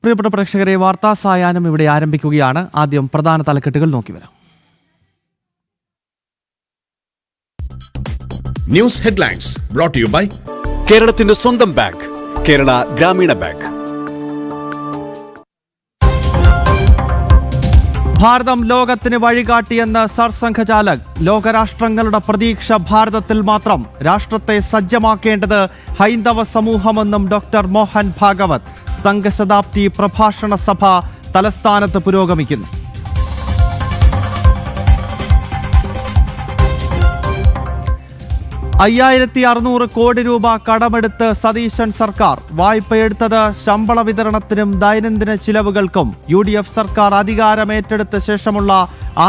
പ്രിയപ്പെട്ട പ്രേക്ഷകരെ, വാർത്താ സായാഹ്നം ഇവിടെ ആരംഭിക്കുകയാണ്. ആദ്യം പ്രധാന തലക്കെട്ടുകൾ നോക്കി വരാം. News headlines brought to you by കേരളത്തിന്റെ സ്വന്തം ബാങ്ക്, കേരള ഗ്രാമീണ ബാങ്ക്. ഭാരതം ലോകത്തിന് വഴികാട്ടിയെന്ന് സർസംഘചാലക്. ലോകരാഷ്ട്രങ്ങളുടെ പ്രതീക്ഷ ഭാരതത്തിൽ മാത്രം. രാഷ്ട്രത്തെ സജ്ജമാക്കേണ്ടത് ഹൈന്ദവ സമൂഹമെന്നും ഡോക്ടർ മോഹൻ ഭാഗവത്. സംഘശതാബ്ദി പ്രഭാഷണ സഭ തലസ്ഥാനത്ത് പുരോഗമിക്കുന്നു. $5600 കോടി കടമെടുത്ത് സതീശൻ സർക്കാർ. വായ്പയെടുത്തത് ശമ്പള വിതരണത്തിനും ദൈനംദിന ചിലവുകൾക്കും. UDF സർക്കാർ അധികാരമേറ്റെടുത്ത ശേഷമുള്ള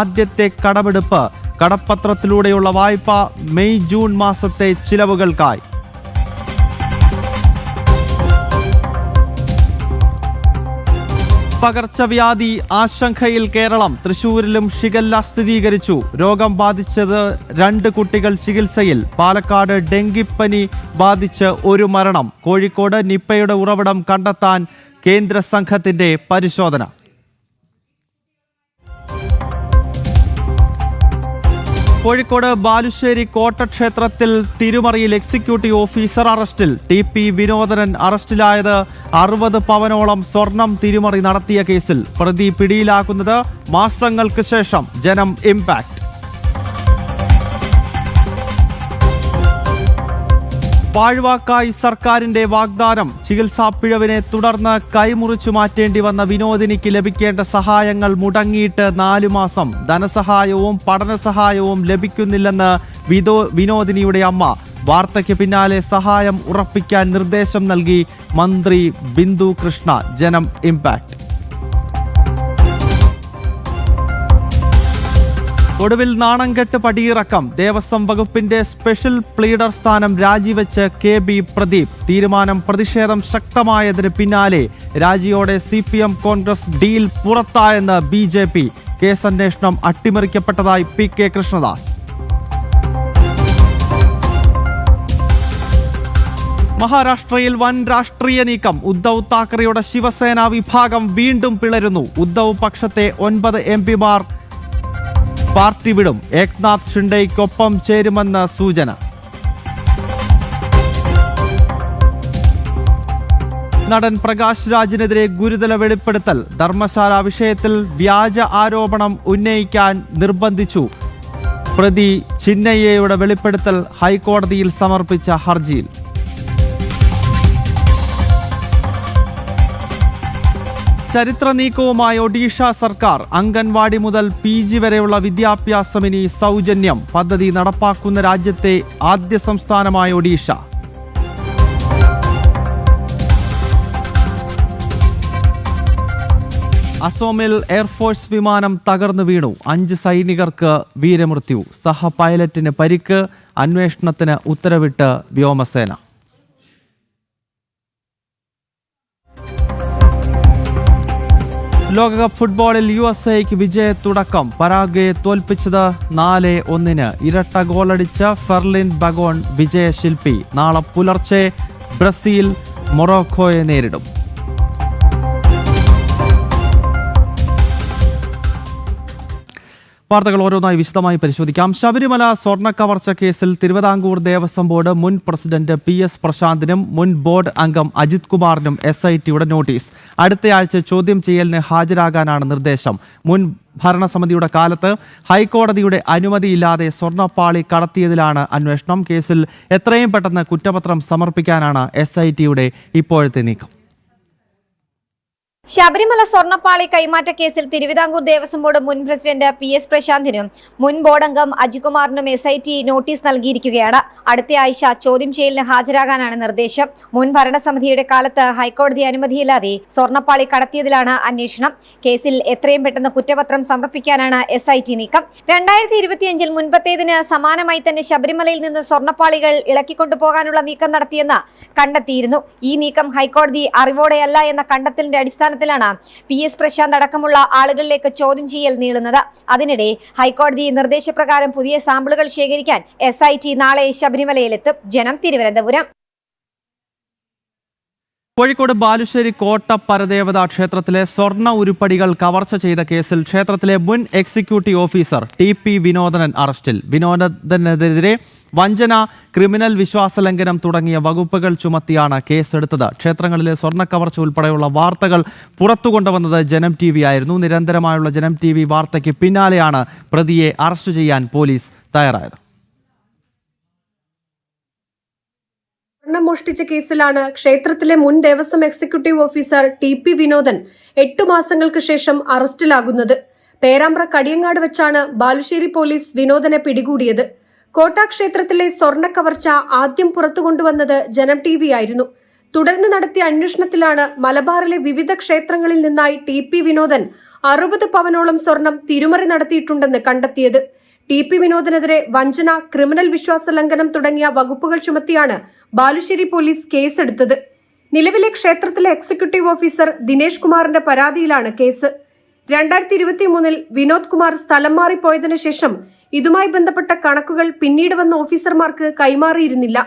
ആദ്യത്തെ കടമെടുപ്പ്. കടപ്പത്രത്തിലൂടെയുള്ള വായ്പ മെയ് ജൂൺ മാസത്തെ ചിലവുകൾക്കായി. പകർച്ചവ്യാധി ആശങ്കയിൽ കേരളം. തൃശൂരിലും ഷിഗല്ല സ്ഥിരീകരിച്ചു. രോഗം ബാധിച്ചത് 2 കുട്ടികൾ ചികിത്സയിൽ. പാലക്കാട് ഡെങ്കിപ്പനി ബാധിച്ച് 1 മരണം. കോഴിക്കോട് നിപ്പയുടെ ഉറവിടം കണ്ടെത്താൻ കേന്ദ്ര സംഘത്തിന്റെ പരിശോധന. കോഴിക്കോട് ബാലുശ്ശേരി കോട്ടക്ഷേത്രത്തിൽ തിരുമറിയിൽ എക്സിക്യൂട്ടീവ് ഓഫീസർ അറസ്റ്റിൽ. TP വിനോദനൻ അറസ്റ്റിലായത് 60 പവനോളം സ്വർണം തിരുമറി നടത്തിയ കേസിൽ. പ്രതി പിടിയിലാക്കുന്നത് മാസങ്ങൾക്ക് ശേഷം. ജനം ഇംപാക്ട്. പാഴ്വാക്കായി സർക്കാരിന്റെ വാഗ്ദാനം. ചികിത്സാ പിഴവിനെ തുടർന്ന് കൈമുറിച്ചു മാറ്റേണ്ടി വന്ന വിനോദിനിക്ക് ലഭിക്കേണ്ട സഹായങ്ങൾ മുടങ്ങിയിട്ട് 4 മാസം. ധനസഹായവും പഠനസഹായവും ലഭിക്കുന്നില്ലെന്ന് വിനോദിനിയുടെ അമ്മ. വാർത്തയ്ക്ക് പിന്നാലെ സഹായം ഉറപ്പിക്കാൻ നിർദ്ദേശം നൽകി മന്ത്രി ബിന്ദു കൃഷ്ണ. ജനം ഇംപാക്ട്. ഒടുവിൽ നാണംകെട്ട് പടിയിറക്കം. ദേവസ്വം വകുപ്പിന്റെ സ്പെഷ്യൽ പ്ലീഡർ സ്ഥാനം രാജിവെച്ച് KB പ്രദീപ്. തീരുമാനം പ്രതിഷേധം ശക്തമായതിന് പിന്നാലെ രാജിയോടെ CPM കോൺഗ്രസ് ഡീൽ പുറത്തായെന്ന് BJP. കേസന്വേഷണം അട്ടിമറിക്കപ്പെട്ടതായി PK കൃഷ്ണദാസ്. മഹാരാഷ്ട്രയിൽ വൻ രാഷ്ട്രീയ നീക്കം. ഉദ്ധവ് താക്കറെയുടെ ശിവസേന വിഭാഗം വീണ്ടും പിളരുന്നു. ഉദ്ധവ് പക്ഷത്തെ 9 MP-മാർ പാർട്ടി വിടും. ഏക്നാഥ് ഷിൻഡെയ്ക്കൊപ്പം ചേരുമെന്ന് സൂചന. നടൻ പ്രകാശ് രാജിനെതിരെ ഗുരുതര വെളിപ്പെടുത്തൽ. ധർമ്മശാല വിഷയത്തിൽ വ്യാജ ആരോപണം ഉന്നയിക്കാൻ നിർബന്ധിച്ചു. പ്രതി ചിന്നയ്യയുടെ വെളിപ്പെടുത്തൽ ഹൈക്കോടതിയിൽ സമർപ്പിച്ച ഹർജിയിൽ. ചരിത്ര നീക്കവുമായി ഒഡീഷ സർക്കാർ. അംഗൻവാടി മുതൽ PG വരെയുള്ള വിദ്യാഭ്യാസം ഇനി സൗജന്യം. പദ്ധതി നടപ്പാക്കുന്ന രാജ്യത്തെ ആദ്യ സംസ്ഥാനമായ ഒഡീഷ. അസോമിൽ എയർഫോഴ്സ് വിമാനം തകർന്നു വീണു. 5 സൈനികർക്ക് വീരമൃത്യു. സഹ പൈലറ്റിന് പരിക്ക്. അന്വേഷണത്തിന് ഉത്തരവിട്ട് വ്യോമസേന. ലോകകപ്പ് ഫുട്ബോളിൽ USA വിജയത്തുടക്കം. പരാഗ്വയെ തോൽപ്പിച്ചത് 4-1. ഇരട്ട ഗോളടിച്ച ഫെർലിൻ ബഗോൺ വിജയശില്പി. നാളെ പുലർച്ചെ ബ്രസീൽ മൊറോക്കോയെ നേരിടും. വാർത്തകൾ ഓരോന്നായി വിശദമായി പരിശോധിക്കാം. ശബരിമല സ്വർണ്ണ കവർച്ച കേസിൽ തിരുവിതാംകൂർ ദേവസ്വം ബോർഡ് മുൻ പ്രസിഡന്റ് PS പ്രശാന്തിനും മുൻ ബോർഡ് അംഗം അജിത് കുമാറിനും SITയുടെ നോട്ടീസ്. അടുത്തയാഴ്ച ചോദ്യം ചെയ്യലിന് ഹാജരാകാനാണ് നിർദ്ദേശം. മുൻ ഭരണസമിതിയുടെ കാലത്ത് ഹൈക്കോടതിയുടെ അനുമതിയില്ലാതെ സ്വർണ്ണപ്പാളി കടത്തിയതിലാണ് അന്വേഷണം. കേസിൽ എത്രയും പെട്ടെന്ന് കുറ്റപത്രം സമർപ്പിക്കാനാണ് SITയുടെ ഇപ്പോഴത്തെ നീക്കം. ശബരിമല സ്വർണ്ണപ്പാളി കൈമാറ്റ കേസിൽ തിരുവിതാംകൂർ ദേവസ്വം ബോർഡ് മുൻ പ്രസിഡന്റ് PS പ്രശാന്തിനും മുൻ ബോർഡ് അംഗം അജിത് കുമാറിനും SIT നോട്ടീസ് നൽകിയിരിക്കുകയാണ്. അടുത്തയാഴ്ച ചോദ്യം ചെയ്യലിന് ഹാജരാകാനാണ് നിർദ്ദേശം. മുൻ ഭരണസമിതിയുടെ കാലത്ത് ഹൈക്കോടതി അനുമതിയില്ലാതെ സ്വർണ്ണപ്പാളി കടത്തിയതിലാണ് അന്വേഷണം. കേസിൽ എത്രയും പെട്ടെന്ന് കുറ്റപത്രം സമർപ്പിക്കാനാണ് SIT നീക്കം. 2025 മുൻപത്തേതിന് സമാനമായി തന്നെ ശബരിമലയിൽ നിന്ന് സ്വർണ്ണപ്പാളികൾ ഇളക്കിക്കൊണ്ടുപോകാനുള്ള നീക്കം നടത്തിയെന്ന് കണ്ടെത്തിയിരുന്നു. ഈ നീക്കം ഹൈക്കോടതി അറിവോടെയല്ല എന്ന കണ്ടെത്തലിന്റെ അടിസ്ഥാനത്തിൽ PS പ്രശാന്ത് അടക്കമുള്ള ആളുകളിലേക്ക് ചോദ്യം ചെയ്യൽ നീളുന്നത്. അതിനിടെ ഹൈക്കോടതി നിർദ്ദേശപ്രകാരം പുതിയ സാമ്പിളുകൾ ശേഖരിക്കാൻ SIT നാളെ ശബരിമലയിലെത്തും. ജനം, തിരുവനന്തപുരം. കോഴിക്കോട് ബാലുശ്ശേരി കോട്ട പരദേവതാ ക്ഷേത്രത്തിലെ സ്വർണ്ണ ഉരുപ്പടികൾ കവർച്ച ചെയ്ത കേസിൽ ക്ഷേത്രത്തിലെ മുൻ എക്സിക്യൂട്ടീവ് ഓഫീസർ TP വിനോദനൻ അറസ്റ്റിൽ. വിനോദനെതിരെ വഞ്ചന, ക്രിമിനൽ വിശ്വാസലംഘനം തുടങ്ങിയ വകുപ്പുകൾ ചുമത്തിയാണ് കേസെടുത്തത്. ക്ഷേത്രങ്ങളിലെ സ്വർണ്ണ കവർച്ച ഉൾപ്പെടെയുള്ള വാർത്തകൾ പുറത്തുകൊണ്ടുവന്നത് ജനം TV ആയിരുന്നു. നിരന്തരമായുള്ള ജനം TV വാർത്തയ്ക്ക് പിന്നാലെയാണ് പ്രതിയെ അറസ്റ്റ് ചെയ്യാൻ പോലീസ് തയ്യാറായത്. സ്വർണം മോഷ്ടിച്ച കേസിലാണ് ക്ഷേത്രത്തിലെ മുൻ Devaswom executive officer TP Vinodan 8 മാസങ്ങൾക്ക് ശേഷം അറസ്റ്റിലാകുന്നത്. പേരാമ്പ്ര കടിയങ്ങാട് വെച്ചാണ് ബാലുശ്ശേരി പോലീസ് വിനോദനെ പിടികൂടിയത്. കോട്ട ക്ഷേത്രത്തിലെ സ്വർണ്ണ കവർച്ച ആദ്യം പുറത്തുകൊണ്ടുവന്നത് ജനം TV ആയിരുന്നു. തുടർന്ന് നടത്തിയ അന്വേഷണത്തിലാണ് മലബാറിലെ വിവിധ ക്ഷേത്രങ്ങളിൽ നിന്നായി TP വിനോദൻ 60 പവനോളം സ്വർണം തിരിമറി നടത്തിയിട്ടുണ്ടെന്ന് കണ്ടെത്തിയത്. TP വിനോദനെതിരെ വഞ്ചന, ക്രിമിനൽ വിശ്വാസ ലംഘനം തുടങ്ങിയ വകുപ്പുകൾ ചുമത്തിയാണ് ബാലുശ്ശേരി പോലീസ് കേസെടുത്തത്. നിലവിലെ ക്ഷേത്രത്തിലെ എക്സിക്യൂട്ടീവ് ഓഫീസർ ദിനേശ് കുമാറിന്റെ പരാതിയിലാണ് കേസ്. 2023 വിനോദ് കുമാർ സ്ഥലം മാറിപ്പോയതിനു ശേഷം ഇതുമായി ബന്ധപ്പെട്ട കണക്കുകൾ പിന്നീട് വന്ന ഓഫീസർമാർക്ക് കൈമാറിയിരുന്നില്ല.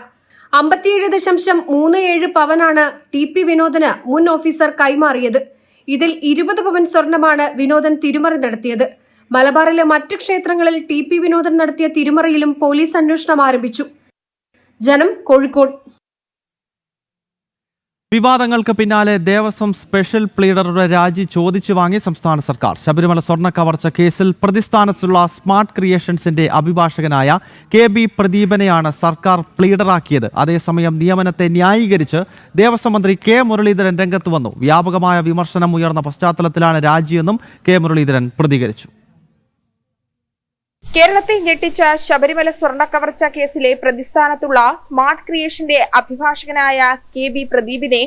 57.37 പവനാണ് TP വിനോദന് മുൻ ഓഫീസർ കൈമാറിയത്. ഇതിൽ 20 പവൻ സ്വർണമാണ് വിനോദൻ തിരിമറി നടത്തിയത്. മലബാറിലെ മറ്റ് ക്ഷേത്രങ്ങളിൽ TP വിനോദൻ നടത്തിയ തിരിമറിയിലും പോലീസ് അന്വേഷണം ആരംഭിച്ചു. ജനം, കോഴിക്കോട്. വിവാദങ്ങൾക്ക് പിന്നാലെ ദേവസ്വം സ്പെഷ്യൽ പ്ലീഡറുടെ രാജി ചോദിച്ചു വാങ്ങി സംസ്ഥാന സർക്കാർ. ശബരിമല സ്വർണ്ണ കവർച്ച കേസിൽ പ്രതിസ്ഥാനത്തുള്ള സ്മാർട്ട് ക്രിയേഷൻസിന്റെ അഭിഭാഷകനായ KB പ്രദീപനെയാണ് സർക്കാർ പ്ലീഡറാക്കിയത്. അതേസമയം നിയമനത്തെ ന്യായീകരിച്ച് ദേവസ്വം മന്ത്രി K മുരളീധരൻ രംഗത്ത് വന്നു. വ്യാപകമായ വിമർശനം ഉയർന്ന പശ്ചാത്തലത്തിലാണ് രാജിയെന്നും K മുരളീധരൻ പ്രതികരിച്ചു. കേരളത്തെ ഞെട്ടിച്ച ശബരിമല സ്വർണ്ണ കവർച്ച കേസിലെ പ്രതിസ്ഥാനത്തുള്ള സ്മാർട്ട് ക്രിയേഷന്റെ അഭിഭാഷകനായ KB പ്രദീപിനെ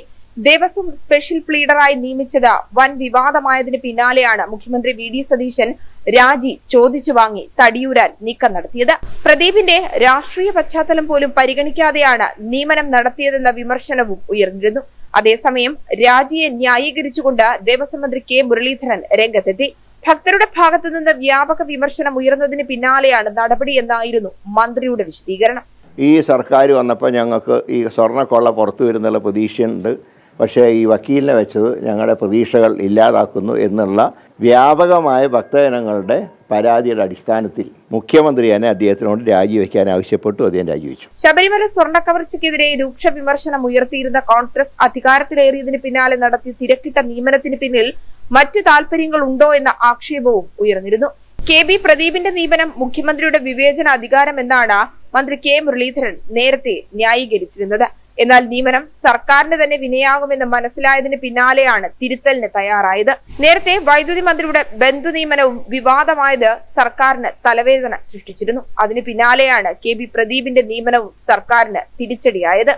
ദേവസ്വം സ്പെഷ്യൽ പ്ലീഡറായി നിയമിച്ചത് വൻ വിവാദമായതിനു പിന്നാലെയാണ് മുഖ്യമന്ത്രി VD സതീശൻ രാജി ചോദിച്ചു വാങ്ങി തടിയൂരാൻ നീക്കം നടത്തിയത്. പ്രദീപിന്റെ രാഷ്ട്രീയ പശ്ചാത്തലം പോലും പരിഗണിക്കാതെയാണ് നിയമനം നടത്തിയതെന്ന വിമർശനവും ഉയർന്നിരുന്നു. അതേസമയം രാജിയെ ന്യായീകരിച്ചുകൊണ്ട് ദേവസ്വം മന്ത്രി K മുരളീധരൻ രംഗത്തെത്തി. ഭക്തരുടെ ഭാഗത്തു നിന്ന് വ്യാപക വിമർശനം ഉയർന്നതിന് പിന്നാലെയാണ് നടപടിയെന്നായിരുന്നു മന്ത്രിയുടെ വിശദീകരണം. ഈ സർക്കാർ വന്നപ്പോൾ ഞങ്ങൾക്ക് ഈ സ്വർണ്ണക്കൊള്ള പുറത്തു വരുന്നുള്ള പ്രതീക്ഷയുണ്ട്. പക്ഷേ ഈ വക്കീലിനെ വെച്ചത് ഞങ്ങളുടെ പ്രതീക്ഷകൾ ഇല്ലാതാക്കുന്നു എന്നുള്ള വ്യാപകമായ ഭക്തജനങ്ങളുടെ പരാതിയുടെ അടിസ്ഥാനത്തിൽ മുഖ്യമന്ത്രി തന്നെ അദ്ദേഹത്തിനോട് രാജിവെക്കാൻ ആവശ്യപ്പെട്ടു. അദ്ദേഹം രാജിവെച്ചു. ശബരിമല സ്വർണ്ണ കവർച്ചയ്ക്കെതിരെ രൂക്ഷ വിമർശനം ഉയർത്തിയിരുന്ന കോൺഗ്രസ് അധികാരത്തിലേറിയതിന് പിന്നാലെ നടത്തിയ തിരക്കിട്ട നിയമനത്തിന് പിന്നിൽ മറ്റ് താല്പര്യങ്ങൾ ഉണ്ടോ എന്ന ആക്ഷേപവും ഉയർന്നിരുന്നു. KB പ്രദീപിന്റെ നിയമനം മുഖ്യമന്ത്രിയുടെ വിവേചന അധികാരം എന്നാണ് മന്ത്രി K മുരളീധരൻ നേരത്തെ ന്യായീകരിച്ചിരുന്നത്. എന്നാൽ നിയമനം സർക്കാരിന് തന്നെ വിനയാകുമെന്ന് മനസ്സിലായതിന് പിന്നാലെയാണ് തിരുത്തലിന് തയ്യാറായത്. നേരത്തെ വൈദ്യുതി മന്ത്രിയുടെ ബന്ധു നിയമനവും വിവാദമായത് സർക്കാരിന് തലവേദന സൃഷ്ടിച്ചിരുന്നു. അതിന് പിന്നാലെയാണ് KB പ്രദീപിന്റെ നിയമനവും സർക്കാരിന് തിരിച്ചടിയായത്.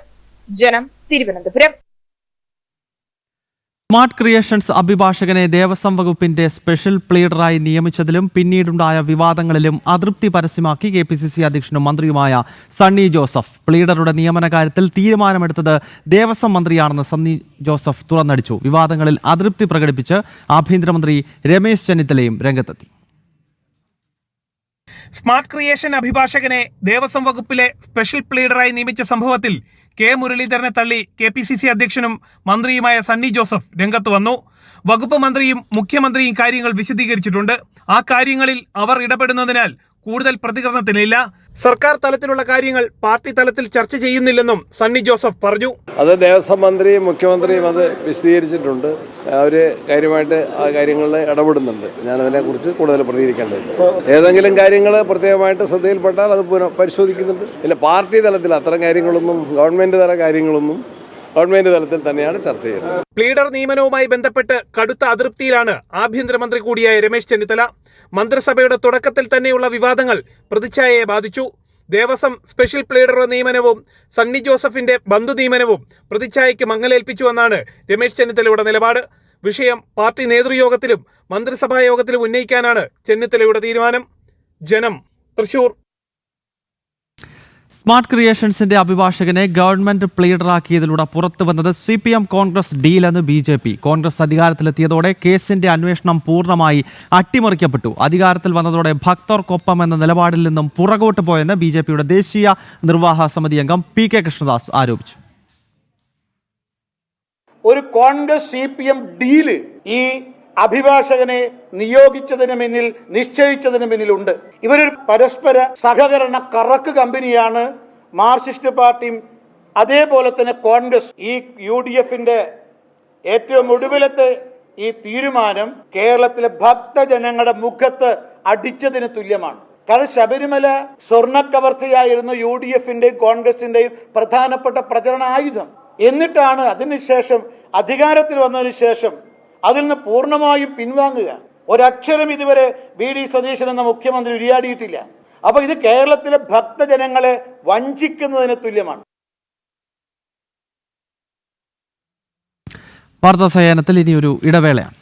ജനം, തിരുവനന്തപുരം. സ്മാർട്ട് ക്രിയേഷൻസ് അഭിഭാഷകനെ ദേവസ്വം വകുപ്പിന്റെ സ്പെഷ്യൽ പ്ലീഡറായി നിയമിച്ചതിലും പിന്നീടുണ്ടായ വിവാദങ്ങളിലും അതൃപ്തി പരസ്യമാക്കി KPCC അധ്യക്ഷനും മന്ത്രിയുമായ സണ്ണി ജോസഫ്. പ്ലീഡറുടെ നിയമന കാര്യത്തിൽ തീരുമാനമെടുത്തത് ദേവസ്വം മന്ത്രിയാണെന്ന് സണ്ണി ജോസഫ് തുറന്നടിച്ചു. വിവാദങ്ങളിൽ അതൃപ്തി പ്രകടിപ്പിച്ച് ആഭ്യന്തരമന്ത്രി രമേശ് ചെന്നിത്തലയും രംഗത്തെത്തി. സ്മാർട്ട് ക്രിയേഷൻ അഭിഭാഷകനെ ദേവസ്വം വകുപ്പിലെ സ്പെഷ്യൽ പ്ലീഡറായി നിയമിച്ച സംഭവത്തിൽ K മുരളീധരനെ തള്ളി KPCC അധ്യക്ഷനും മന്ത്രിയുമായ സണ്ണി ജോസഫ് രംഗത്ത് വന്നു. വകുപ്പ് മന്ത്രിയും മുഖ്യമന്ത്രിയും കാര്യങ്ങൾ വിശദീകരിച്ചിട്ടുണ്ട്. ആ കാര്യങ്ങളിൽ അവർ ഇടപെടുന്നതിനാൽ കൂടുതൽ പ്രതികരണത്തിനില്ല. സർക്കാർ തലത്തിലുള്ള കാര്യങ്ങൾ പാർട്ടി തലത്തിൽ ചർച്ച ചെയ്യുന്നില്ലെന്നും സണ്ണി ജോസഫ് പറഞ്ഞു. അത് ദേവസ്വം മന്ത്രിയും മുഖ്യമന്ത്രരിയും അത് വിശദീകരിച്ചിട്ടുണ്ട്. അവർ കാര്യമായിട്ട് ആ കാര്യങ്ങളിൽ ഇടപെടുന്നുണ്ട്. ഞാനതിനെക്കുറിച്ച് കൂടുതൽ പ്രതികരിക്കേണ്ടതില്ല. ഏതെങ്കിലും കാര്യങ്ങൾ പ്രത്യേകമായിട്ട് ശ്രദ്ധയിൽപ്പെട്ടാൽ അത് പരിശോധിക്കുന്നുണ്ട്. ഇല്ല, പാർട്ടി തലത്തിൽ അത്തരം കാര്യങ്ങളൊന്നും ഗവൺമെന്റ് തല കാര്യങ്ങളൊന്നും ഗവൺമെന്റ് തലത്തിൽ തന്നെയാണ് ചർച്ച ചെയ്യുന്നത്. പ്ലീഡർ നിയമനവുമായി ബന്ധപ്പെട്ട് കടുത്ത അതൃപ്തിയിലാണ് ആഭ്യന്തരമന്ത്രി കൂടിയായ രമേശ് ചെന്നിത്തല. മന്ത്രിസഭയുടെ തുടക്കത്തിൽ തന്നെയുള്ള വിവാദങ്ങൾ പ്രതിച്ഛായയെ ബാധിച്ചു. ദേവസ്വം സ്പെഷ്യൽ പ്ലീഡറുടെ നിയമനവും സണ്ണി ജോസഫിന്റെ ബന്ധു നിയമനവും പ്രതിച്ഛായയ്ക്ക് മങ്ങലേൽപ്പിച്ചുവെന്നാണ് രമേശ് ചെന്നിത്തലയുടെ നിലപാട്. വിഷയം പാർട്ടി നേതൃയോഗത്തിലും മന്ത്രിസഭാ യോഗത്തിലും ഉന്നയിക്കാനാണ് ചെന്നിത്തലയുടെ തീരുമാനം. ജനം, തൃശൂർ. സ്മാർട്ട് ക്രിയേഷൻസിന്റെ അഭിഭാഷകനെ ഗവൺമെന്റ് പ്ലീഡറാക്കിയതിലൂടെ പുറത്തുവന്നത് CPM കോൺഗ്രസ് ഡീലെന്ന് BJP. കോൺഗ്രസ് അധികാരത്തിലെത്തിയതോടെ കേസിന്റെ അന്വേഷണം പൂർണ്ണമായി അട്ടിമറിക്കപ്പെട്ടു. അധികാരത്തിൽ വന്നതോടെ ഭക്തർക്കൊപ്പം എന്ന നിലപാടിൽ നിന്നും പുറകോട്ട് പോയെന്ന് BJPയുടെ ദേശീയ നിർവാഹക സമിതി അംഗം PK കൃഷ്ണദാസ് ആരോപിച്ചു. ഒരു കോൺഗ്രസ് CPM ഡീല് ഈ അഭിഭാഷകനെ നിയോഗിച്ചതിന് പിന്നിൽ, നിശ്ചയിച്ചതിന് പിന്നിലുണ്ട്. ഇവരൊരു പരസ്പര സഹകരണ കറക്ക് കമ്പനിയാണ് മാർക്സിസ്റ്റ് പാർട്ടിയും അതേപോലെ തന്നെ കോൺഗ്രസ്. ഈ UDFന്റെ ഏറ്റവും ഒടുവിലത്തെ ഈ തീരുമാനം കേരളത്തിലെ ഭക്തജനങ്ങളുടെ മുഖത്ത് അടിച്ചതിന് തുല്യമാണ്. കാരണം ശബരിമല സ്വർണ്ണക്കവർച്ചയായിരുന്നു UDFന്റെയും കോൺഗ്രസിന്റെയും പ്രധാനപ്പെട്ട പ്രചരണ ആയുധം. എന്നിട്ടാണ് അതിനുശേഷം അധികാരത്തിൽ വന്നതിന് ശേഷം അതിൽ നിന്ന് പൂർണ്ണമായും പിൻവാങ്ങുക. ഒരക്ഷരം ഇതുവരെ VD സതീശൻ എന്ന മുഖ്യമന്ത്രി ഉരിയാടിയിട്ടില്ല. അപ്പൊ ഇത് കേരളത്തിലെ ഭക്തജനങ്ങളെ വഞ്ചിക്കുന്നതിന് തുല്യമാണ്. വാർത്താ സേവനത്തിൽ ഇനിയൊരു ഇടവേളയാണ്.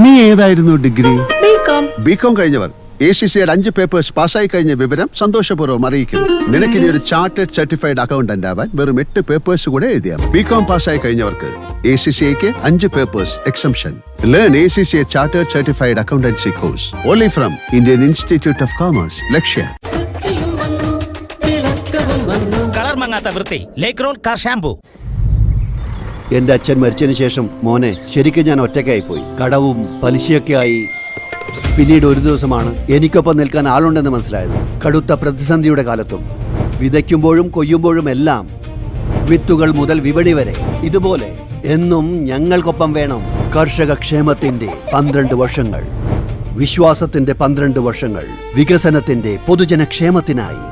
നീ ഏതായിരുന്നു ഡിഗ്രി? ബികോം കഴിഞ്ഞവർ ACCയുടെ 5 പേപ്പേഴ്സ് പാസ്സായി കഴിഞ്ഞ വിവരം സന്തോഷപൂർവ്വം അറിയിക്കുന്നു. നിനക്കിനി ഒരു ചാർട്ടേഡ് സർട്ടിഫൈഡ് അക്കൗണ്ടന്റ് ആവാൻ വെറും 8 പേപ്പേഴ്സ് കൂടെ എഴുതിയാൽ. ബികോം പാസ്സായി കഴിഞ്ഞവർക്ക് ACCക്ക് 5 papers exemption. Learn ACCA chartered certified accountancy course only from Indian institute of commerce, Lakshya. എന്റെ അച്ഛൻ മരിച്ചതിന് ശേഷം മോനെ ശരിക്കും ഞാൻ ഒറ്റയ്ക്കായി പോയി. കടവും പലിശയൊക്കെ ആയി. പിന്നീട് ഒരു ദിവസമാണ് എനിക്കൊപ്പം നിൽക്കാൻ ആളുണ്ടെന്ന് മനസ്സിലായത്. കടുത്ത പ്രതിസന്ധിയുടെ കാലത്തും വിതയ്ക്കുമ്പോഴും കൊയ്യുമ്പോഴും എല്ലാം, വിത്തുകൾ മുതൽ വിപണി വരെ, ഇതുപോലെ എന്നും ഞങ്ങൾക്കൊപ്പം വേണം. കർഷക ക്ഷേമത്തിന്റെ 12 വർഷങ്ങൾ, വിശ്വാസത്തിന്റെ 12 വർഷങ്ങൾ, വികസനത്തിന്റെ പൊതുജനക്ഷേമത്തിനായി.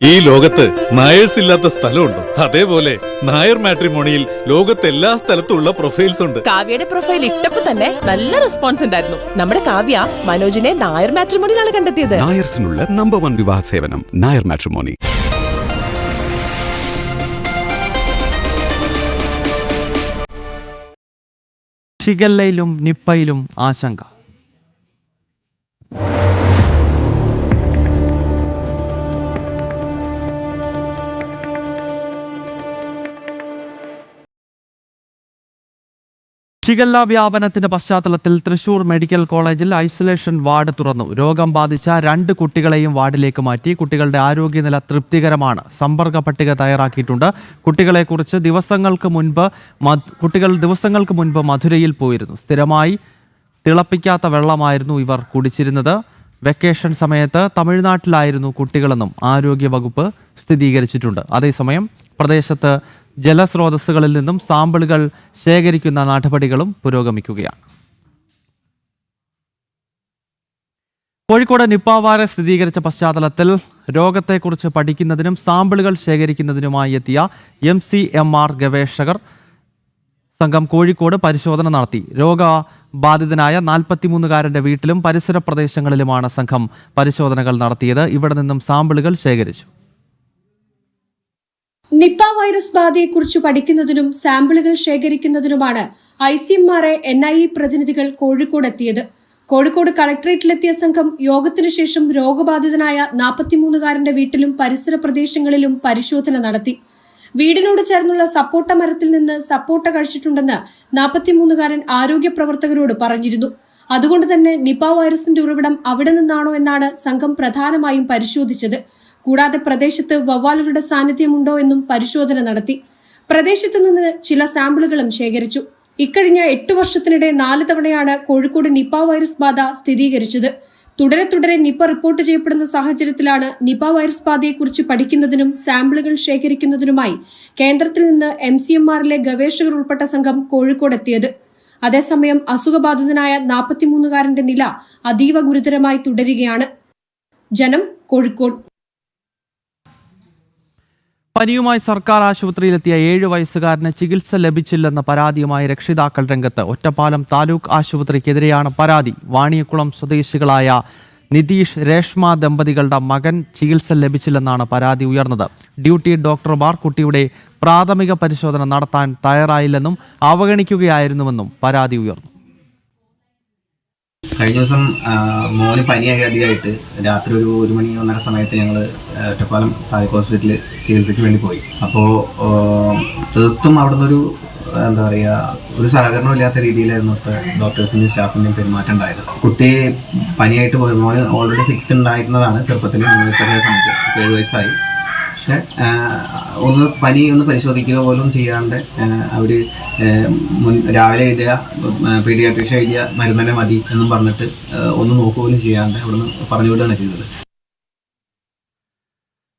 ഈ ലോകത്ത് നായേഴ്സ് ഇല്ലാത്ത സ്ഥലമുണ്ടോ? അതേപോലെ നായർ മാട്രിമോണിയിൽ ലോകത്ത് എല്ലാ സ്ഥലത്തുള്ള പ്രൊഫൈൽസ് ഉണ്ട്. കാവ്യയുടെ പ്രൊഫൈൽ ഇട്ടപ്പോ തന്നെ നല്ല റെസ്പോൺസ് ഉണ്ടായിരുന്നു. നമ്മുടെ കാവ്യ മനോജിനെ നായർ മാട്രിമോണിയിലാണ് കണ്ടെത്തിയത്. നായർസിനുള്ള നമ്പർ 1 വിവാഹ സേവനം നായർ മാട്രിമോണി. ഷിഗല്ലയിലും നിപ്പയിലും ആശങ്ക. ഷിഗല്ല വ്യാപനത്തിന്റെ പശ്ചാത്തലത്തിൽ തൃശൂർ മെഡിക്കൽ കോളേജിൽ ഐസൊലേഷൻ വാർഡ് തുറന്നു. രോഗം ബാധിച്ച 2 കുട്ടികളെയും വാർഡിലേക്ക് മാറ്റി. കുട്ടികളുടെ ആരോഗ്യനില തൃപ്തികരമാണ്. സമ്പർക്ക പട്ടിക തയ്യാറാക്കിയിട്ടുണ്ട്. കുട്ടികൾ ദിവസങ്ങൾക്ക് മുൻപ് മധുരയിൽ പോയിരുന്നു. സ്ഥിരമായി തിളപ്പിക്കാത്ത വെള്ളമായിരുന്നു ഇവർ കുടിച്ചിരുന്നത്. വെക്കേഷൻ സമയത്ത് തമിഴ്നാട്ടിലായിരുന്നു കുട്ടികളെന്നും ആരോഗ്യവകുപ്പ് സ്ഥിരീകരിച്ചിട്ടുണ്ട്. അതേസമയം പ്രദേശത്ത് ജലസ്രോതസ്സുകളിൽ നിന്നും സാമ്പിളുകൾ ശേഖരിക്കുന്ന നടപടികളും പുരോഗമിക്കുകയാണ്. കോഴിക്കോട് നിപ്പ വൈറസ് സ്ഥിരീകരിച്ച പശ്ചാത്തലത്തിൽ രോഗത്തെക്കുറിച്ച് പഠിക്കുന്നതിനും സാമ്പിളുകൾ ശേഖരിക്കുന്നതിനുമായി എത്തിയ MCMR ഗവേഷകർ സംഘം കോഴിക്കോട് പരിശോധന നടത്തി. രോഗബാധിതനായ 43-കാരന്റെ വീട്ടിലും പരിസര പ്രദേശങ്ങളിലുമാണ് സംഘം പരിശോധനകൾ നടത്തിയത്. ഇവിടെ നിന്നും സാമ്പിളുകൾ ശേഖരിച്ചു. നിപ്പ വൈറസ് ബാധയെക്കുറിച്ച് പഠിക്കുന്നതിനും സാമ്പിളുകൾ ശേഖരിക്കുന്നതിനുമാണ് ICMR NIE പ്രതിനിധികൾ കോഴിക്കോട് എത്തിയത്. കോഴിക്കോട് കളക്ടറേറ്റിലെത്തിയ സംഘം യോഗത്തിനു ശേഷം രോഗബാധിതനായ 43-കാരന്റെ വീട്ടിലും പരിസര പ്രദേശങ്ങളിലും പരിശോധന നടത്തി. വീടിനോട് ചേർന്നുള്ള സപ്പോട്ട മരത്തിൽ നിന്ന് സപ്പോട്ട കഴിച്ചിട്ടുണ്ടെന്ന് 43-കാരൻ ആരോഗ്യ പ്രവർത്തകരോട് പറഞ്ഞിരുന്നു. അതുകൊണ്ട് തന്നെ നിപ്പ വൈറസിന്റെ ഉറവിടം അവിടെ നിന്നാണോ എന്നാണ് സംഘം പ്രധാനമായും പരിശോധിച്ചത്. കൂടാതെ പ്രദേശത്ത് വവ്വാലുകളുടെ സാന്നിധ്യമുണ്ടോ എന്നും പരിശോധന നടത്തി. പ്രദേശത്ത് നിന്ന് ചില സാമ്പിളുകളും ശേഖരിച്ചു. ഇക്കഴിഞ്ഞ 8 വർഷത്തിനിടെ 4 തവണയാണ് കോഴിക്കോട് നിപ്പ വൈറസ് ബാധ സ്ഥിരീകരിച്ചത്. തുടരെ നിപ്പ റിപ്പോർട്ട് ചെയ്യപ്പെടുന്ന സാഹചര്യത്തിലാണ് നിപ്പ വൈറസ് ബാധയെക്കുറിച്ച് പഠിക്കുന്നതിനും സാമ്പിളുകൾ ശേഖരിക്കുന്നതിനുമായി കേന്ദ്രത്തിൽ നിന്ന് MCMRലെ ഗവേഷകർ ഉൾപ്പെട്ട സംഘം കോഴിക്കോട് എത്തിയത്. അതേസമയം അസുഖബാധിതനായ 43-കാരന്റെ നില അതീവ ഗുരുതരമായി തുടരുകയാണ്. ജനം, കോഴിക്കോട്. പനിയുമായി സർക്കാർ ആശുപത്രിയിലെത്തിയ 7 വയസ്സുകാരന് ചികിത്സ ലഭിച്ചില്ലെന്ന പരാതിയുമായി രക്ഷിതാക്കൾ രംഗത്ത്. ഒറ്റപ്പാലം താലൂക്ക് ആശുപത്രിക്കെതിരെയാണ് പരാതി. വാണിയക്കുളം സ്വദേശികളായ നിതീഷ്, രേഷ്മ ദമ്പതികളുടെ മകൻ ചികിത്സ ലഭിച്ചില്ലെന്നാണ് പരാതി ഉയർന്നത്. ഡ്യൂട്ടി ഡോക്ടർമാർ കുട്ടിയുടെ പ്രാഥമിക പരിശോധന നടത്താൻ തയ്യാറായില്ലെന്നും അവഗണിക്കുകയായിരുന്നുവെന്നും പരാതി ഉയർന്നു. കഴിഞ്ഞ ദിവസം മോന് പനിയായി അധികമായിട്ട് രാത്രി ഒരു 1 മണി 1:30 സമയത്ത് ഞങ്ങൾ ഒറ്റപ്പാലം താലൂക്ക് ഹോസ്പിറ്റലിൽ ചികിത്സയ്ക്ക് വേണ്ടി പോയി. അപ്പോൾ തീർത്തും അവിടെ നിന്നൊരു എന്താ പറയുക, ഒരു സഹകരണം ഇല്ലാത്ത രീതിയിലായിരുന്നു ഇപ്പോൾ ഡോക്ടേഴ്സിൻ്റെയും സ്റ്റാഫിൻ്റെയും പെരുമാറ്റം ഉണ്ടായത്. കുട്ടി പനിയായിട്ട് പോയത്, മോന് ഓൾറെഡി ഫിക്സ് ഉണ്ടായിരുന്നതാണ് ചെറുപ്പത്തിൽ, 3 വയസ്സായ സമയത്ത്, 7 വയസ്സായി. പക്ഷെ പനി പരിശോധിക്കുക പോലും ചെയ്യാണ്ട് അവർ രാവിലെ എഴുതിയ പീഡിയാട്രീഷ്യൻ എഴുതിയ മരുന്ന് തന്നെ മതി എന്നും പറഞ്ഞിട്ട് ഒന്ന് നോക്കുക പോലും ചെയ്യാണ്ട് അവിടുന്ന് പറഞ്ഞു വിടുകയാണ് ചെയ്തത്.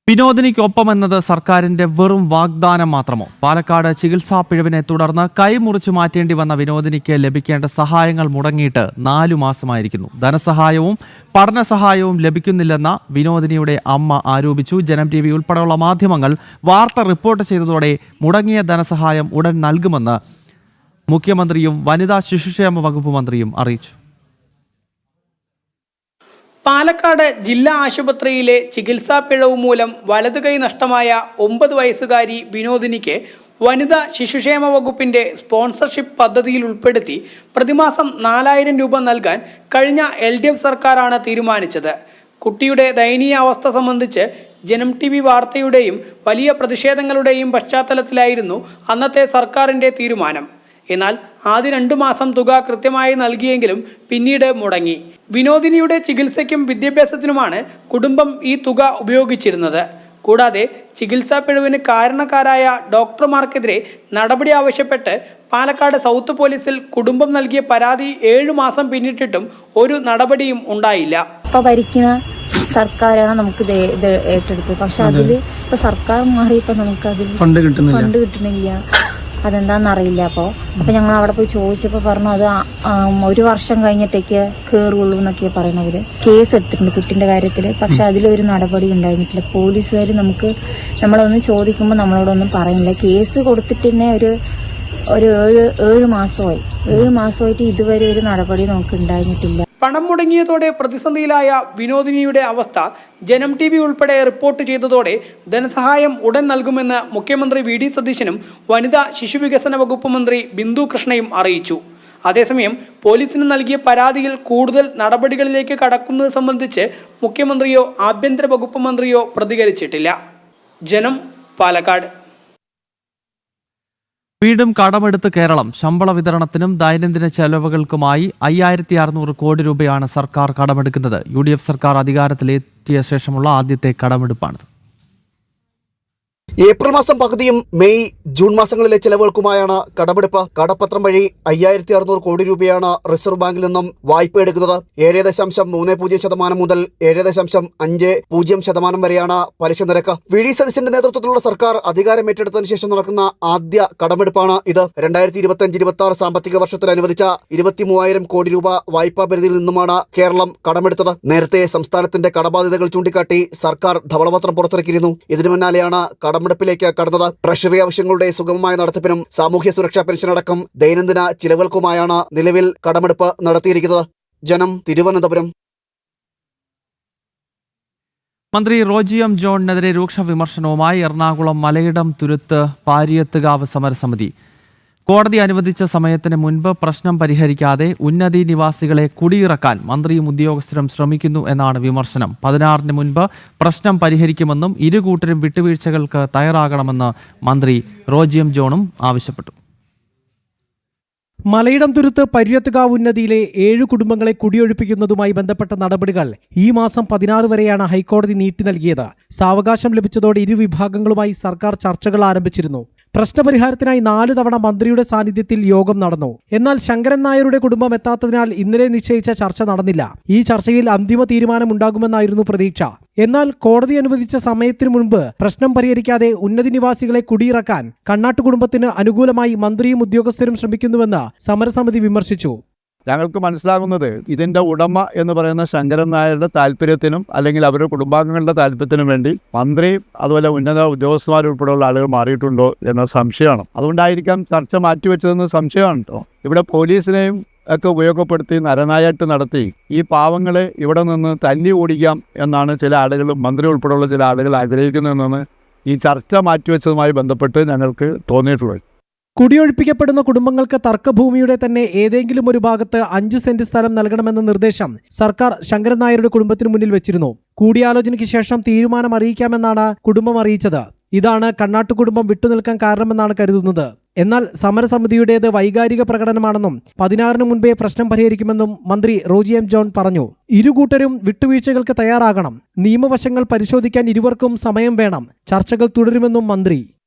വിനോദിനിക്കൊപ്പമെന്നത് സർക്കാരിന്റെ വെറും വാഗ്ദാനം മാത്രമോ? പാലക്കാട് ചികിത്സാ പിഴവിനെ തുടർന്ന് കൈമുറിച്ചു മാറ്റേണ്ടി വന്ന വിനോദിനിക്ക് ലഭിക്കേണ്ട സഹായങ്ങൾ മുടങ്ങിയിട്ട് 4 മാസമായിരിക്കുന്നു. ധനസഹായവും പഠനസഹായവും ലഭിക്കുന്നില്ലെന്ന വിനോദിനിയുടെ അമ്മ ആരോപിച്ചു. ജനം TV ഉൾപ്പെടെയുള്ള മാധ്യമങ്ങൾ വാർത്ത റിപ്പോർട്ട് ചെയ്തതോടെ മുടങ്ങിയ ധനസഹായം ഉടൻ നൽകുമെന്ന് മുഖ്യമന്ത്രിയും വനിതാ ശിശുക്ഷേമ വകുപ്പ് മന്ത്രിയും അറിയിച്ചു. പാലക്കാട് ജില്ലാ ആശുപത്രിയിലെ ചികിത്സാ പിഴവ് മൂലം വലതുകൈ നഷ്ടമായ 9 വയസ്സുകാരി വിനോദിനിക്ക് വനിതാ ശിശുക്ഷേമ വകുപ്പിന്റെ സ്പോൺസർഷിപ്പ് പദ്ധതിയിൽ ഉൾപ്പെടുത്തി പ്രതിമാസം 4000 രൂപ നൽകാൻ കഴിഞ്ഞ LDF സർക്കാരാണ് തീരുമാനിച്ചത്. കുട്ടിയുടെ ദയനീയ അവസ്ഥ സംബന്ധിച്ച് ജനം TV വാർത്തയുടെയും വലിയ പ്രതിഷേധങ്ങളുടെയും പശ്ചാത്തലത്തിലായിരുന്നു അന്നത്തെ സർക്കാരിന്റെ തീരുമാനം. എന്നാൽ ആദ്യ 2 മാസം തുക കൃത്യമായി നൽകിയെങ്കിലും പിന്നീട് മുടങ്ങി. വിനോദിനിയുടെ ചികിത്സയ്ക്കും വിദ്യാഭ്യാസത്തിനുമാണ് കുടുംബം ഈ തുക ഉപയോഗിച്ചിരുന്നത്. കൂടാതെ ചികിത്സാ പിഴവിന് കാരണക്കാരായ ഡോക്ടർമാർക്കെതിരെ നടപടി ആവശ്യപ്പെട്ട് പാലക്കാട് സൗത്ത് പോലീസിൽ കുടുംബം നൽകിയ പരാതി 7 മാസം പിന്നിട്ടിട്ടും ഒരു നടപടിയും ഉണ്ടായില്ല. ഇപ്പോൾ ഭരിക്കുന്ന സർക്കാരാണ് നമുക്ക് ഇത് ഏറ്റെടുത്തത്. പക്ഷെ അതിൽ ഇപ്പോൾ സർക്കാർ മാറിയപ്പോൾ നമുക്കതിൽ ഫണ്ട് കിട്ടുന്നില്ല. അതെന്താണെന്നറിയില്ല. അപ്പോൾ ഞങ്ങൾ അവിടെ പോയി ചോദിച്ചപ്പോൾ പറഞ്ഞു അത് 1 വർഷം കഴിഞ്ഞിട്ടേക്ക് കയറുള്ളൂ എന്നൊക്കെ പറയുന്നവർ. കേസ് എടുത്തിട്ടുണ്ട് കുട്ടിൻ്റെ കാര്യത്തിൽ. പക്ഷെ അതിലൊരു നടപടി ഉണ്ടായിരുന്നില്ല. പോലീസുകാർ നമ്മളൊന്ന് ചോദിക്കുമ്പോൾ നമ്മളോടൊന്നും പറയുന്നില്ല. കേസ് കൊടുത്തിട്ട് തന്നെ ഒരു 7 മാസമായി. 7 മാസമായിട്ട് ഇതുവരെ ഒരു നടപടി നമുക്ക് ഉണ്ടായിരുന്നിട്ടില്ല. പണം മുടങ്ങിയതോടെ പ്രതിസന്ധിയിലായ വിനോദിനിയുടെ അവസ്ഥ ജനം TV ഉൾപ്പെടെ റിപ്പോർട്ട് ചെയ്തതോടെ ധനസഹായം ഉടൻ നൽകുമെന്ന് മുഖ്യമന്ത്രി VD സതീശനും വനിതാ ശിശുവികസന വകുപ്പ് മന്ത്രി ബിന്ദു കൃഷ്ണയും അറിയിച്ചു. അതേസമയം പോലീസിന് നൽകിയ പരാതിയിൽ കൂടുതൽ നടപടികളിലേക്ക് കടക്കുന്നത് സംബന്ധിച്ച് മുഖ്യമന്ത്രിയോ ആഭ്യന്തര വകുപ്പ് മന്ത്രിയോ പ്രതികരിച്ചിട്ടില്ല. ജനം, പാലക്കാട്. വീണ്ടും കടമെടുത്ത് കേരളം. ശമ്പള വിതരണത്തിനും ദൈനംദിന ചെലവുകൾക്കുമായി 5600 കോടി രൂപയാണ് സർക്കാർ കടമെടുക്കുന്നത്. UDF സർക്കാർ അധികാരത്തിലെത്തിയ ശേഷമുള്ള ആദ്യത്തെ കടമെടുപ്പാണിത്. ഏപ്രിൽ മാസം പകുതിയും മെയ് ജൂൺ മാസങ്ങളിലെ ചെലവുകൾക്കുമായാണ് കടമെടുപ്പ്. കടപ്പത്രം വഴി 5600 കോടി രൂപയാണ് റിസർവ് ബാങ്കിൽ നിന്നും വായ്പ എടുക്കുന്നത്. 7.30% മുതൽ 7.50% വരെയാണ് പലിശ നിരക്ക്. VD സതീശന്റെ നേതൃത്വത്തിലുള്ള സർക്കാർ അധികാരം ഏറ്റെടുത്തതിന് ശേഷം നടക്കുന്ന ആദ്യ കടമെടുപ്പാണ് ഇത്. 2025-26 സാമ്പത്തിക വർഷത്തിൽ അനുവദിച്ച 23,000 കോടി രൂപ വായ്പാ പരിധിയിൽ നിന്നുമാണ് കേരളം കടമെടുത്തത്. നേരത്തെ സംസ്ഥാനത്തിന്റെ കടബാധ്യതകൾ ചൂണ്ടിക്കാട്ടി സർക്കാർ ധവളപത്രം പുറത്തിറക്കിയിരുന്നു. ഇതിനു പിന്നാലെയാണ് കടമെടുപ്പിലേക്ക് കടന്നത്. ട്രഷറി ആവശ്യങ്ങളുടെ സുഗമമായ നടത്തിപ്പിനും സാമൂഹ്യ സുരക്ഷാ പെൻഷൻ അടക്കം ദൈനംദിന ചിലവുകൾക്കുമായാണ് നിലവിൽ കടമെടുപ്പ് നടത്തിയിരിക്കുന്നത്. ജനം, തിരുവനന്തപുരം. മന്ത്രി റോജി എം ജോണിനെതിരെ രൂക്ഷ വിമർശനവുമായി എറണാകുളം മലയിടം തുരുത്ത് പാരിയത്തുകാവ് സമരസമിതി. കോടതി അനുവദിച്ച സമയത്തിന് മുൻപ് പ്രശ്നം പരിഹരിക്കാതെ ഉന്നതി നിവാസികളെ കുടിയിറക്കാൻ മന്ത്രിയും ഉദ്യോഗസ്ഥരും ശ്രമിക്കുന്നു എന്നാണ് വിമർശനം. 16-ന് മുൻപ് പ്രശ്നം പരിഹരിക്കുമെന്നും ഇരുകൂട്ടരും വിട്ടുവീഴ്ചകൾക്ക് തയ്യാറാകണമെന്ന് മന്ത്രി റോജി എം ജോണും ആവശ്യപ്പെട്ടു. മലയിടം തുരുത്ത് പര്യത്തുകാവ് ഉന്നതിയിലെ 7 കുടുംബങ്ങളെ കുടിയൊഴിപ്പിക്കുന്നതുമായി ബന്ധപ്പെട്ട നടപടികൾ ഈ മാസം 16 വരെയാണ് ഹൈക്കോടതി നീട്ടി നൽകിയത്. സാവകാശം ലഭിച്ചതോടെ ഇരുവിഭാഗങ്ങളുമായി സർക്കാർ ചർച്ചകൾ ആരംഭിച്ചിരുന്നു. പ്രശ്നപരിഹാരത്തിനായി 4 തവണ മന്ത്രിയുടെ സാന്നിധ്യത്തിൽ യോഗം നടന്നു. എന്നാൽ ശങ്കരൻ നായരുടെ കുടുംബം എത്താത്തതിനാൽ ഇന്നലെ നിശ്ചയിച്ച ചർച്ച നടന്നില്ല. ഈ ചർച്ചയിൽ അന്തിമ തീരുമാനമുണ്ടാകുമെന്നായിരുന്നു പ്രതീക്ഷ. എന്നാൽ കോടതി അനുവദിച്ച സമയത്തിനു മുൻപ് പ്രശ്നം പരിഹരിക്കാതെ ഉന്നതി നിവാസികളെ കുടിയിറക്കാൻ കണ്ണാട്ട് കുടുംബത്തിന് അനുകൂലമായി മന്ത്രിയും ഉദ്യോഗസ്ഥരും ശ്രമിക്കുന്നുവെന്ന് സമരസമിതി വിമർശിച്ചു. ഞങ്ങൾക്ക് മനസ്സിലാകുന്നത് ഇതിൻ്റെ ഉടമ എന്ന് പറയുന്ന ശങ്കരൻ നായരുടെ താല്പര്യത്തിനും അല്ലെങ്കിൽ അവരുടെ കുടുംബാംഗങ്ങളുടെ താല്പര്യത്തിനും വേണ്ടി മന്ത്രിയും അതുപോലെ ഉന്നത ഉദ്യോഗസ്ഥന്മാരുൾപ്പെടെയുള്ള ആളുകൾ മാറിയിട്ടുണ്ടോ എന്ന സംശയമാണ്. അതുകൊണ്ടായിരിക്കാം ചർച്ച മാറ്റിവെച്ചതെന്ന് സംശയമാണ് കേട്ടോ. ഇവിടെ പോലീസിനെയും ഒക്കെ ഉപയോഗപ്പെടുത്തി നരനായാട്ട് നടത്തി ഈ പാവങ്ങളെ ഇവിടെ നിന്ന് തല്ലി ഓടിക്കാം എന്നാണ് ചില ആളുകൾ, മന്ത്രി ഉൾപ്പെടെയുള്ള ചില ആളുകൾ ആഗ്രഹിക്കുന്നതെന്നാണ് ഈ ചർച്ച മാറ്റിവെച്ചതുമായി ബന്ധപ്പെട്ട് ഞങ്ങൾക്ക് തോന്നിയിട്ടുള്ളത്. കുടിയൊഴിപ്പിക്കപ്പെടുന്ന കുടുംബങ്ങൾക്ക് തർക്കഭൂമിയുടെ തന്നെ ഏതെങ്കിലും ഒരു ഭാഗത്ത് 5 സെന്റ് സ്ഥലം നൽകണമെന്ന നിർദ്ദേശം സർക്കാർ ശങ്കരൻ നായരുടെ കുടുംബത്തിന് മുന്നിൽ വെച്ചിരുന്നു. കൂടിയാലോചനയ്ക്ക് ശേഷം തീരുമാനം അറിയിക്കാമെന്നാണ് കുടുംബം അറിയിച്ചത്. ഇതാണ് കണ്ണാട്ട് കുടുംബം വിട്ടുനിൽക്കാൻ കാരണമെന്നാണ് കരുതുന്നത്. എന്നാൽ സമരസമിതിയുടേത് വൈകാരിക പ്രകടനമാണെന്നും 16-ന് മുൻപേ പ്രശ്നം പരിഹരിക്കുമെന്നും മന്ത്രി റോജി എം ജോൺ പറഞ്ഞു. ഇരുകൂട്ടരും വിട്ടുവീഴ്ചകൾക്ക് തയ്യാറാകണം. നിയമവശങ്ങൾ പരിശോധിക്കാൻ ഇരുവർക്കും സമയം വേണം. ചർച്ചകൾ തുടരുമെന്നും മന്ത്രി.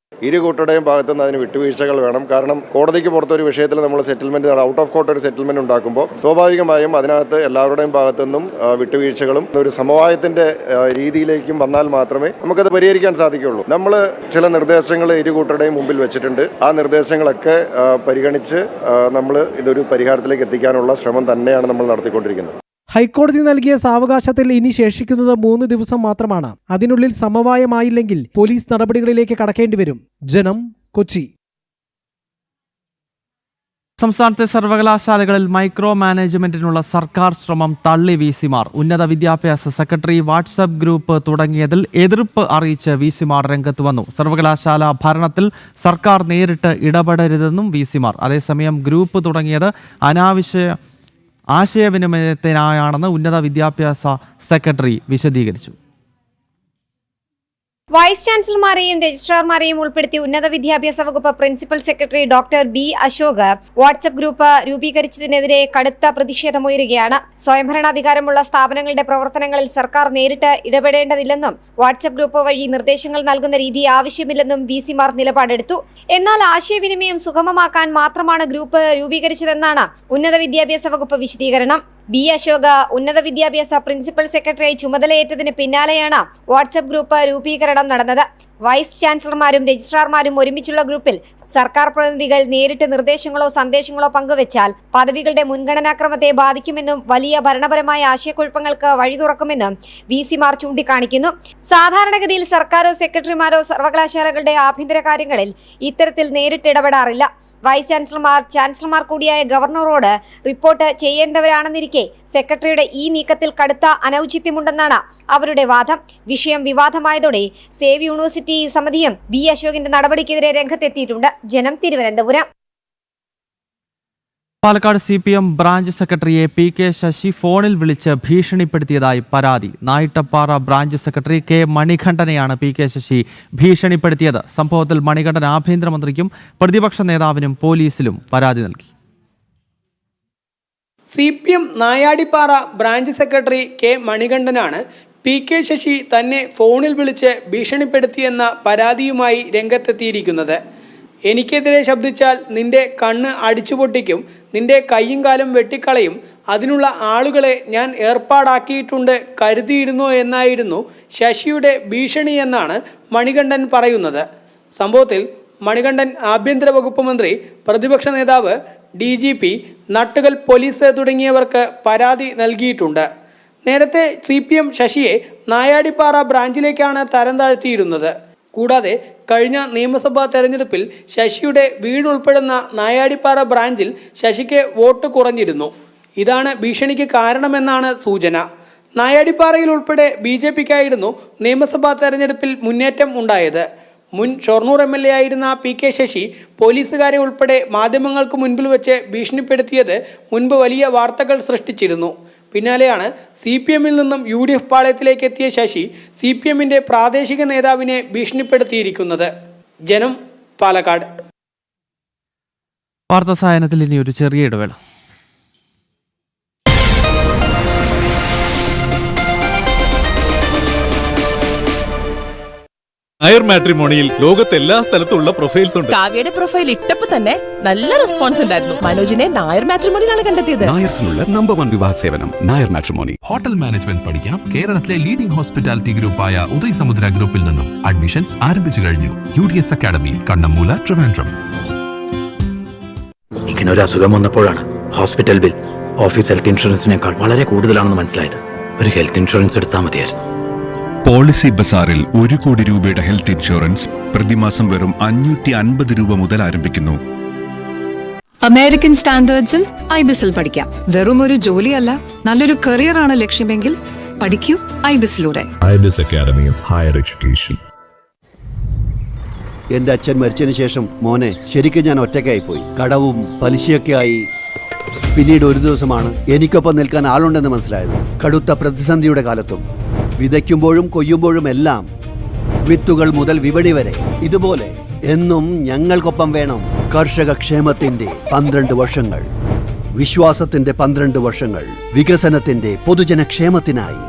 ഇരു കൂട്ടരുടെയും ഭാഗത്തുനിന്ന് അതിന് വിട്ടുവീഴ്ചകൾ വേണം. കാരണം കോടതിക്ക് പുറത്തൊരു വിഷയത്തിൽ നമ്മൾ സെറ്റിൽമെന്റ്, ഔട്ട് ഓഫ് കോർട്ട് ഒരു സെറ്റിൽമെന്റ് ഉണ്ടാക്കുമ്പോൾ സ്വാഭാവികമായും അതിനകത്ത് എല്ലാവരുടെയും ഭാഗത്തു നിന്നും വിട്ടുവീഴ്ചകളും ഒരു സമവായത്തിന്റെ രീതിയിലേക്കും വന്നാൽ മാത്രമേ നമുക്കത് പരിഹരിക്കാൻ സാധിക്കുകയുള്ളൂ. നമ്മൾ ചില നിർദ്ദേശങ്ങൾ ഇരു കൂട്ടരുടെയും മുമ്പിൽ വെച്ചിട്ടുണ്ട്. ആ നിർദ്ദേശങ്ങളൊക്കെ പരിഗണിച്ച് നമ്മൾ ഇതൊരു പരിഹാരത്തിലേക്ക് എത്തിക്കാനുള്ള ശ്രമം തന്നെയാണ് നമ്മൾ നടത്തിക്കൊണ്ടിരിക്കുന്നത്. ഹൈക്കോടതി നൽകിയ സാവകാശത്തിൽ ഇനി ശേഷിക്കുന്നത് 3 ദിവസം മാത്രമാണ്. അതിനുള്ളിൽ സമവായമായില്ലെങ്കിൽ പോലീസ് നടപടികളിലേക്ക് കടക്കേണ്ടി വരും. ജനം, കൊച്ചി. സംസ്ഥാനത്തെ സർവകലാശാലകളിൽ മൈക്രോ മാനേജ്മെന്റിനുള്ള സർക്കാർ ശ്രമം തള്ളി വിസിമാർ. ഉന്നത വിദ്യാഭ്യാസ സെക്രട്ടറി വാട്സ്ആപ്പ് ഗ്രൂപ്പ് തുടങ്ങിയതിൽ എതിർപ്പ് അറിയിച്ച് വിസിമാർ രംഗത്ത് വന്നു. സർവകലാശാല ഭരണത്തിൽ സർക്കാർ നേരിട്ട് ഇടപെടരുതെന്നും വിസിമാർ. അതേസമയം ഗ്രൂപ്പ് തുടങ്ങിയത് അനാവശ്യ ആശയവിനിമയത്തിനായാണെന്ന് ഉന്നത വിദ്യാഭ്യാസ സെക്രട്ടറി വിശദീകരിച്ചു. വൈസ് ചാൻസലർമാരെയും രജിസ്ട്രാർമാരെയും ഉൾപ്പെടുത്തി ഉന്നത വിദ്യാഭ്യാസ വകുപ്പ് principal secretary doctor B Ashok WhatsApp group രൂപീകരിച്ചതിനെതിരെ കടുത്ത പ്രതിഷേധമുയരുകയാണ്. സ്വയംഭരണാധികാരമുള്ള സ്ഥാപനങ്ങളുടെ പ്രവർത്തനങ്ങളിൽ സർക്കാർ നേരിട്ട് ഇടപെടേണ്ടതില്ലെന്നും വാട്സ്ആപ്പ് ഗ്രൂപ്പ് വഴി നിർദ്ദേശങ്ങൾ നൽകുന്ന രീതി ആവശ്യമില്ലെന്നും വിസിമാർ നിലപാടെടുത്തു. എന്നാൽ ആശയവിനിമയം സുഗമമാക്കാൻ മാത്രമാണ് ഗ്രൂപ്പ് രൂപീകരിച്ചതെന്നാണ് ഉന്നത വിദ്യാഭ്യാസ വകുപ്പ് വിശദീകരണം. ബി അശോക് ഉന്നത വിദ്യാഭ്യാസ പ്രിൻസിപ്പൽ സെക്രട്ടറിയായി ചുമതലയേറ്റതിന് പിന്നാലെയാണ് വാട്സ്ആപ്പ് ഗ്രൂപ്പ് രൂപീകരണം നടന്നത്. വൈസ് ചാൻസലർമാരും രജിസ്ട്രാർമാരും ഒരുമിച്ചുള്ള ഗ്രൂപ്പിൽ സർക്കാർ പ്രതിനിധികൾ നേരിട്ട് നിർദ്ദേശങ്ങളോ സന്ദേശങ്ങളോ പങ്കുവച്ചാൽ പദവികളുടെ മുൻഗണനാക്രമത്തെ ബാധിക്കുമെന്നും വലിയ ഭരണപരമായ ആശയക്കുഴപ്പങ്ങൾക്ക് വഴി തുറക്കുമെന്നും വിസിമാർ ചൂണ്ടിക്കാണിക്കുന്നു. സാധാരണഗതിയിൽ സർക്കാരോ സെക്രട്ടറിമാരോ സർവകലാശാലകളുടെ ആഭ്യന്തര കാര്യങ്ങളിൽ ഇത്തരത്തിൽ നേരിട്ട് ഇടപെടാറില്ല. വൈസ് ചാൻസലർമാർ കൂടിയായ ഗവർണറോട് റിപ്പോർട്ട് ചെയ്യേണ്ടവരാണെന്നിരിക്കെ സെക്രട്ടറിയുടെ ഈ നീക്കത്തിൽ കടുത്ത അനൌചിത്യമുണ്ടെന്നാണ് അവരുടെ വാദം. വിഷയം വിവാദമായതോടെ സേവ് യൂണിവേഴ്സിറ്റി സമിതിയും ബി അശോകിന്റെ നടപടിക്കെതിരെ രംഗത്തെത്തിയിട്ടുണ്ട്. ജനം, തിരുവനന്തപുരം. പാലക്കാട് CPM ബ്രാഞ്ച് സെക്രട്ടറിയെ PK ശശി ഫോണിൽ വിളിച്ച് ഭീഷണിപ്പെടുത്തിയതായി പരാതി. നായിട്ടപ്പാറ ബ്രാഞ്ച് സെക്രട്ടറി K മണികണ്ഠനെയാണ് PK ശശി ഭീഷണിപ്പെടുത്തിയത്. സംഭവത്തിൽ മണികണ്ഠൻ ആഭ്യന്തരമന്ത്രിക്കും പ്രതിപക്ഷ നേതാവിനും പോലീസിലും പരാതി നൽകി. CPM Nayadippara branch secretary K മണികണ്ഠനാണ് PK ശശി തന്നെ ഫോണിൽ വിളിച്ച് ഭീഷണിപ്പെടുത്തിയെന്ന പരാതിയുമായി രംഗത്തെത്തിയിരിക്കുന്നത്. എനിക്കെതിരെ ശബ്ദിച്ചാൽ നിന്റെ കണ്ണ് അടിച്ചു പൊട്ടിക്കും, നിന്റെ കൈയും കാലും വെട്ടിക്കളയും, അതിനുള്ള ആളുകളെ ഞാൻ ഏർപ്പാടാക്കിയിട്ടുണ്ട്, കരുതിയിരുന്നോ എന്നായിരുന്നു ശശിയുടെ ഭീഷണി എന്നാണ് മണികണ്ഠൻ പറയുന്നത്. സംഭവത്തിൽ മണികണ്ഠൻ ആഭ്യന്തര വകുപ്പ് മന്ത്രി, പ്രതിപക്ഷ നേതാവ്, DGP, നട്ടുകൽ പോലീസ് തുടങ്ങിയവർക്ക് പരാതി നൽകിയിട്ടുണ്ട്. നേരത്തെ CPM ശശിയെ നായാടിപ്പാറ ബ്രാഞ്ചിലേക്കാണ് തരം താഴ്ത്തിയിരുന്നത്. കൂടാതെ കഴിഞ്ഞ നിയമസഭാ തെരഞ്ഞെടുപ്പിൽ ശശിയുടെ വീടുൾപ്പെടുന്ന നായാടിപ്പാറ ബ്രാഞ്ചിൽ ശശിക്ക് വോട്ട് കുറഞ്ഞിരുന്നു. ഇതാണ് ഭീഷണിക്ക് കാരണമെന്നാണ് സൂചന. നായാടിപ്പാറയിൽ ഉൾപ്പെടെ BJPക്കായിരുന്നു നിയമസഭാ തെരഞ്ഞെടുപ്പിൽ മുന്നേറ്റം ഉണ്ടായത്. മുൻ ഷൊർണൂർ MLA ആയിരുന്ന PK ശശി പോലീസുകാരെ ഉൾപ്പെടെ മാധ്യമങ്ങൾക്ക് മുൻപിൽ വെച്ച് ഭീഷണിപ്പെടുത്തിയത് മുൻപ് വലിയ വാർത്തകൾ സൃഷ്ടിച്ചിരുന്നു. പിന്നാലെയാണ് CPMൽ നിന്നും UDF പാളയത്തിലേക്ക് എത്തിയ ശശി CPMന്റെ പ്രാദേശിക നേതാവിനെ ഭീഷണിപ്പെടുത്തിയിരിക്കുന്നത്. ജനം, പാലക്കാട്. വാർത്താ സായനത്തിൽ ഇനി ഒരു ചെറിയ ഇടവേള. നായർ മാട്രിമോണിയിൽ ലോകത്തെ എല്ലാ സ്ഥലത്തുള്ള പ്രൊഫൈൽസ് ഉണ്ട്. കാവ്യയുടെ പ്രൊഫൈൽ ഇട്ടപ്പോ തന്നെ നല്ല റെസ്പോൺസ് ഉണ്ടായിരുന്നു. മനോജിനെ നായർ മാട്രിമോണിയിലാണ് കണ്ടെത്തിയത്. നായർസിനുള്ള നമ്പർ 1 വിവാഹ സേവനം നായർ മാട്രിമോണി. ഹോട്ടൽ മാനേജ്മെന്റ് പഠിക്കണം. കേരളത്തിലെ ലീഡിംഗ് ഹോസ്പിറ്റാലിറ്റി ഗ്രൂപ്പായ ഉദയ് സമുദ്ര ഗ്രൂപ്പിൽ നിന്നും അഡ്മിഷൻസ് ആരംഭിച്ചു കഴിഞ്ഞു. UDS academy, Kannammoola, Trivandrum. ഇങ്ങനൊരു അസുഖം വന്നപ്പോഴാണ് ഹോസ്പിറ്റൽ ബിൽ ഓഫീസ് ഹെൽത്ത് ഇൻഷുറൻസിനേക്കാൾ വളരെ കൂടുതലാണെന്ന് മനസ്സിലായത്. ഒരു ഹെൽത്ത് ഇൻഷുറൻസ് എടുത്താൽ മതിയായിരുന്നു. പോളിസി ബസാറിൽ 1 കോടി രൂപയുടെ ഹെൽത്ത് ഇൻഷുറൻസ് പ്രതിമാസം വെറും 550 രൂപ മുതൽ ആരംഭിക്കുന്നു. അമേരിക്കൻ സ്റ്റാൻഡേർഡ്സിൽ IBISൽ പഠിക്കാം. വെറും ഒരു ജോലിയല്ല, നല്ലൊരു കരിയറാണ് ലക്ഷ്യമെങ്കിൽ പഠിക്കൂ IBISലൂടെ. IBIS academy of higher education. എന്റെ അച്ഛൻ മരിച്ചതിന് ശേഷം മോനെ ശരിക്കും ഞാൻ ഒറ്റയ്ക്കായിപ്പോയി. കടവും പലിശയൊക്കെ ആയി. പിന്നീട് ഒരു ദിവസമാണ് എനിക്കൊപ്പം നിൽക്കാൻ ആളുണ്ടെന്ന് മനസ്സിലായത്. കടുത്ത പ്രതിസന്ധിയുടെ കാലത്തും വിതയ്ക്കുമ്പോഴും കൊയ്യുമ്പോഴും എല്ലാം, വിത്തുകൾ മുതൽ വിപണി വരെ, ഇതുപോലെ എന്നും ഞങ്ങൾക്കൊപ്പം വേണം. കർഷക ക്ഷേമത്തിന്റെ 12 വർഷങ്ങൾ, വിശ്വാസത്തിന്റെ 12 വർഷങ്ങൾ, വികസനത്തിന്റെ പൊതുജനക്ഷേമത്തിനായി.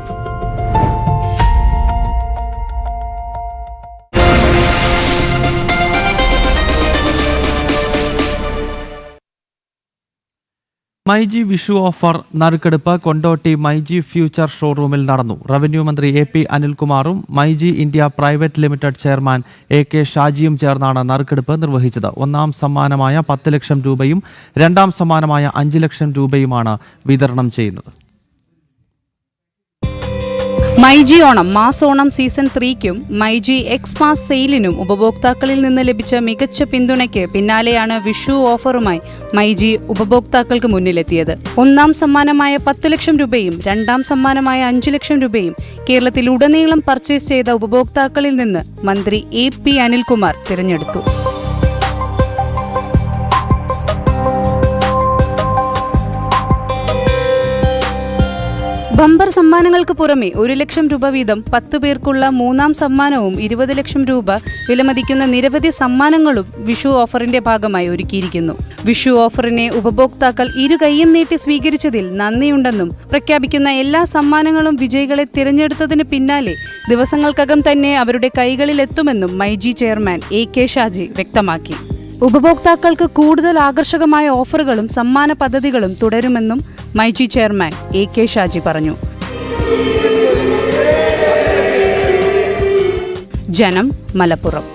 മൈജി വിഷു ഓഫർ നറുക്കെടുപ്പ് കൊണ്ടോട്ടി മൈജി ഫ്യൂച്ചർ ഷോറൂമിൽ നടന്നു. റവന്യൂ മന്ത്രി AP അനിൽകുമാറും myG India private limited chairman AK ഷാജിയും ചേർന്നാണ് നറുക്കെടുപ്പ് നിർവഹിച്ചത്. ഒന്നാം സമ്മാനമായ 10 ലക്ഷം രൂപയും രണ്ടാം സമ്മാനമായ 5 ലക്ഷം രൂപയുമാണ് വിതരണം ചെയ്യുന്നത്. മൈജി ഓണം മാസ് ഓണം സീസൺ 3ക്കും മൈജി എക്സ്മാസ് സെയിലിനും ഉപഭോക്താക്കളിൽ നിന്ന് ലഭിച്ച മികച്ച പിന്തുണയ്ക്ക് പിന്നാലെയാണ് വിഷു ഓഫറുമായി മൈജി ഉപഭോക്താക്കൾക്ക് മുന്നിലെത്തിയത്. ഒന്നാം സമ്മാനമായ 10 ലക്ഷം രൂപയും രണ്ടാം സമ്മാനമായ 5 ലക്ഷം രൂപയും കേരളത്തിലുടനീളം പർച്ചേസ് ചെയ്ത ഉപഭോക്താക്കളിൽ നിന്ന് മന്ത്രി AP അനിൽകുമാർ തിരഞ്ഞെടുത്തു. ബമ്പർ സമ്മാനങ്ങൾക്ക് പുറമെ 1 ലക്ഷം രൂപ വീതം 10 പേർക്കുള്ള മൂന്നാം സമ്മാനവും 20 ലക്ഷം രൂപ വിലമതിക്കുന്ന നിരവധി സമ്മാനങ്ങളും വിഷു ഓഫറിന്റെ ഭാഗമായി ഒരുക്കിയിരിക്കുന്നു. വിഷു ഓഫറിനെ ഉപഭോക്താക്കൾ ഇരുകൈയും നീട്ടി സ്വീകരിച്ചതിൽ നന്ദിയുണ്ടെന്നും പ്രഖ്യാപിക്കുന്ന എല്ലാ സമ്മാനങ്ങളും വിജയികളെ തിരഞ്ഞെടുത്തതിന് പിന്നാലെ ദിവസങ്ങൾക്കകം തന്നെ അവരുടെ കൈകളിൽ എത്തുമെന്നും മൈജി ചെയർമാൻ AK ഷാജി വ്യക്തമാക്കി. ഉപഭോക്താക്കൾക്ക് കൂടുതൽ ആകർഷകമായ ഓഫറുകളും സമ്മാന പദ്ധതികളും തുടരുമെന്നും മൈജി ചെയർമാൻ AK ഷാജി പറഞ്ഞു. ജനം, മലപ്പുറം.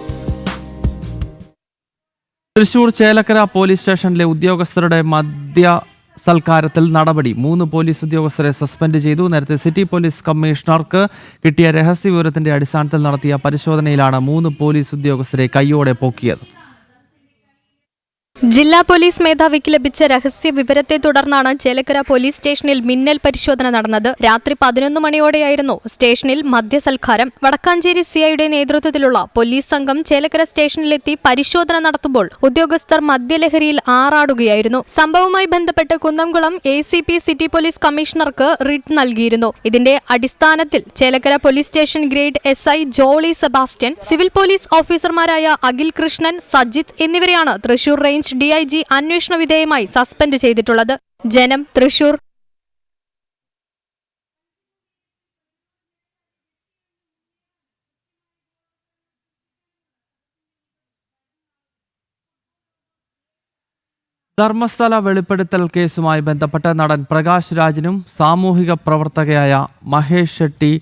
തൃശൂർ ചേലക്കര പോലീസ് സ്റ്റേഷനിലെ ഉദ്യോഗസ്ഥരുടെ മദ്യ സൽക്കാരത്തിൽ നടപടി. 3 പോലീസ് ഉദ്യോഗസ്ഥരെ സസ്പെൻഡ് ചെയ്തു. നേരത്തെ സിറ്റി പോലീസ് കമ്മീഷണർക്ക് കിട്ടിയ രഹസ്യ വിവരത്തിന്റെ അടിസ്ഥാനത്തിൽ നടത്തിയ പരിശോധനയിലാണ് 3 പോലീസ് ഉദ്യോഗസ്ഥരെ കയ്യോടെ പോക്കിയത്. ജില്ലാ പോലീസ് മേധാവിക്ക് ലഭിച്ച രഹസ്യ വിവരത്തെ തുടർന്നാണ് ചേലക്കര പോലീസ് സ്റ്റേഷനിൽ മിന്നൽ പരിശോധന നടന്നത്. രാത്രി 11 മണിയോടെയായിരുന്നു സ്റ്റേഷനിൽ മദ്യസൽക്കാരം. വടക്കാഞ്ചേരി CIയുടെ നേതൃത്വത്തിലുള്ള പോലീസ് സംഘം ചേലക്കര സ്റ്റേഷനിലെത്തി പരിശോധന നടത്തുമ്പോൾ ഉദ്യോഗസ്ഥർ മദ്യലഹരിയിൽ ആറാടുകയായിരുന്നു. സംഭവവുമായി ബന്ധപ്പെട്ട് കുന്നംകുളം ACP സിറ്റി പോലീസ് കമ്മീഷണർക്ക് റിട്ട് നൽകിയിരുന്നു. ഇതിന്റെ അടിസ്ഥാനത്തിൽ Chelakkara police station grade SI Jolly Sebastian, civil police ഓഫീസർമാരായ അഖിൽ കൃഷ്ണൻ, സജിത്ത് എന്നിവരെയാണ് തൃശൂർ റേഞ്ച് DIG അന്വേഷണ വിധേയമായി സസ്പെൻഡ് ചെയ്തിട്ടുള്ളത്. ജനം, തൃശൂർ. ധർമ്മസ്ഥല വെളിപ്പെടുത്തൽ കേസുമായി ബന്ധപ്പെട്ട് നടൻ പ്രകാശ് രാജിനും സാമൂഹിക പ്രവർത്തകയായ മഹേഷ് ഷെട്ടി,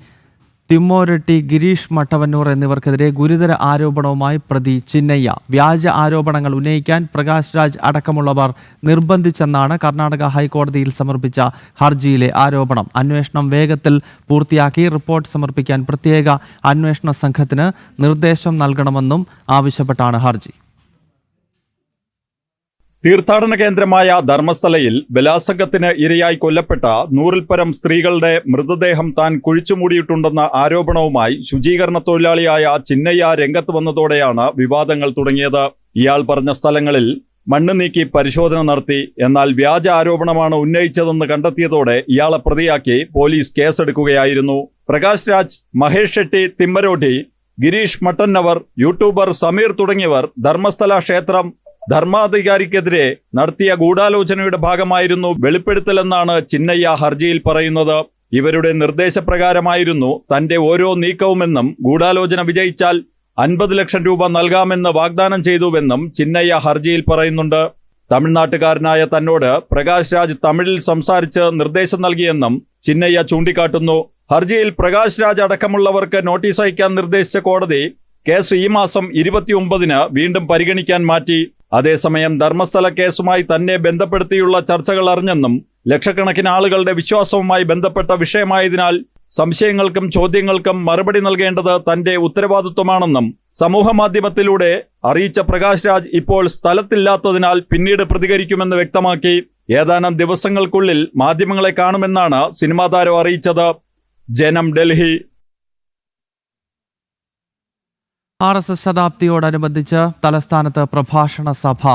തിമ്മോരെട്ടി, ഗിരീഷ് മട്ടവന്നൂർ എന്നിവർക്കെതിരെ ഗുരുതര ആരോപണവുമായി പ്രതി ചിന്നയ്യ. വ്യാജ ആരോപണങ്ങൾ ഉന്നയിക്കാൻ പ്രകാശ് രാജ് അടക്കമുള്ളവർ നിർബന്ധിച്ചെന്നാണ് കർണാടക ഹൈക്കോടതിയിൽ സമർപ്പിച്ച ഹർജിയിലെ ആരോപണം. അന്വേഷണം വേഗത്തിൽ പൂർത്തിയാക്കി റിപ്പോർട്ട് സമർപ്പിക്കാൻ പ്രത്യേക അന്വേഷണ സംഘത്തിന് നിർദ്ദേശം നൽകണമെന്നും ആവശ്യപ്പെട്ടാണ് ഹർജി. തീർത്ഥാടന കേന്ദ്രമായ ധർമ്മസ്ഥലയിൽ ബലാത്സംഗത്തിന് ഇരയായി കൊല്ലപ്പെട്ട 100-ൽ-പരം സ്ത്രീകളുടെ മൃതദേഹം താൻ കുഴിച്ചുമൂടിയിട്ടുണ്ടെന്ന ആരോപണവുമായി ശുചീകരണ തൊഴിലാളിയായ ചിന്നയ്യ രംഗത്ത് വന്നതോടെയാണ് വിവാദങ്ങൾ തുടങ്ങിയത്. ഇയാൾ പറഞ്ഞ സ്ഥലങ്ങളിൽ മണ്ണ് നീക്കി പരിശോധന നടത്തി. എന്നാൽ വ്യാജ ആരോപണമാണ് ഉന്നയിച്ചതെന്ന് കണ്ടെത്തിയതോടെ ഇയാളെ പ്രതിയാക്കി പോലീസ് കേസെടുക്കുകയായിരുന്നു. പ്രകാശ് രാജ്, മഹേഷ് ഷെട്ടി, തിമ്മരോട്ടി, ഗിരീഷ് മട്ടന്നവർ, യൂട്യൂബർ സമീർ തുടങ്ങിയവർ ധർമ്മസ്ഥല ക്ഷേത്രം ധർമാധികാരിക്കെതിരെ നടത്തിയ ഗൂഢാലോചനയുടെ ഭാഗമായിരുന്നു വെളിപ്പെടുത്തലെന്നാണ് ചിന്നയ്യ ഹർജിയിൽ പറയുന്നത്. ഇവരുടെ നിർദ്ദേശപ്രകാരമായിരുന്നു തന്റെ ഓരോ നീക്കവുമെന്നും ഗൂഢാലോചന വിജയിച്ചാൽ 50 ലക്ഷം രൂപ നൽകാമെന്ന് വാഗ്ദാനം ചെയ്തുവെന്നും ചിന്നയ്യ ഹർജിയിൽ പറയുന്നുണ്ട്. തമിഴ്നാട്ടുകാരനായ തന്നോട് പ്രകാശ് രാജ് തമിഴിൽ സംസാരിച്ച് നിർദ്ദേശം നൽകിയെന്നും ചിന്നയ്യ ചൂണ്ടിക്കാട്ടുന്നു. ഹർജിയിൽ പ്രകാശ് രാജ് അടക്കമുള്ളവർക്ക് നോട്ടീസ് അയക്കാൻ നിർദ്ദേശിച്ച കോടതി കേസ് ഈ മാസം 29-ന് വീണ്ടും പരിഗണിക്കാൻ മാറ്റി. അതേസമയം ധർമ്മസ്ഥല കേസുമായി തന്നെ ബന്ധപ്പെടുത്തിയുള്ള ചർച്ചകൾ അറിഞ്ഞെന്നും ലക്ഷക്കണക്കിന് ആളുകളുടെ വിശ്വാസവുമായി ബന്ധപ്പെട്ട വിഷയമായതിനാൽ സംശയങ്ങൾക്കും ചോദ്യങ്ങൾക്കും മറുപടി നൽകേണ്ടത് തന്റെ ഉത്തരവാദിത്വമാണെന്നും സമൂഹമാധ്യമത്തിലൂടെ അറിയിച്ച പ്രകാശ് രാജ് ഇപ്പോൾ സ്ഥലത്തില്ലാത്തതിനാൽ പിന്നീട് പ്രതികരിക്കുമെന്ന് വ്യക്തമാക്കി. ഏതാനും ദിവസങ്ങൾക്കുള്ളിൽ മാധ്യമങ്ങളെ കാണുമെന്നാണ് സിനിമാ താരം അറിയിച്ചത്. ജനം, ഡൽഹി. RSS ശതാബ്ദിയോടനുബന്ധിച്ച് തലസ്ഥാനത്ത് പ്രഭാഷണ സഭ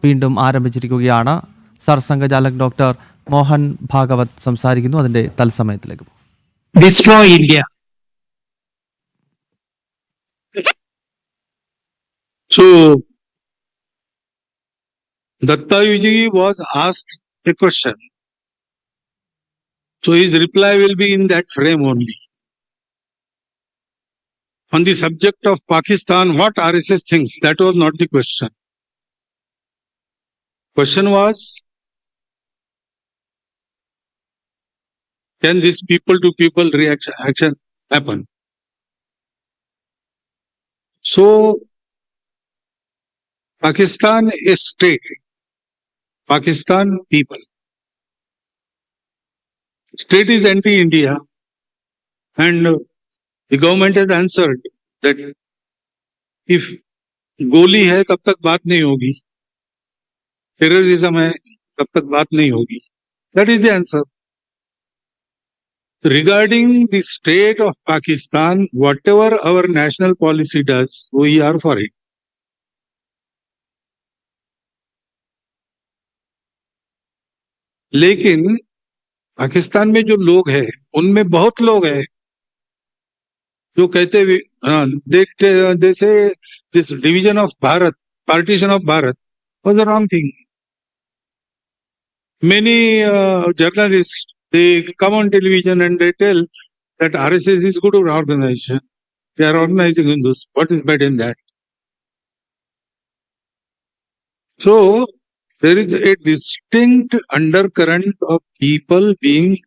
വീണ്ടും ആരംഭിച്ചിരിക്കുകയാണ്. സർസംഘചാലക് ഡോക്ടർ മോഹൻ ഭാഗവത് സംസാരിക്കുന്നു. അതിന്റെ തത്സമയത്തിലേക്ക് പോകും. Destroy India. So Dattayuji was asked a question. So his reply will be in that frame only. On the subject of Pakistan, what RSS thinks, that was not the question. Question was, can this people-to-people action happen? So, Pakistan is state. Pakistan people. State is anti-India. And the government has answered that if गोली है तब तक बात नहीं होगी, terrorism है तब तक बात नहीं होगी. That is the answer. Regarding the state of Pakistan, whatever our national policy does, we are for it. लेकिन पाकिस्तान में जो लोग हैं, उनमें बहुत लोग हैं जो कहते they say this division of Bharat, partition of Bharat was the wrong thing. Many journalists, they come on television and they tell that RSS is good organization. They are organizing Hindus. What is bad in that? So there is a distinct undercurrent of people being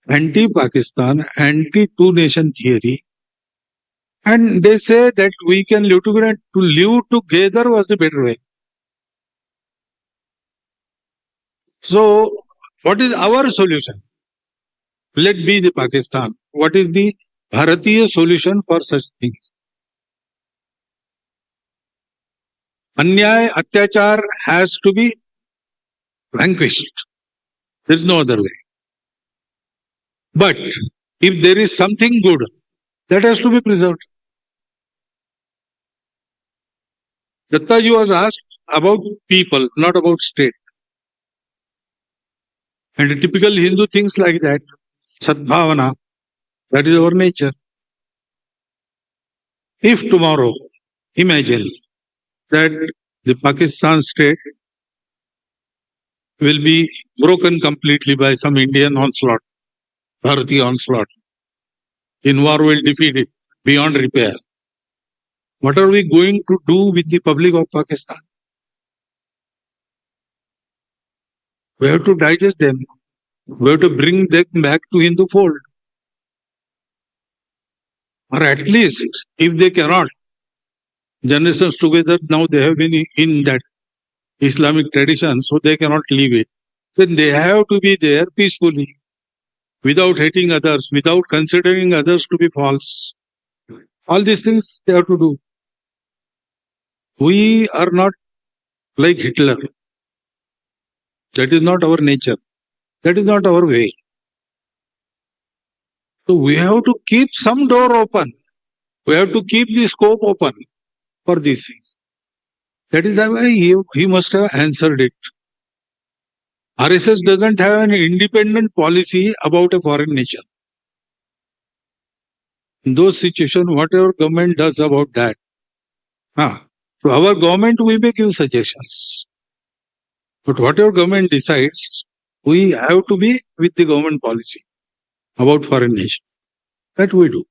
anti-Pakistan, anti-two-nation theory. And they say that we can live together. To live together was the better way. So, what is our solution? Let be the Pakistan. What is the Bharatiya solution for such things? Anyay, Atyachar has to be vanquished. There is no other way. But if there is something good, that has to be preserved. Dattaji was asked about people, not about state. And a typical Hindu thinks like that. Sadbhavana, that is our nature. If tomorrow, imagine that the Pakistan state will be broken completely by some Indian onslaught, Bharatiya onslaught. In war will defeat it beyond repair. What are we going to do with the public of Pakistan? We have to digest them. We have to bring them back to Hindu fold. Or at least, if they cannot, generations together, now they have been in that Islamic tradition, so they cannot leave it. Then they have to be there peacefully, without hating others, without considering others to be false. All these things they have to do. We are not like Hitler. That is not our nature. That is not our way. So we have to keep some door open. We have to keep the scope open for these things. That is why he must have answered it. RSS doesn't have an independent policy about a foreign nation. In those situations, whatever government does about that, so our government, we may give suggestions. But whatever government decides, we have to be with the government policy about foreign nations. That we do.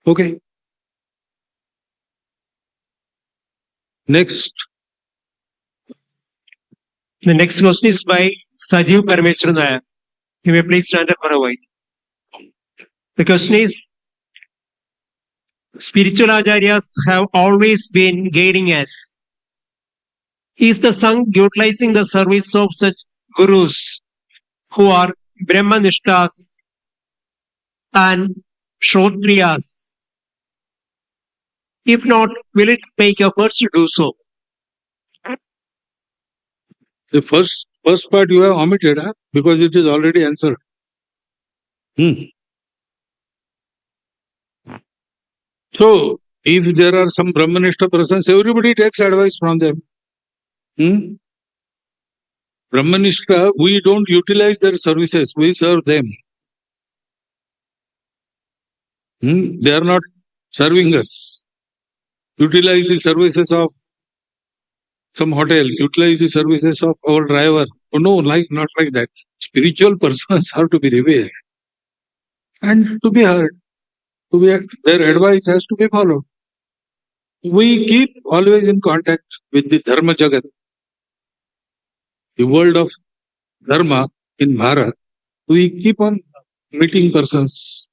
Okay. Next. The next question is by Sajeev Parameshwaran Nair. You may please stand up for a while. The question is, spiritual acharyas have always been guiding us. Is the Sangh utilizing the service of such gurus who are Brahmanishtas and Shrotriyas? If not, will it make efforts to do so? The first part you have omitted, because it is already answered. So, if there are some Brahmanishta persons, everybody takes advice from them. Brahmanishta, we don't utilize their services, we serve them. They are not serving us. Utilize the services of some hotel, utilize the services of our driver. Oh, no, not like that. Spiritual persons have to be revered and to be heard. Their advice has to be followed. We keep always in contact with the Dharma Jagat, the world of Dharma in Bharat. We keep on meeting persons.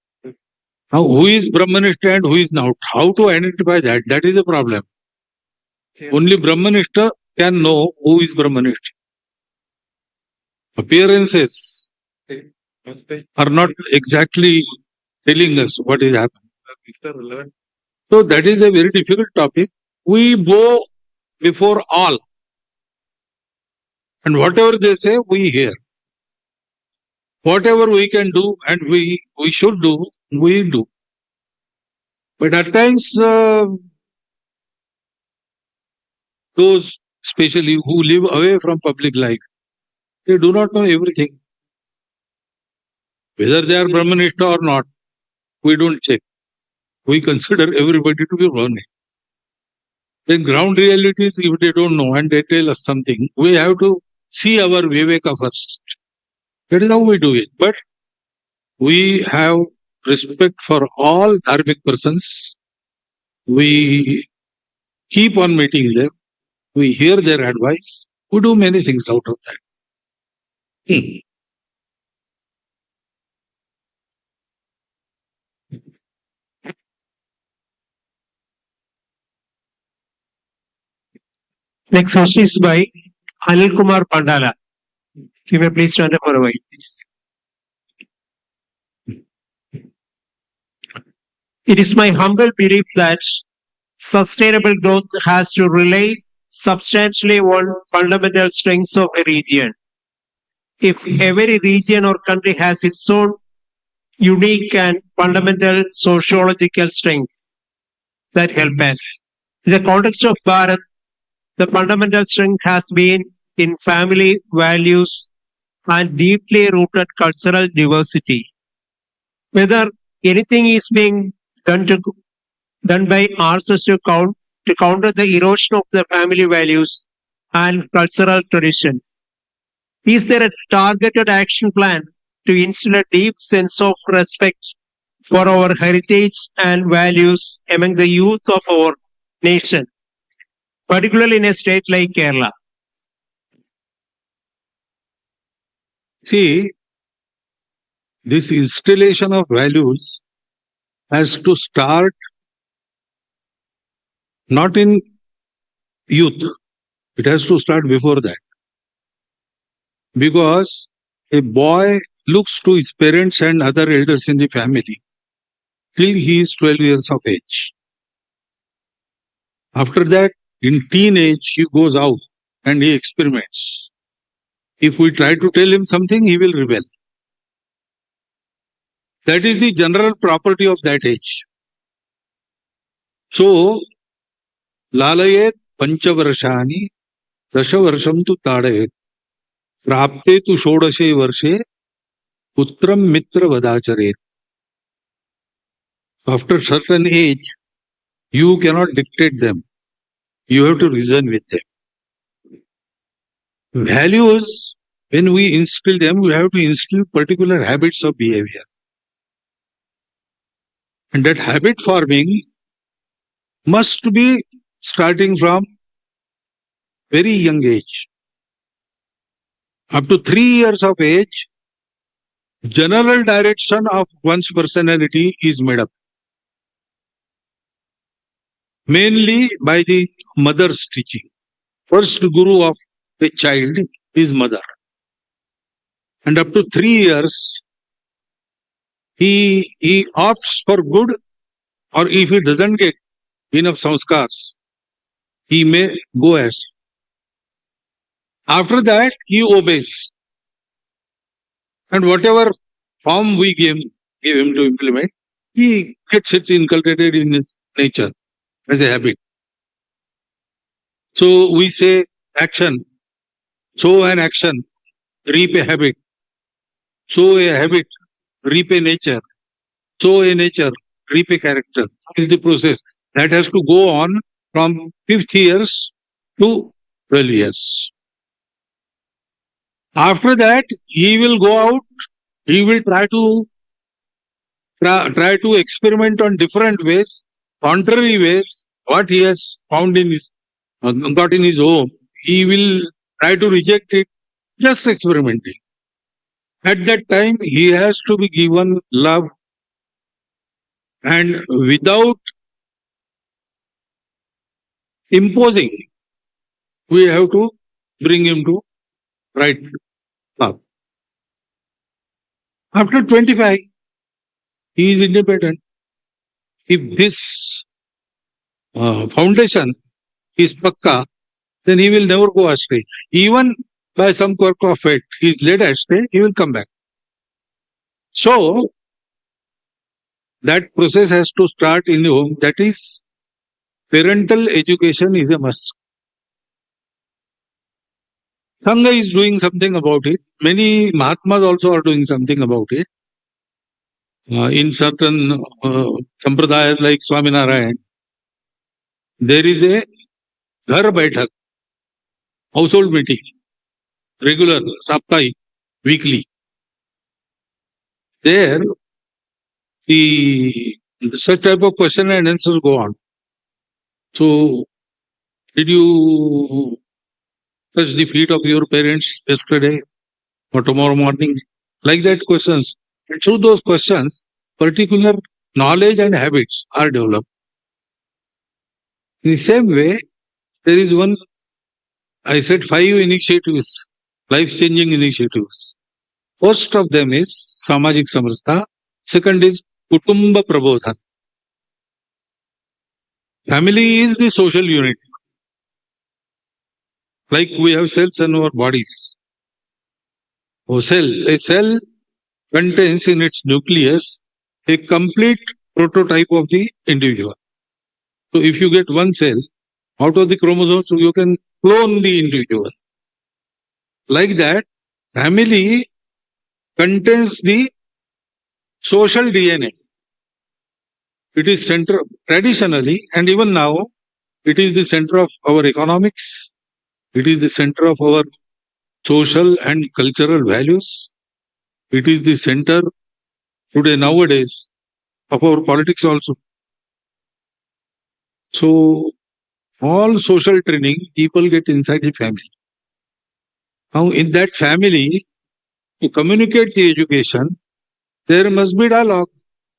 Now, who is Brahmanishta and who is not? How to identify that? That is a problem. Only Brahmanishta can know who is Brahmanishta. Appearances are not exactly telling us what is happening. So that is a very difficult topic. We bow before all. And whatever they say, we hear. Whatever we can do and we should do, we do. But at times, those especially who live away from public life, they do not know everything. Whether they are Brahmanishta or not, we don't check. We consider everybody to be Brahmin. Then ground realities, if they don't know and they tell us something, we have to see our Viveka first. That is how we do it. But we have respect for all dharmic persons. We keep on meeting them. We hear their advice. We do many things out of that. Next question is by Anil Kumar Pandala. You may please stand up for a while, please. It is my humble belief that sustainable growth has to rely substantially on fundamental strengths of a region. If every region or country has its own unique and fundamental sociological strengths that help us. In the context of Bharat, the fundamental strength has been in family values and deeply rooted cultural diversity. Whether anything is being done by ourselves to counter the erosion of the family values and cultural traditions. Is there a targeted action plan to instill a deep sense of respect for our heritage and values among the youth of our nation, particularly in a state like Kerala? See, this installation of values has to start not in youth. It has to start before that. Because a boy looks to his parents and other elders in the family till he is 12 years of age. After that, in teenage, he goes out and he experiments. If we try to tell him something, he will rebel. That is the general property of that age. So, lalayet panchavarshani dashavarsham tu tadayet prapte tu shodashe varshe putram mitra vadacharet. After certain age, you cannot dictate them. You have to reason with them. Values, when we instill them, we have to instill particular habits of behavior. And that habit forming must be starting from very young age. Up to 3 years of age, general direction of one's personality is made up. Mainly by the mother's teaching. First guru of the child is mother. And up to 3 years, he opts for good, or if he doesn't get enough samskars, he may go astray. After that, he obeys. And whatever form we give him to implement, he gets it inculcated in his nature as a habit. So we say action. Sow an action, reap a habit. Sow a habit, reap a nature. Sow a nature, reap a character. That is the process. That has to go on from 5th years to 12 years. After that, he will go out, he will try to experiment on different ways, contrary ways, what he has found in his, got in his home, he will try to reject it, just experimenting. At that time, he has to be given love, and without imposing, we have to bring him to right path. After 25, he is independent. If this foundation is pakka, then he will never go astray. Even by some quirk of fate, he is led astray, he will come back. So, that process has to start in the home. That is, parental education is a must. Sangha is doing something about it. Many Mahatmas also are doing something about it. In certain sampradayas like Swaminarayan, there is a Ghar Baithak, household meeting, regular, saptahi, weekly. There, such type of question and answers go on. So, did you touch the feet of your parents yesterday or tomorrow morning? Like that questions. And through those questions, particular knowledge and habits are developed. In the same way, there is one, I said 5 initiatives, life-changing initiatives. First of them is Samajik Samarstha. Second is Kutumba Prabodhan. Family is the social unit. Like we have cells in our bodies. A cell contains in its nucleus a complete prototype of the individual. So if you get one cell, out of the chromosomes, you can clone the individual. Like that, family contains the social DNA. It is center, traditionally, and even now, it is the center of our economics. It is the center of our social and cultural values. It is the center today, nowadays, of our politics also. So, all social training, people get inside the family. Now, in that family, to communicate the education, there must be dialogue.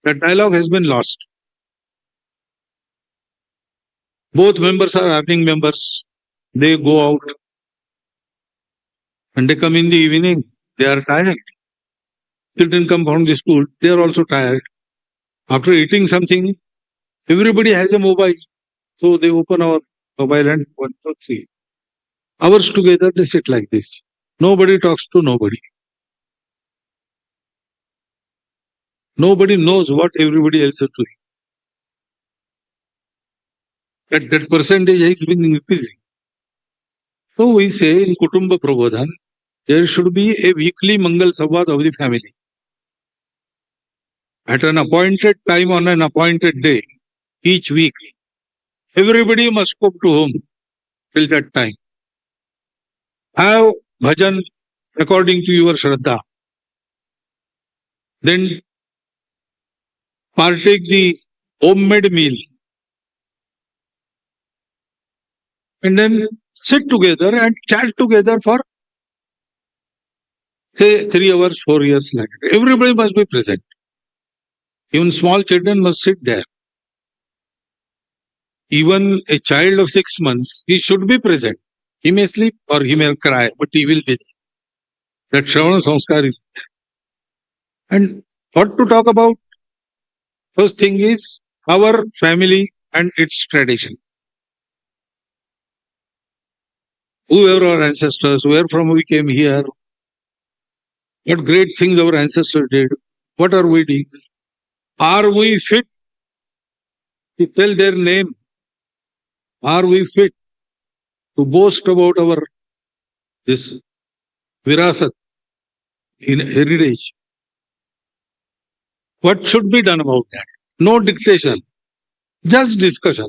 That dialogue has been lost. Both members are earning members. They go out and they come in the evening. They are tired. Children come from the school. They are also tired. After eating something, everybody has a mobile. So they open our mobile and 1, 2, 3 hours together, they sit like this. Nobody talks to nobody. Nobody knows what everybody else is doing. That percentage has been increasing. So we say in Kutumba Prabodhan, there should be a weekly Mangal Samvad of the family. At an appointed time on an appointed day, each week, everybody must come to home till that time. Have bhajan according to your Shraddha. Then partake the homemade meal. And then sit together and chat together for, say, 3 hours, 4 years like that. Everybody must be present. Even small children must sit there. Even a child of 6 months, he should be present. He may sleep or he may cry, but he will be there. That Shravana Samskar is there. And what to talk about? First thing is our family and its tradition. Who were our ancestors? Where from we came here? What great things our ancestors did? What are we doing? Are we fit to tell their name? Are we fit to boast about our this virasat in heritage? What should be done about that? No dictation, just discussion.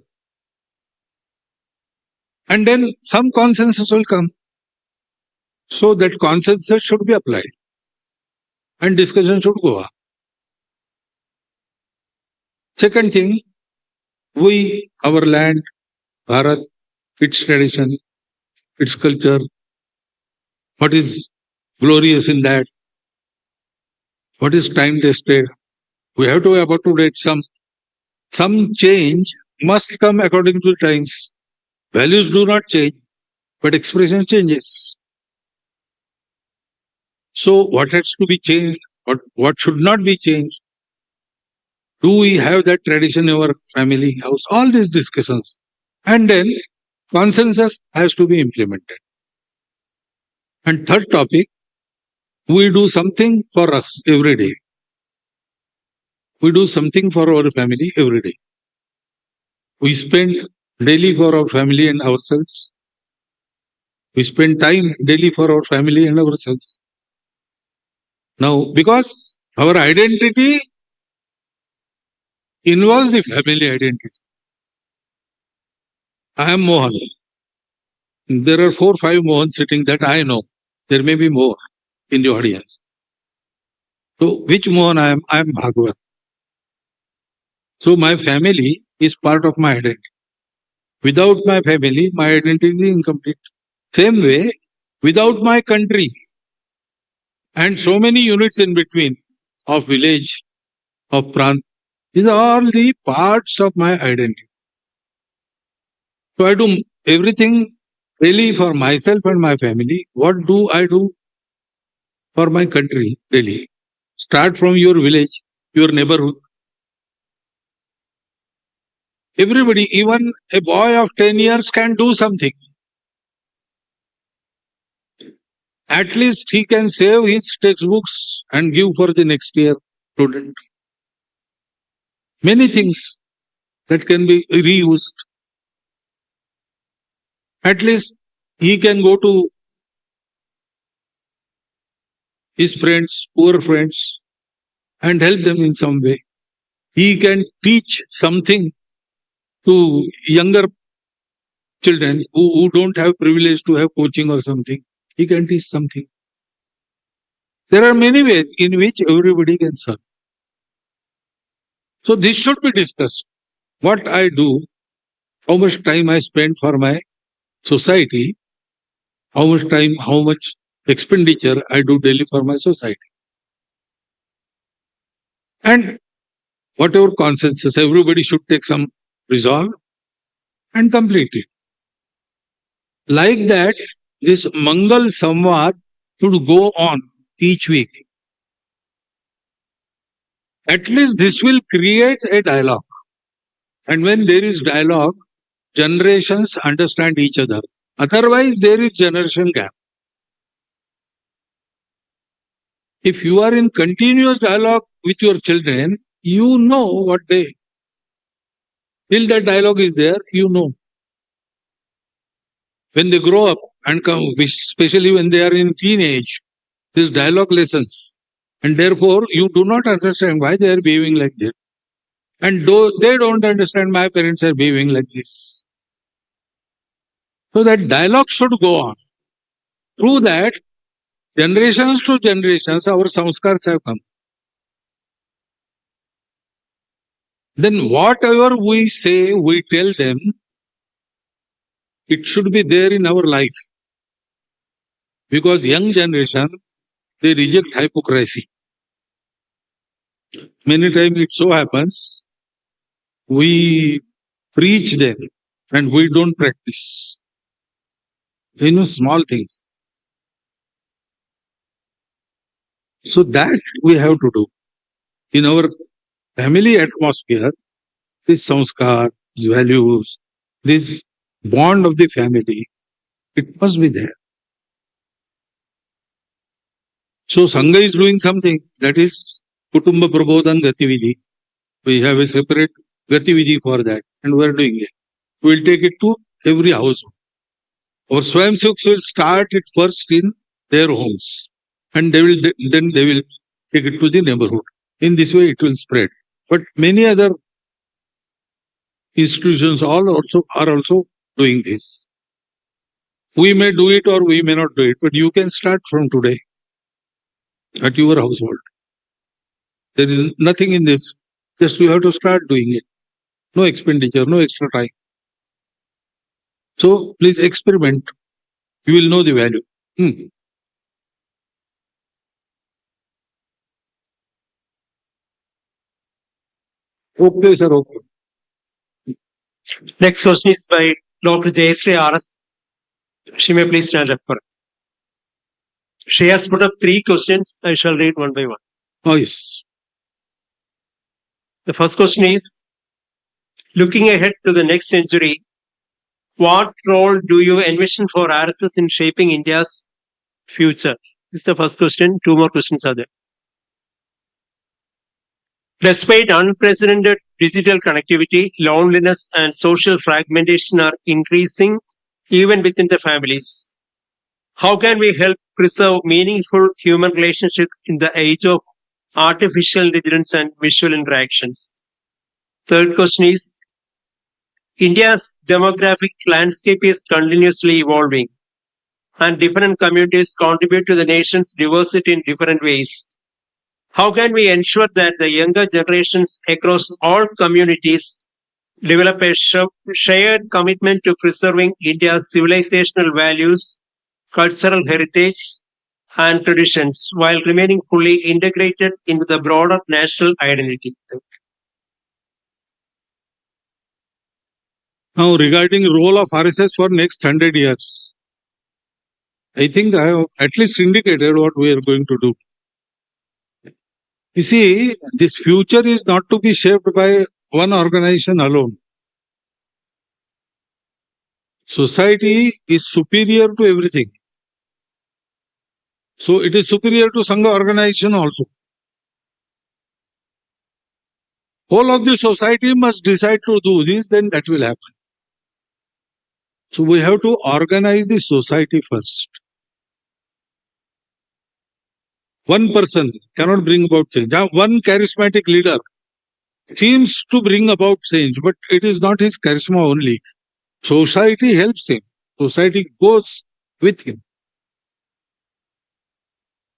And then some consensus will come. So that consensus should be applied. And discussion should go on. Second thing, our land, Bharat, its tradition, its culture, what is glorious in that, what is time tested. We have to about to date some change must come according to times. Values do not change, but expression changes. So what has to be changed? What should not be changed? Do we have that tradition in our family house? All these discussions. And then consensus has to be implemented. And third topic, we do something for us every day. We do something for our family every day. We spend daily for our family and ourselves. We spend time daily for our family and ourselves. Now, because our identity involves the family identity. I am Mohan. There are 4 or 5 Mohans sitting that I know. There may be more in the audience. So, which Mohan I am? I am Bhagwat. So, my family is part of my identity. Without my family, my identity is incomplete. Same way, without my country and so many units in between of village, of prant, these are all the parts of my identity. So I do everything really for myself and my family. What do I do for my country really? Start from your village, your neighborhood. Everybody, even a boy of 10 years can do something. At least he can save his textbooks and give for the next year student. Many things that can be reused. At least he can go to his friends, poor friends, and help them in some way. He can teach something to younger children who don't have privilege to have coaching or something. He can teach something. There are many ways in which everybody can serve. So this should be discussed. What I do, how much time I spend for my society, how much expenditure I do daily for my society. And whatever consensus, everybody should take some resolve and complete it. Like that, this Mangal Samvad should go on each week. At least this will create a dialogue. And when there is dialogue, generations understand each other. Otherwise, there is generation gap. If you are in continuous dialogue with your children, you know what they... Till that dialogue is there, you know. When they grow up and come, especially when they are in teenage, this dialogue lessons. And therefore, you do not understand why they are behaving like that. And they don't understand my parents are behaving like this. So that dialogue should go on. Through that, generations to generations, our samskars have come. Then whatever we say, we tell them, it should be there in our life. Because young generation, they reject hypocrisy. Many times it so happens, we preach them and we don't practice. Small things. So that we have to do. In our family atmosphere, this samskar, these values, this bond of the family, it must be there. So Sangha is doing something, that is Kutumba Prabodhan Gatividhi. We have a separate Gatividhi for that and we are doing it. We will take it to every household. Our Swayamsevaks will start it first in their homes and then they will take it to the neighborhood. In this way it will spread. But many other institutions are also doing this. We may do it or we may not do it, but you can start from today at your household. There is nothing in this. Just you have to start doing it. No expenditure, no extra time. So please experiment. You will know the value. Okay, sir. Okay. Next question is by Dr. Jayashree R.S. She may please stand up for it. She has put up 3 questions. I shall read one by one. Oh, yes. The first question is, looking ahead to the next century, what role do you envision for RSS in shaping India's future? This is the first question. 2 more questions are there. Despite unprecedented digital connectivity, loneliness and social fragmentation are increasing even within the families. How can we help preserve meaningful human relationships in the age of artificial intelligence and visual interactions? Third question is, India's demographic landscape is continuously evolving, and different communities contribute to the nation's diversity in different ways. How can we ensure that the younger generations across all communities develop a shared commitment to preserving India's civilizational values, cultural heritage, and traditions while remaining fully integrated into the broader national identity? Now, regarding role of RSS for next 100 years, I think I have at least indicated what we are going to do. You see, this future is not to be shaped by one organization alone. Society is superior to everything. So it is superior to Sangha organization also. Whole of the society must decide to do this, then that will happen. So we have to organize the society first. One person cannot bring about change. One charismatic leader seems to bring about change, but it is not his charisma only. Society helps him. Society goes with him.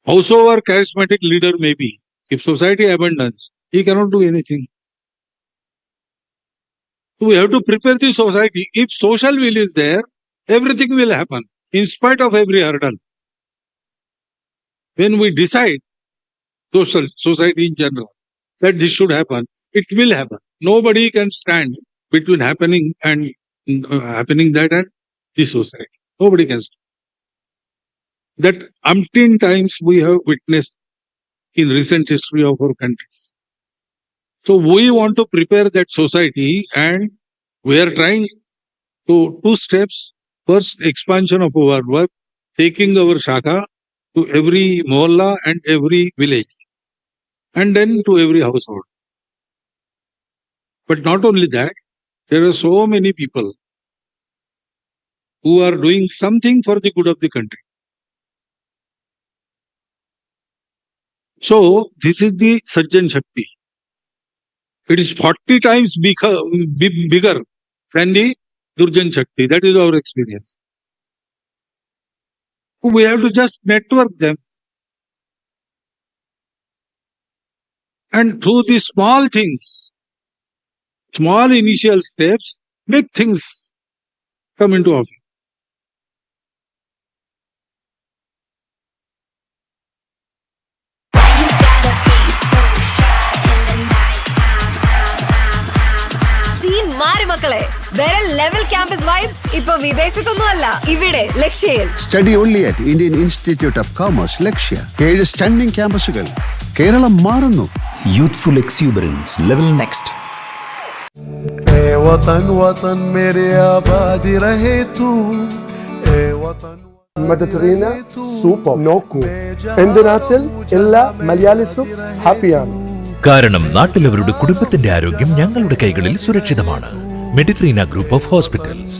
Howsoever charismatic leader may be, if society abandons, he cannot do anything. So we have to prepare the society. If social will is there, everything will happen, in spite of every hurdle. When we decide, society in general, that this should happen, it will happen. Nobody can stand between happening that and the society. Nobody can stand. That umpteen times we have witnessed in recent history of our country. So we want to prepare that society, and we are trying to 2 steps. First, expansion of our work, taking our Shaka to every mohalla and every village, and then to every household. But not only that, there are so many people who are doing something for the good of the country. So this is the Sajjan Shakti. It is 40 times bigger than the Durjan Shakti. That is our experience. We have to just network them. And through the small things, small initial steps, big things come into office. വേറെ level campus vibes ഇപ്പൊ വിദേശത്തൊന്നുമല്ല, ഇവിടെ ലക്ഷ്യയിൽ. Study only at Indian institute of commerce Lakshya. 7 standing ക്യാമ്പസുകൾ. കേരളം മാറുന്നു. Youthful exuberance level next. वतन वतन मेरे आबादी रहे तू. वतन മെഡിറ്ററേനിയ സൂപ്പർ നോക്കൂ. എന്റെ നാട്ടിൽ എല്ലാ മലയാളിസും ഹാപ്പിയാണ്. കാരണം നാട്ടിലവരുടെ കുടുംബത്തിന്റെ ആരോഗ്യം ഞങ്ങളുടെ കൈകളിൽ സുരക്ഷിതമാണ്. മെഡിറ്ററേനിയ ഗ്രൂപ്പ് ഓഫ് ഹോസ്പിറ്റൽസ്.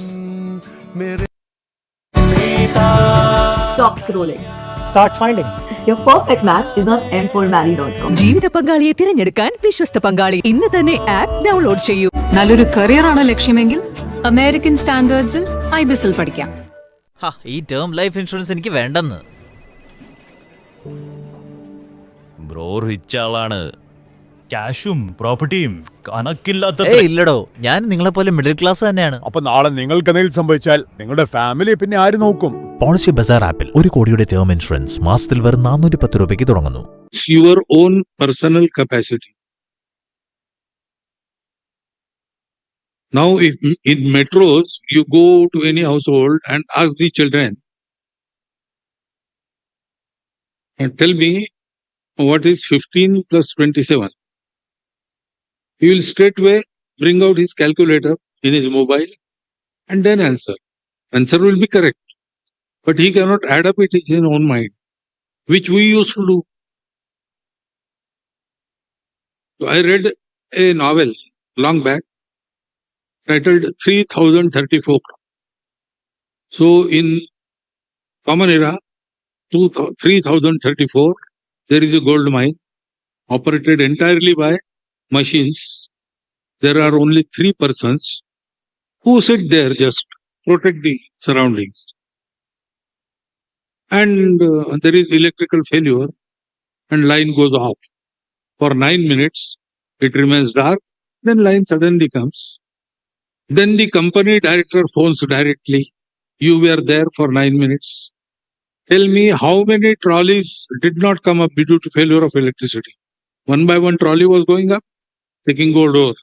ജീവിത പങ്കാളിയെ തിരഞ്ഞെടുക്കാൻ വിശ്വസ്ത പങ്കാളി ഇന്ന് തന്നെ ആപ്പ് ഡൗൺലോഡ് ചെയ്യൂ. നല്ലൊരു കരിയർ ആണ് ലക്ഷ്യമെങ്കിൽ അമേരിക്കൻ സ്റ്റാൻഡേർഡ്സിൽ IBISൽ പഠിക്കാം. ഈ ടേം ലൈഫ് ഇൻഷുറൻസ് എനിക്ക് വേണ്ടെന്ന്. ബ്രോ റിച്ച് ആളാണ്, ക്യാഷും പ്രോപ്പർട്ടിയും കണക്കില്ലാത്ത. ഇല്ലടോ, ഞാൻ നിങ്ങളെ പോലെ മിഡിൽ ക്ലാസ് തന്നെയാണ്. അപ്പൊ നാളെ നിങ്ങൾക്ക് എന്തെങ്കിലും സംഭവിച്ചാൽ നിങ്ങളുടെ ഫാമിലി പിന്നെ ആര് നോക്കും? പോളിസി ബസാർ ആപ്പിൽ 1 കോടിയുടെ ടേം ഇൻഷുറൻസ് മാസത്തിൽ വെറും 410 രൂപയ്ക്ക് തുടങ്ങുന്നു. Your own personal capacity. Now, if in metros you go to any household and ask the children and tell me what is 15 plus 27, he will straightway bring out his calculator in his mobile and then answer. Answer will be correct, but he cannot add up it in his own mind, which we used to do. So I read a novel long back titled 3034. So in common era, 3034, there is a gold mine operated entirely by machines. There are only 3 persons who sit there just protect the surroundings. And there is electrical failure and line goes off. For 9 minutes, it remains dark, then line suddenly comes. Then the company director phones directly. You were there for 9 minutes. Tell me how many trolleys did not come up due to failure of electricity. One by one trolley was going up, taking gold ore.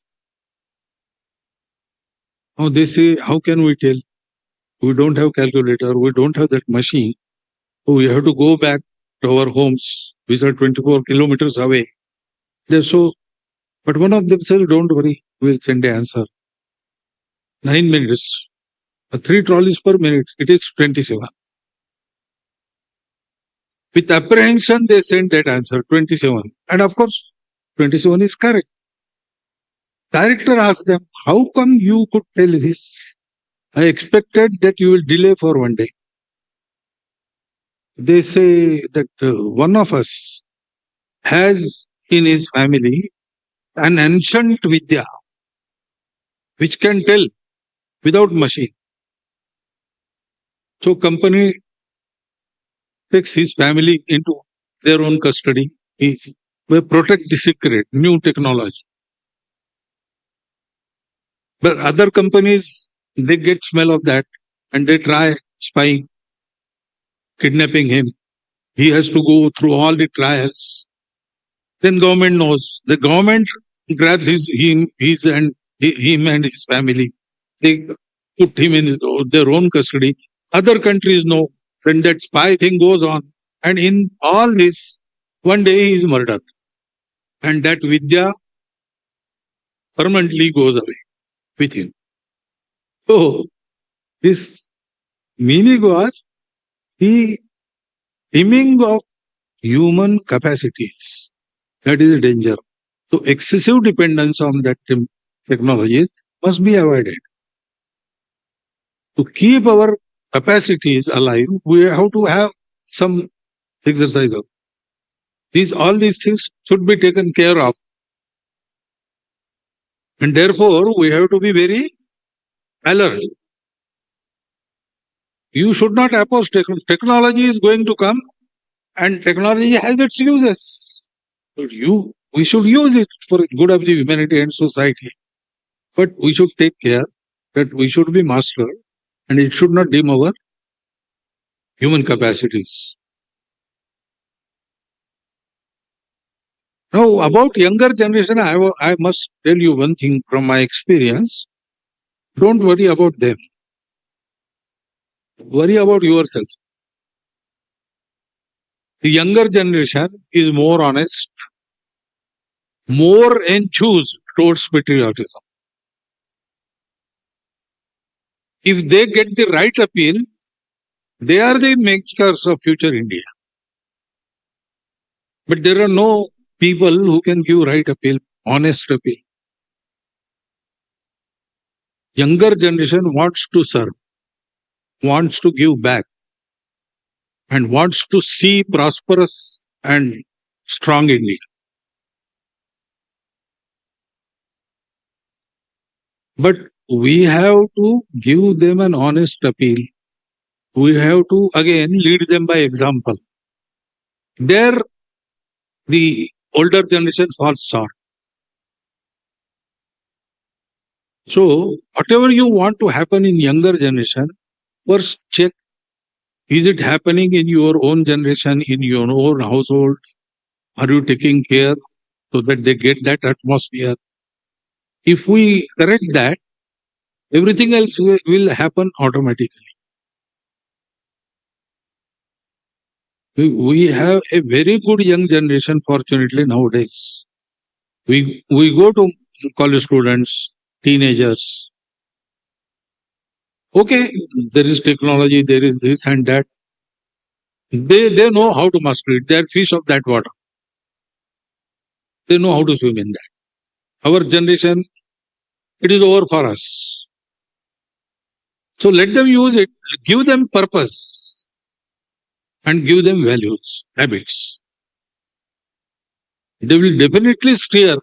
Now they say, how can we tell? We don't have calculator, we don't have that machine. So we have to go back to our homes, which are 24 kilometers away. So, but one of them said, don't worry, we'll send an answer. 9 minutes, 3 trolleys per minute, it is 27. With apprehension, they sent that answer, 27. And of course, 27 is correct. Director asked them, how come you could tell this? I expected that you will delay for 1 day. They say that one of us has in his family an ancient vidya which can tell without machine. So company takes his family into their own custody. They protect the secret, new technology. But other companies, they get smell of that and they try spying, kidnapping him. He has to go through all the trials. Then government knows. The government grabs him and his family. They put him in their own custody. Other countries know when that spy thing goes on. And in all this, one day he is murdered. And that vidya permanently goes away with him. So, this meaning was the dimming of human capacities. That is a danger. So excessive dependence on that technologies must be avoided. To keep our capacities alive, we have to have some exercise. All these things should be taken care of. And therefore, we have to be very alert. You should not oppose technology is going to come and technology has its uses. But we should use it for the good of the humanity and society. But we should take care that we should be master and it should not dim our human capacities. Now, about younger generation, I must tell you one thing from my experience. Don't worry about them. Worry about yourself. The younger generation is more honest, more enthused towards patriotism. If they get the right appeal, they are the makers of future India. But there are no people who can give right appeal, honest appeal. Younger generation wants to serve, wants to give back, and wants to see prosperous and strong India. But we have to give them an honest appeal We have to again lead them by example. There, the older generation falls short. So, whatever you want to happen in younger generation, first check, is it happening in your own generation, in your own household? Are you taking care so that they get that atmosphere? If we correct that, everything else will happen automatically. We have a very good young generation, fortunately, nowadays. We go to college students, teenagers. Okay, there is technology, there is this and that. They know how to master it. They are fish of that water. They know how to swim in that. Our generation, it is over for us. So let them use it, give them purpose and give them values, habits. They will definitely steer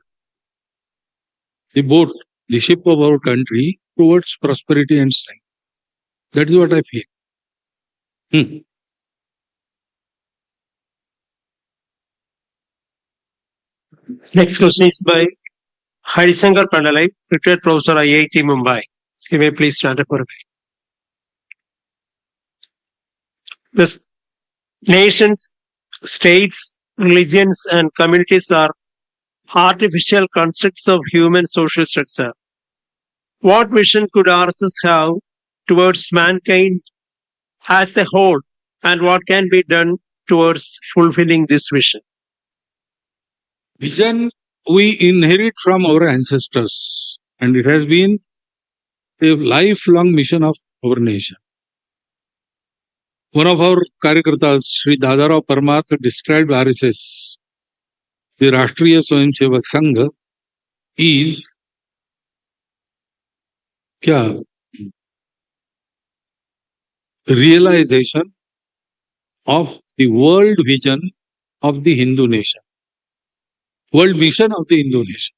the boat, the ship of our country towards prosperity and strength. That is what I feel. Next question is by Harisankar Pandalai, retired professor IIT Mumbai. You may please stand up for a minute. This nations, states, religions, and communities are artificial constructs of human social structure. What vision could RSS have towards mankind as a whole, and what can be done towards fulfilling this vision? Vision we inherit from our ancestors, and it has been a lifelong mission of our nation. One of our Karyakartas, Sri Dadarao Paramath, described RSS, the Rashtriya Swayamsevak Sangha, is realization of the world vision of the Hindu nation. World mission of the Hindu nation.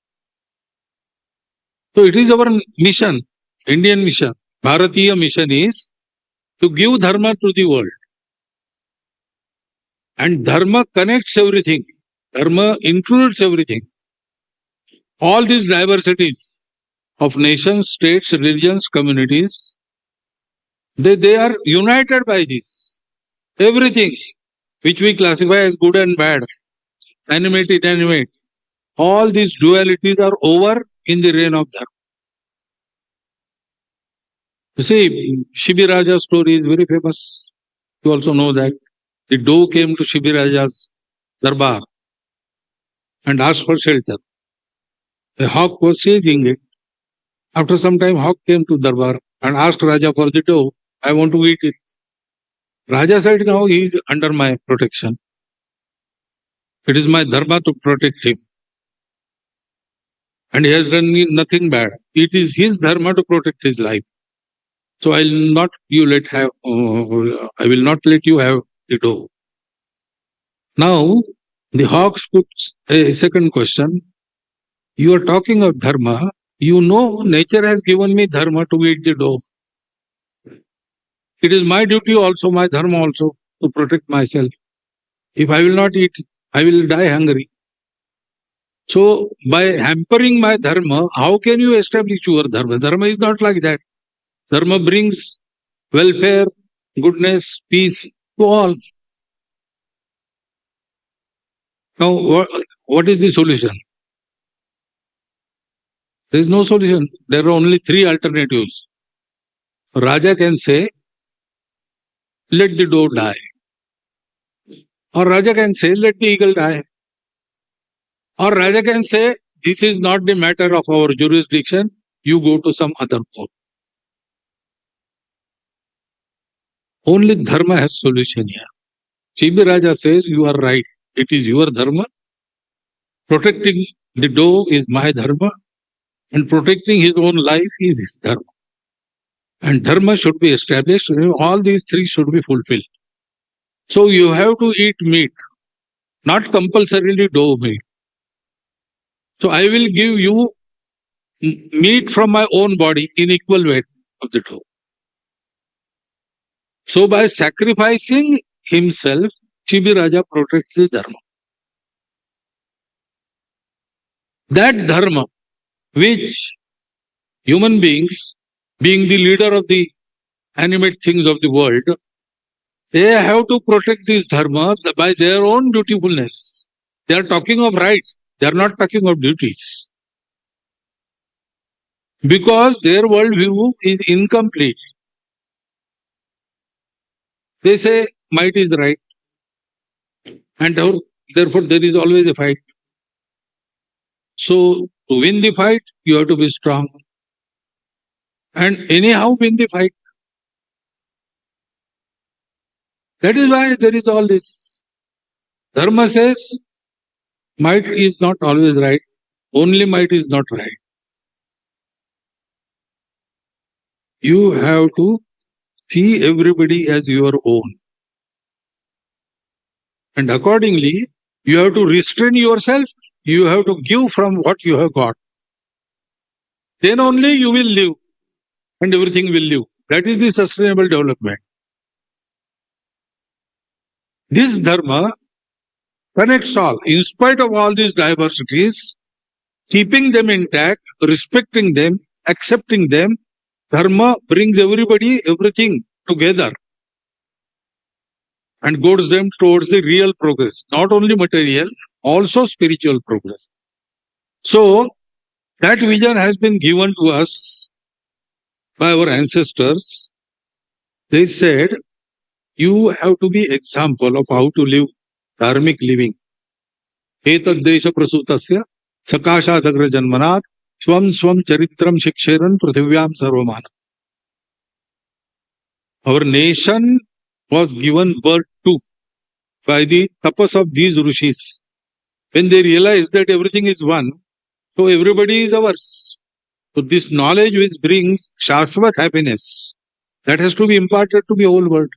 So it is our mission, Indian mission. Bharatiya mission is to give dharma to the world. And dharma connects everything. Dharma includes everything. All these diversities of nations, states, religions, communities, they are united by this. Everything which we classify as good and bad, animate, inanimate, all these dualities are over in the reign of Dharma. You see, Shibiraja's story is very famous. You also know that. The dove came to Shibiraja's darbar and asked for shelter. A hawk was chasing it. After some time, hawk came to darbar and asked Raja for the dove. I want to eat it. Raja said, now he is under my protection. It is my dharma to protect him. And he has done nothing bad. It is his dharma to protect his life. So I will not let you have the dove. Now, the hawks puts a second question. You are talking of dharma. You know, nature has given me dharma to eat the dove. It is my duty also, my dharma also, to protect myself. If I will not eat, I will die hungry. So, by hampering my dharma, how can you establish your dharma? Dharma is not like that. Dharma brings welfare, goodness, peace to all. Now, what is the solution? There is no solution. There are only three alternatives. Raja can say, let the dove die. Or Raja can say, let the eagle die. Or Raja can say, this is not the matter of our jurisdiction. You go to some other court. Only dharma has solution here. Shibi Raja says, you are right. It is your dharma. Protecting the dove is my dharma. And protecting his own life is his dharma. And dharma should be established. All these three should be fulfilled. So you have to eat meat, not compulsorily dove meat. So I will give you meat from my own body in equal weight of the dove. So by sacrificing himself, Chibi Raja protects the dharma. That dharma, which human beings, being the leader of the animate things of the world, they have to protect this dharma by their own dutifulness. They are talking of rights. They are not talking of duties. Because their worldview is incomplete. They say might is right. And therefore there is always a fight. So to win the fight, you have to be strong. And anyhow win the fight. That is why there is all this. Dharma says might is not always right. Only might is not right. You have to see everybody as your own. And accordingly, you have to restrain yourself. You have to give from what you have got. Then only you will live and everything will live. That is the sustainable development. This dharma connects all. In spite of all these diversities, keeping them intact, respecting them, accepting them, dharma brings everybody, everything together and goads them towards the real progress. Not only material, also spiritual progress. So, that vision has been given to us by our ancestors. They said, you have to be example of how to live dharmic living. Etad desha prasutasya sakashadagra janmanat swam swam charitram shiksheran prithivyam sarvamana. Our nation was given birth to by the tapas of these rishis. When they realized that everything is one, so everybody is ours. So this knowledge which brings shashvat happiness, that has to be imparted to the whole world.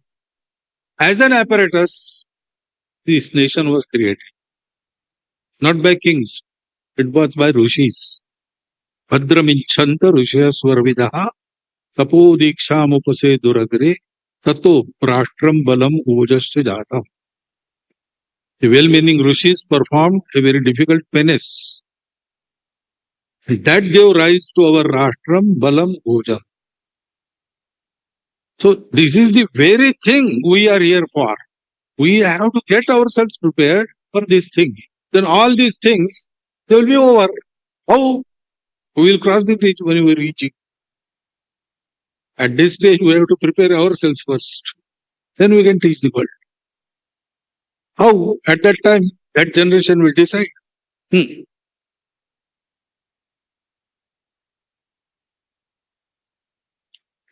As an apparatus, this nation was created. Not by kings, it was by rishis. Bhadraminchanta rishya swarvidaha tapo diksham upase duragre tato prashtram balam ojasya jata. The well-meaning rishis performed a very difficult penance. That gave rise to our Rashtram Balam Oja. So this is the very thing we are here for. We have to get ourselves prepared for this thing. Then all these things, they will be over. How? We will cross the bridge when we reach it. At this stage, we have to prepare ourselves first. Then we can teach the world. How? At that time, that generation will decide.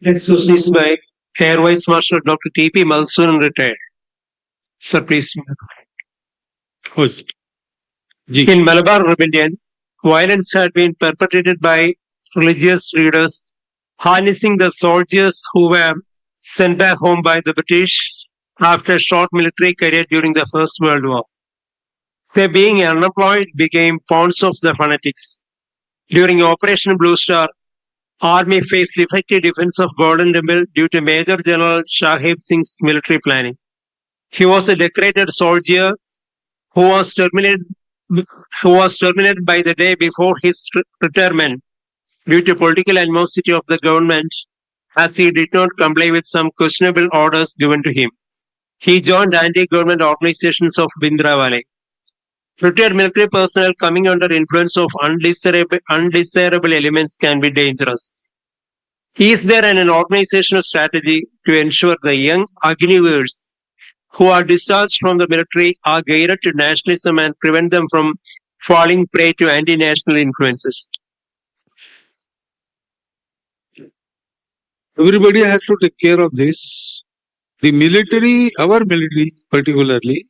Next question is by Air Vice Marshal Dr. T.P. Malsoon, retired. Sir, please. In Malabar Rebellion, violence had been perpetrated by religious leaders, harnessing the soldiers who were sent back home by the British after a short military career during the First World War. They, being unemployed, became pawns of the fanatics. During Operation Blue Star, Army faced effective defense of Golden Temple due to Major General Shahib Singh's military planning. He was a decorated soldier who was terminated by the day before his retirement due to political animosity of the government, as he did not comply with some questionable orders given to him. He joined anti-government organizations of Bindravale. Retired military personnel coming under influence of undesirable elements can be dangerous. Is there an organizational strategy to ensure the young Agnivers who are discharged from the military are guided to nationalism and prevent them from falling prey to anti-national influences? Everybody has to take care of this. The military, our military particularly,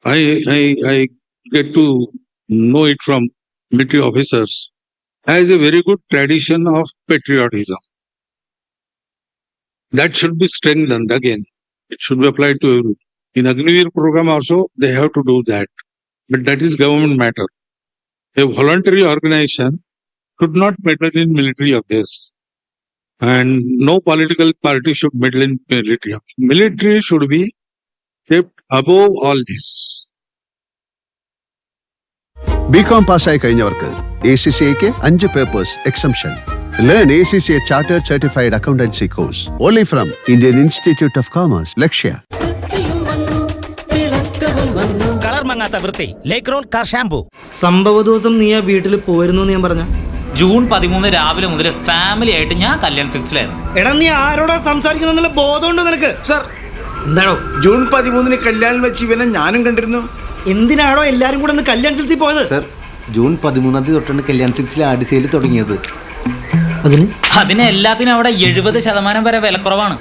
I get to know it from military officers, has a very good tradition of patriotism. That should be strengthened again. It should be applied to everyone. In Agnivir program also, they have to do that. But that is government matter. A voluntary organization should not meddle in military affairs. And no political party should meddle in military. Military should be kept above all this. B Com പാസ്സായി കഴിഞ്ഞവർക്ക് ACCAക്ക് 5 papers exemption. Learn ACCA Chartered Certified Accountancy course only from Indian Institute of Commerce, Lakshya. സംഭവ ദിവസം നീ ആ വീട്ടിൽ പോയിരുന്നു ഞാൻ പറഞ്ഞ ജൂൺ 13 രാവിലെ മുതൽ ഫാമിലി ആയിട്ട് ഞാൻ കല്യാൺ സിൽക്സിലായിരുന്നു. എടാ നീ ആരോടാ സംസാരിക്കുന്ന ബോധമുണ്ടോ നിനക്ക്? സർ എന്താണോ ജൂൺ 13 കല്യാണം വെച്ച് ഇവനെ ഞാനും കണ്ടിരുന്നു. എന്തിനാണോ എല്ലാരും കൂടെ ഒന്ന് കല്യാൺ സിൽക്സിൽ പോയത്? സർ ജൂൺ 13 തൊട്ടാണ് കല്യാൺ സിൽക്സിൽ ആഡ് സെയിൽ തുടങ്ങിയത്. അതിന് എല്ലാത്തിനും അവിടെ 70% വരെ വിലക്കുറവാണ്.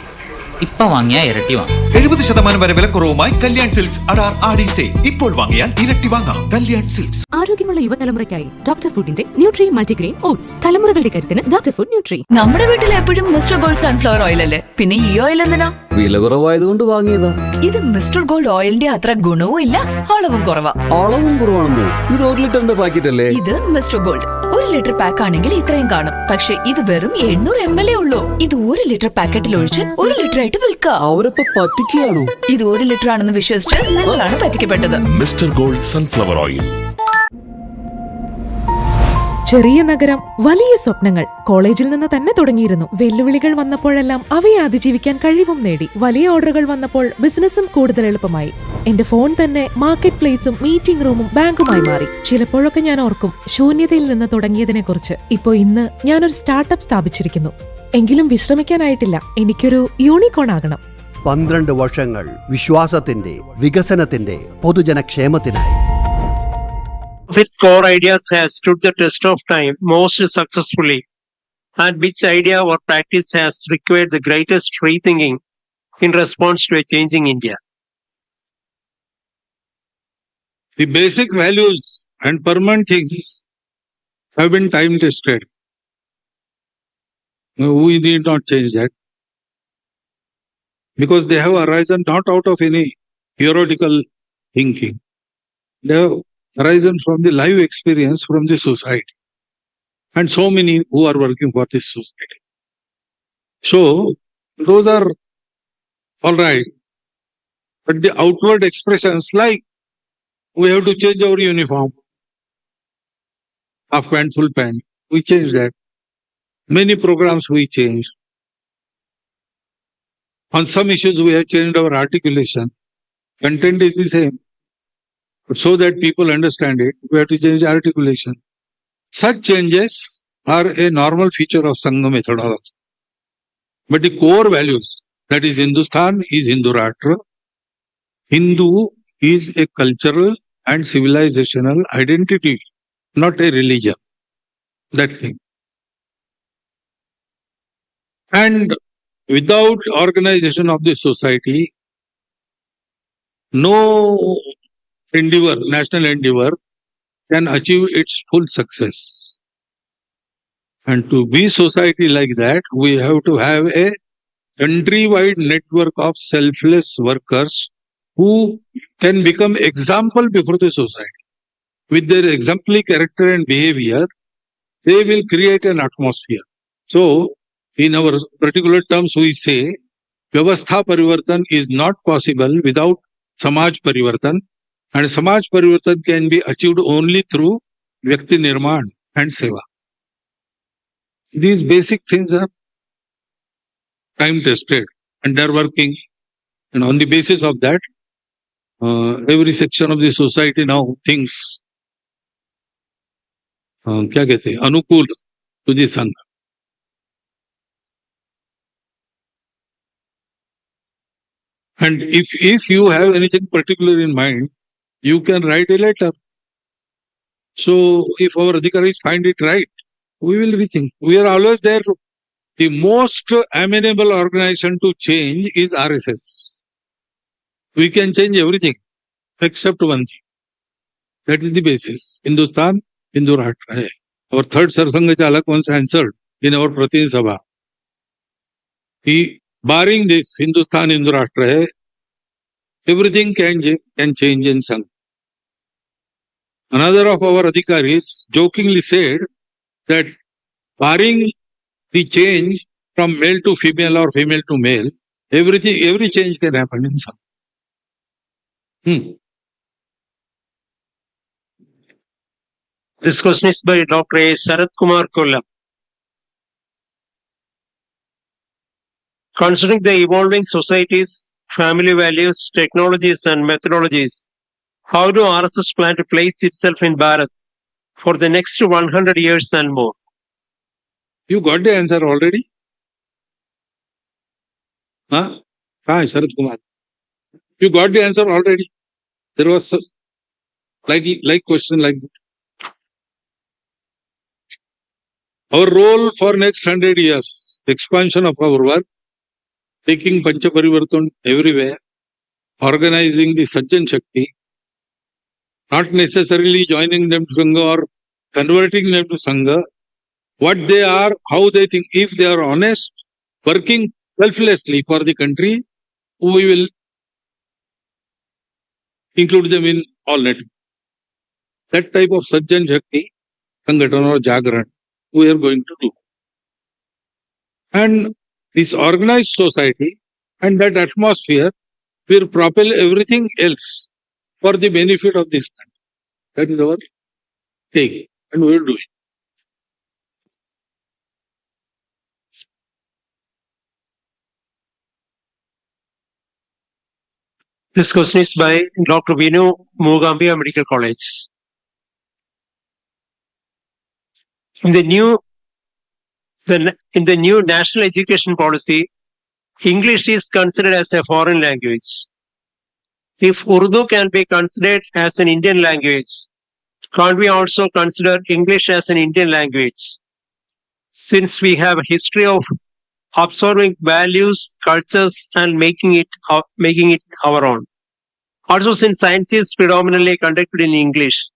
ഇപ്പൊ വാങ്ങിയ ഇരട്ടി വാങ്ങാം. 70% വരെ വിലക്കുറവുമായി കല്യാൺ സിൽക്സ് അഡാർ ആടി സെയിൽ. ഇപ്പോൾ വാങ്ങിയാൽ ഇരട്ടി വാങ്ങാം. കല്യാൺ സിൽക്സ്. ആരോഗ്യമുള്ള യുവതലമുറയ്ക്കായി ഡോക്ടർ ഫുഡിന്റെ ന്യൂട്രി മൾട്ടിഗ്രെയിൻ ഓട്സ്. തലമുറകളുടെ കരുത്തിന് ഡോക്ടർ ഫുഡ് ന്യൂട്രി. നമ്മുടെ വീട്ടിൽ എപ്പോഴും മിസ്റ്റർ ഗോൾഡ് സൺഫ്ലവർ ഓയിൽ അല്ലേ, പിന്നെ ഈ ഓയിൽ എന്തിനാ? വില കുറവായതുകൊണ്ട് വാങ്ങിയതാ. ഇത് മിസ്റ്റർ ഗോൾഡ് ഓയിലിന്റെ അത്ര ഗുണവും ഇല്ല, അളവും കുറവാ. അളവും കുറവാണെന്നോ? ഇത് 1 ലിറ്ററിന്റെ പാക്കറ്റ് അല്ലേ? ഇത് മിസ്റ്റർ ഗോൾഡ് 1 ലിറ്റർ പാക്ക് ആണെങ്കിൽ ഇത്രയും കാണും, പക്ഷെ ഇത് വെറും 800 ml ഉള്ളൂ. ഇത് 1 ലിറ്റർ പാക്കറ്റിൽ ഒഴിച്ച് 1 ലിറ്റർ ആയിട്ട് വിൽക്കാം. അവരപ്പോ പറ്റിക്കുകയാണോ? ഇത് 1 ലിറ്റർ ആണെന്ന് വിശ്വസിച്ച് നിങ്ങളാണ് പറ്റിക്കപ്പെട്ടത്. Mister gold sunflower oil. ചെറിയ നഗരം, വലിയ സ്വപ്നങ്ങൾ. കോളേജിൽ നിന്ന് തന്നെ തുടങ്ങിയിരുന്നു. വെല്ലുവിളികൾ വന്നപ്പോഴെല്ലാം അവയെ അതിജീവിക്കാൻ കഴിവും നേടി. വലിയ ഓർഡറുകൾ വന്നപ്പോൾ ബിസിനസ്സും കൂടുതൽ എളുപ്പമായി. എന്റെ ഫോൺ തന്നെ മാർക്കറ്റ് പ്ലേസും മീറ്റിംഗ് റൂമും ബാങ്കുമായി മാറി. ചിലപ്പോഴൊക്കെ ഞാൻ ഓർക്കും ശൂന്യതയിൽ നിന്ന് തുടങ്ങിയതിനെ കുറിച്ച്. ഇപ്പോ ഇന്ന് ഞാനൊരു സ്റ്റാർട്ടപ്പ് സ്ഥാപിച്ചിരിക്കുന്നു. എങ്കിലും വിശ്രമിക്കാനായിട്ടില്ല. എനിക്കൊരു യൂണിക്കോൺ ആകണം. 12 വർഷങ്ങൾ വിശ്വാസത്തിന്റെ, വികസനത്തിന്റെ, പൊതുജനക്ഷേമത്തിനായി. Of its core ideas has stood the test of time most successfully, and which idea or practice has required the greatest rethinking in response to a changing India? The basic values and permanent things have been time tested. We need not change that, because they have arisen not out of any theoretical thinking. They have arisen from the live experience from the society, and so many who are working for this society. So those are all right, but the outward expressions, like we have to change our uniform, half pant, full pant, we change that. Many programs we changed. On some issues we have changed our articulation. Content is the same, but so that people understand it, we have to change articulation. Such changes are a normal feature of Sangha methodology. But the core values, that is Hindustan is Hindu Rashtra. Hindu is a cultural and civilizational identity, not a religion. That thing. And without organization of the society, no endeavor, national endeavor, can achieve its full success. And to be society like that, we have to have a country-wide network of selfless workers who can become example before the society. With their exemplary character and behavior, they will create an atmosphere. So, in our particular terms, we say, Vyavastha Parivartan is not possible without Samaj Parivartan. And Samaj Parivartan can be achieved only through Vyakti Nirman and Seva. These basic things are time tested and they are working. And on the basis of that, every section of the society now thinks, kya kehte hain, anukul to the Sangha. And if you have anything particular in mind, you can write a letter. So if our adhikaris find it right, we will rethink. We are always there. The most amenable organization to change is RSS. We can change everything except one thing. That is the basis. Hindustan, Hindu Rashtra hai. Our third Sarsanga Chalak once answered in our Pratin Sabha. Barring this, Hindustan, Hindu Rashtra hai, everything can change in Sangha. Another of our adhikaris jokingly said that barring the change from male to female or female to male, every change can happen in some. This question is by Dr. A. Sarath Kumar Kolla. Considering the evolving societies, family values, technologies, and methodologies, how do RSS plan to place itself in Bharat for the next 100 years and more? You got the answer already? Huh? Hi, Sarath Kumar. You got the answer already. There was like question like that. Our role for next 100 years, expansion of our work, taking Pancha Parivartan everywhere, organizing the Sajjan Shakti, not necessarily joining them to Sangha or converting them to Sangha, what they are, how they think. If they are honest, working selflessly for the country, we will include them in all network. That type of Sajjan Shakti, Sangatana or Jagran, we are going to do. And this organized society and that atmosphere will propel everything else for the benefit of this country. That is our take, and we will do it. This question is by Dr. Vinu Mogambiya Medical College. In the new national education policy, English is considered as a foreign language. If Urdu can be considered as an Indian language, can't we also consider English as an Indian language? Since we have a history of absorbing values, cultures, and making it our own. Also, since science is predominantly conducted in English,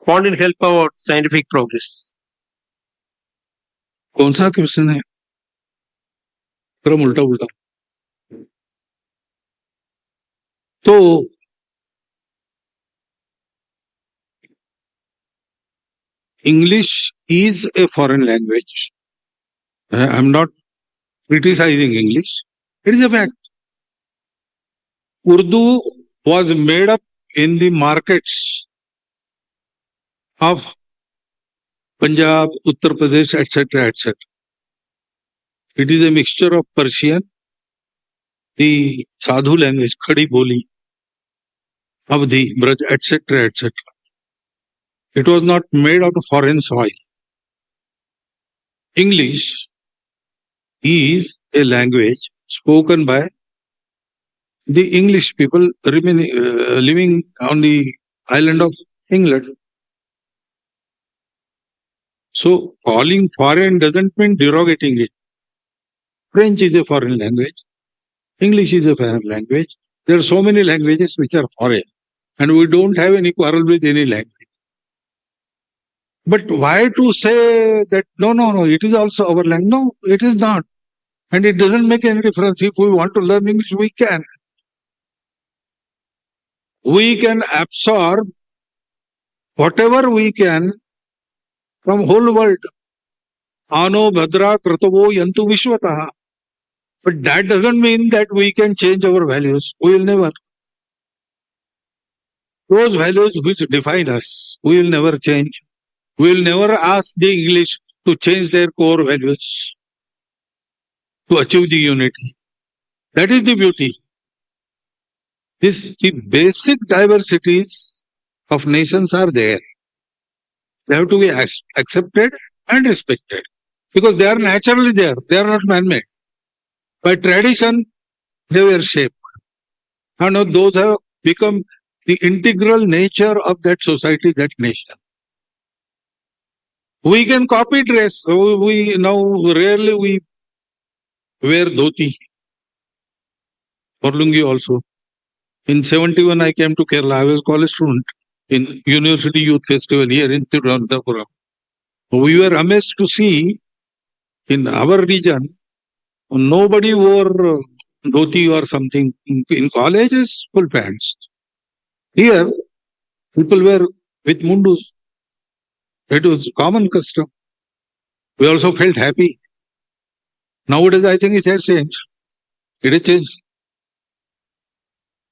won't it help our scientific progress? कौन सा question है? क्रम उल्टा उल्टा. तो English is a foreign language. I am not criticizing English. It is a fact. Urdu was made up in the markets of Punjab, Uttar Pradesh, etc., etc. It is a mixture of Persian, the Sadhu language, Khadi Boli, Avdhi, Braj, etc., etc. It was not made out of foreign soil. English is a language spoken by the English people living on the island of England. So, calling foreign doesn't mean derogating it. French is a foreign language. English is a foreign language. There are so many languages which are foreign, and we don't have any quarrel with any language. But why to say that, no, it is also our language? No, it is not. And it doesn't make any difference. If we want to learn English, we can. We can absorb whatever we can from whole world. Ano bhadra kratavo yantu vishwataha. But that doesn't mean that we can change our values. We will never. Those values which define us, we will never change. We will never ask the English to change their core values to achieve the unity. That is the beauty. The basic diversities of nations are there. They have to be accepted and respected because they are naturally there. They are not man-made. By tradition, they were shaped. And now those have become the integral nature of that society, that nation. We can copy dress. So we now rarely we wear dhoti or lungi also. In 71, I came to Kerala. I was a college student in University Youth Festival here in Thiruvananthapuram. We were amazed to see in our region, nobody wore dhoti or something. In colleges, full pants. Here, people were with mundus. It was common custom. We also felt happy. Nowadays, I think it has changed. It has changed.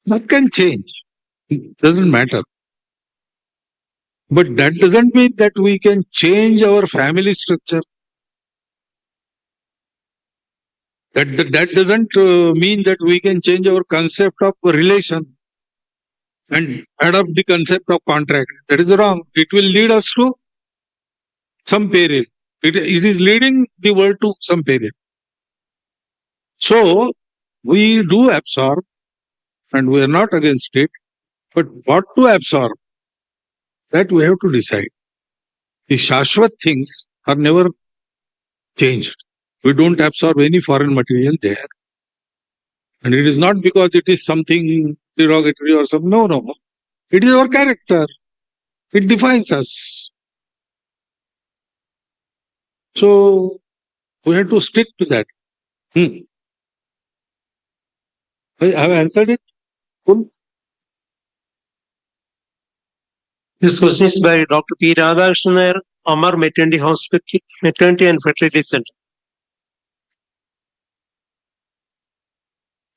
That can change. It doesn't matter. But that doesn't mean that we can change our family structure. That doesn't mean that we can change our concept of relation and adopt the concept of contract. That is wrong. It will lead us to some peril. It is leading the world to some peril. So, we do absorb, and we are not against it, but what to absorb, that we have to decide. The Shashwat things are never changed. We don't absorb any foreign material there. And it is not because it is something derogatory or something. No. It is our character. It defines us. So, we have to stick to that. I have answered it. Cool. This question is by Dr. P. Radhakrishnan, Amar Maternity Hospital, Maternity and Fertility Center.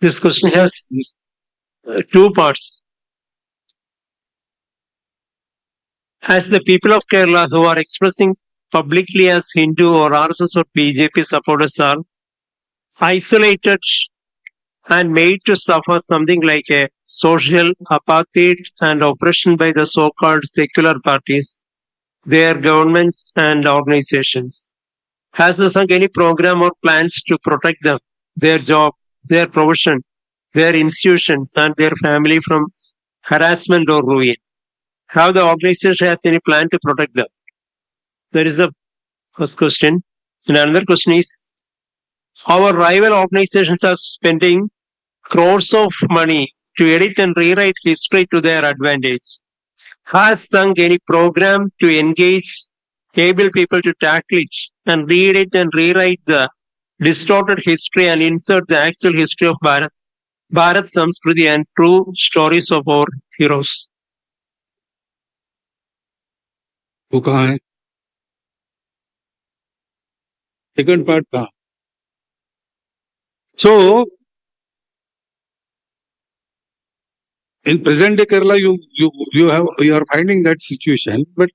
This question has two parts. As the people of Kerala who are expressing publicly as Hindu or RSS or BJP supporters are isolated and made to suffer something like a social apartheid and oppression by the so-called secular parties, their governments and organizations. Has the Sangh any program or plans to protect them, their job, their profession, their institutions and their family from harassment or ruin? How the organization has any plan to protect them? That is the first question. And another question is, our rival organizations are spending crores of money to edit and rewrite history to their advantage. Has Sangh any program to engage able people to tackle it and read it and rewrite the distorted history and insert the actual history of Bharat Samskriti and true stories of our heroes? वो कहाँ है? Second part कहाँ? So, in present day Kerala, you are finding that situation, but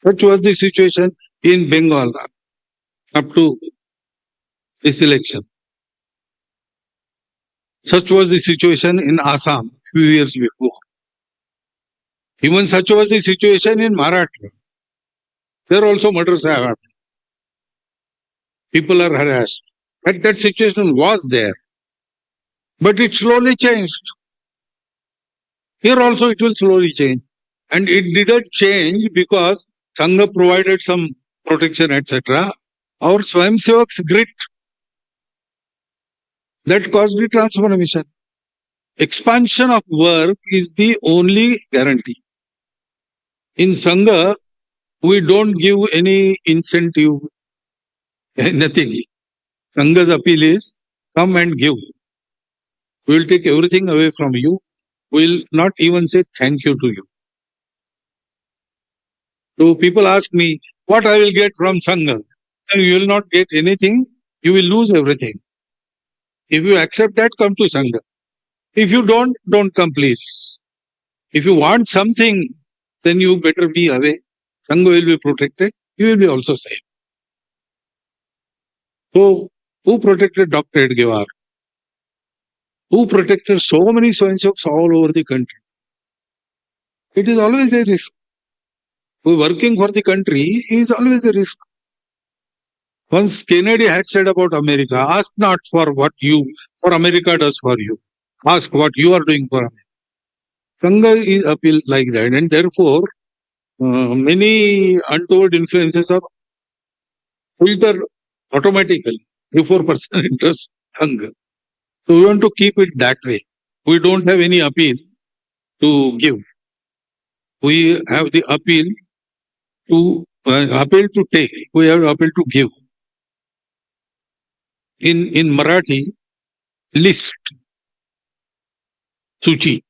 such was the situation in Bengal up to this election. Such was the situation in Assam few years before. Even such was the situation in Maharashtra. There also murders have happened. People are harassed. But that situation was there. But it slowly changed. Here also it will slowly change. And it didn't change because Sangha provided some protection, etc. Our Swayamsevak's grit, that caused the transformation. Expansion of work is the only guarantee. In Sangha, we don't give any incentive, nothing. Sangha's appeal is, come and give. We will take everything away from you. We will not even say thank you to you. So people ask me, what I will get from Sangha? And you will not get anything, you will lose everything. If you accept that, come to Sangha. If you don't come, please. If you want something, then you better be away. Sangha will be protected, you will be also safe. So, who protected Dr. Edgewar? Who protected so many Swayamsevaks all over the country? It is always a risk. Working for the country is always a risk. Once Kennedy had said about America, ask not for what America does for you. Ask what you are doing for America. Sangha is appeal like that, and therefore, many untoward influences are filtered automatically before person enters Sangha. So we want to keep it that way. We don't have any appeal to give. We have the appeal to take. We have appeal to give. In Marathi, list, Suchi.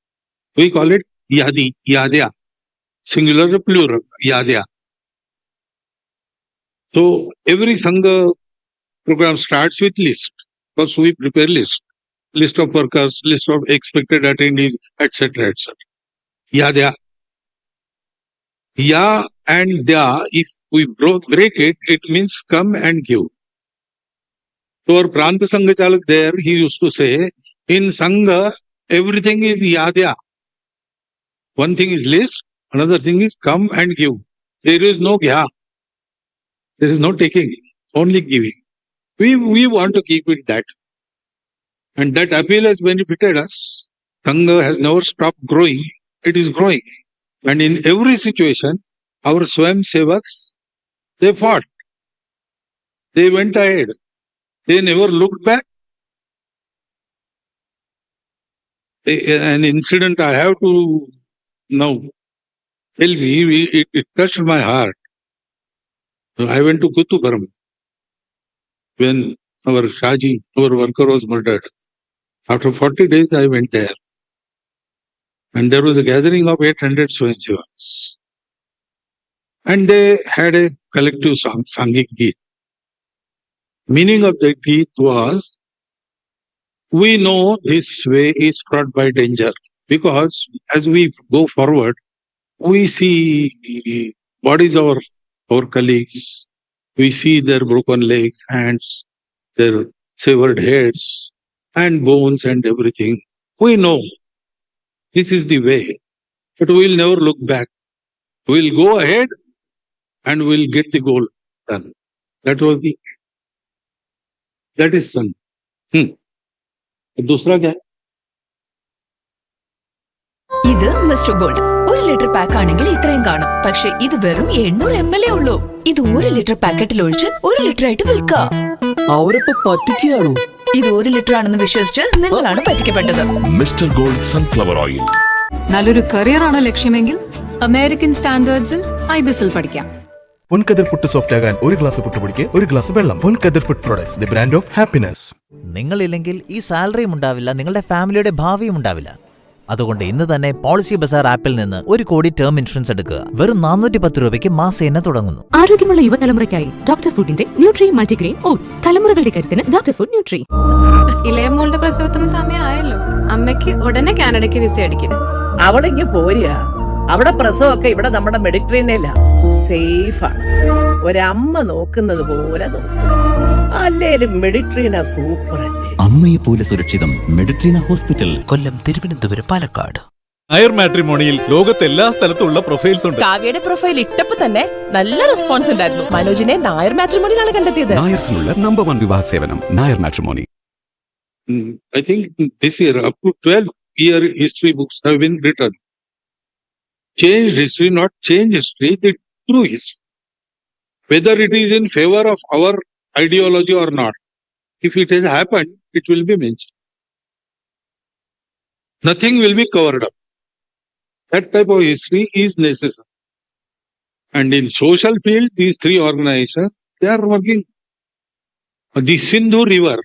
We call it Yadi, Yadya. Singular, plural, Yadya. So every Sangha program starts with list. First we prepare list of workers, list of expected attendees, etc., etc. Ya and dya, if we break it, it means come and give. So our Pranta Sangha Chalak there, he used to say, in Sangha, everything is yadya. One thing is list, another thing is come and give. There is no gya. There is no taking, only giving. We want to keep it that. And that appeal has benefited us. Sangha has never stopped growing. It is growing. And in every situation, our Swayam Sevaks, they fought. They went ahead. They never looked back. An incident I have to now tell me, it touched my heart. I went to Kutuparam when our Shaji, our worker, was murdered. After 40 days, I went there. And there was a gathering of 800 Swayamsevaks. And they had a collective song, Sangik Geet. Meaning of the Geet was, we know this way is fraught by danger. Because as we go forward, we see bodies of our colleagues. We see their broken legs, hands, their severed heads, and bones and everything. We know this is the way, but we'll never look back. We'll go ahead and we'll get the goal done. That is sun. दूसरा क्या है? ഇത് mister gold 1 litre pack ആണെങ്കിൽ ഇത്രയും കാണും പക്ഷേ ഇത് വെറും 800 ml ഉള്ളൂ ഇത് 1 ലിറ്റർ പാക്കറ്റിൽ ഒഴിച്ച് 1 ലിറ്റർ ആയിട്ട് വിൽക്കാം അവരപ്പോ പറ്റിക്കുകയാണോ ഇത് 1 ലിറ്റർ ആണെന്ന് വിശ്വസിച്ച് നിങ്ങളാണ് പറ്റിക്കപ്പെട്ടത് മിസ്റ്റർ ഗോൾഡ് സൺഫ്ലവർ ഓയിൽ നല്ലൊരു കരിയർ ആണ് ലക്ഷ്യമെങ്കിൽ അമേരിക്കൻ സ്റ്റാൻഡേർഡ്സിൽ ഐബിസിൽ പഠിക്കാം പൊൻകതിർ പുട്ട് സോഫ്റ്റ് ആകാൻ ഒരു ഗ്ലാസ് പുട്ടുപൊടിക്ക് ഒരു ഗ്ലാസ് വെള്ളം. Ponkathir food products, the brand of happiness. നിങ്ങളില്ലെങ്കിൽ ഈ സാലറിയും ഉണ്ടാവില്ല, നിങ്ങളുടെ ഫാമിലിയുടെ ഭാവിയും ഉണ്ടാവില്ല. അതുകൊണ്ട് ഇന്ന് തന്നെ പോളിസി ബസാർ ആപ്പിൽ നിന്ന് 1 കോടി ടേം ഇൻഷുറൻസ് എടുക്കുക. വെറും 410 രൂപയ്ക്ക് മാസേന തുടങ്ങുന്നു. ആരോഗ്യമുള്ള യുവതലമുറയ്ക്കായി ഡോക്ടർ ഫുഡിന്റെ ന്യൂട്രി മൾട്ടിഗ്രെയിൻ ഓട്സ്. തലമുറകളുടെ കരുത്തിന് ഡോക്ടർ ഫുഡ് ന്യൂട്രി. ഇളയമോളുടെ പ്രസവത്തിനും സമയമായല്ലോ. അമ്മയ്ക്ക് ഉടനെ കാനഡയ്ക്ക് വിസ അടിക്കും. അവളെങ്ങ് പോരാ. അവിടെ പ്രസവമൊക്കെ ഇവിടെ നമ്മുടെ മെഡിറ്ററേനിയല്ല, സേഫാണ്. ഒരമ്മ നോക്കുന്നത് പോലെ അല്ലേലും മെഡിറ്ററേനിയ സൂപ്പർ അല്ലേ. അമ്മയെ പോലെ സുരക്ഷിതം മെഡിറ്ററേനിയ ഹോസ്പിറ്റൽ, കൊല്ലം, തിരുവനന്തപുരം, പാലക്കാട്. നായർ മാട്രിമോണിയിൽ ലോകത്തെ എല്ലാ സ്ഥലത്തുള്ള പ്രൊഫൈൽസ് ഉണ്ട്. കാവ്യയുടെ പ്രൊഫൈൽ ഇട്ടപ്പോ തന്നെ നല്ല റെസ്പോൺസ് ഉണ്ടായിരുന്നു. മനോജിനെ നായർ മാട്രിമോണിയിലാണ് കണ്ടെത്തിയത്. നായർസിനുള്ള നമ്പർ 1 വിവാഹ സേവനം Nair matrimony. I think this year up to 12-year history books have been written. Changed history, not change history, the true history. Whether it is in favor of our ideology or not. If it has happened, it will be mentioned. Nothing will be covered up. That type of history is necessary. And in social field, these 3 organizations, they are working. The Sindhu River,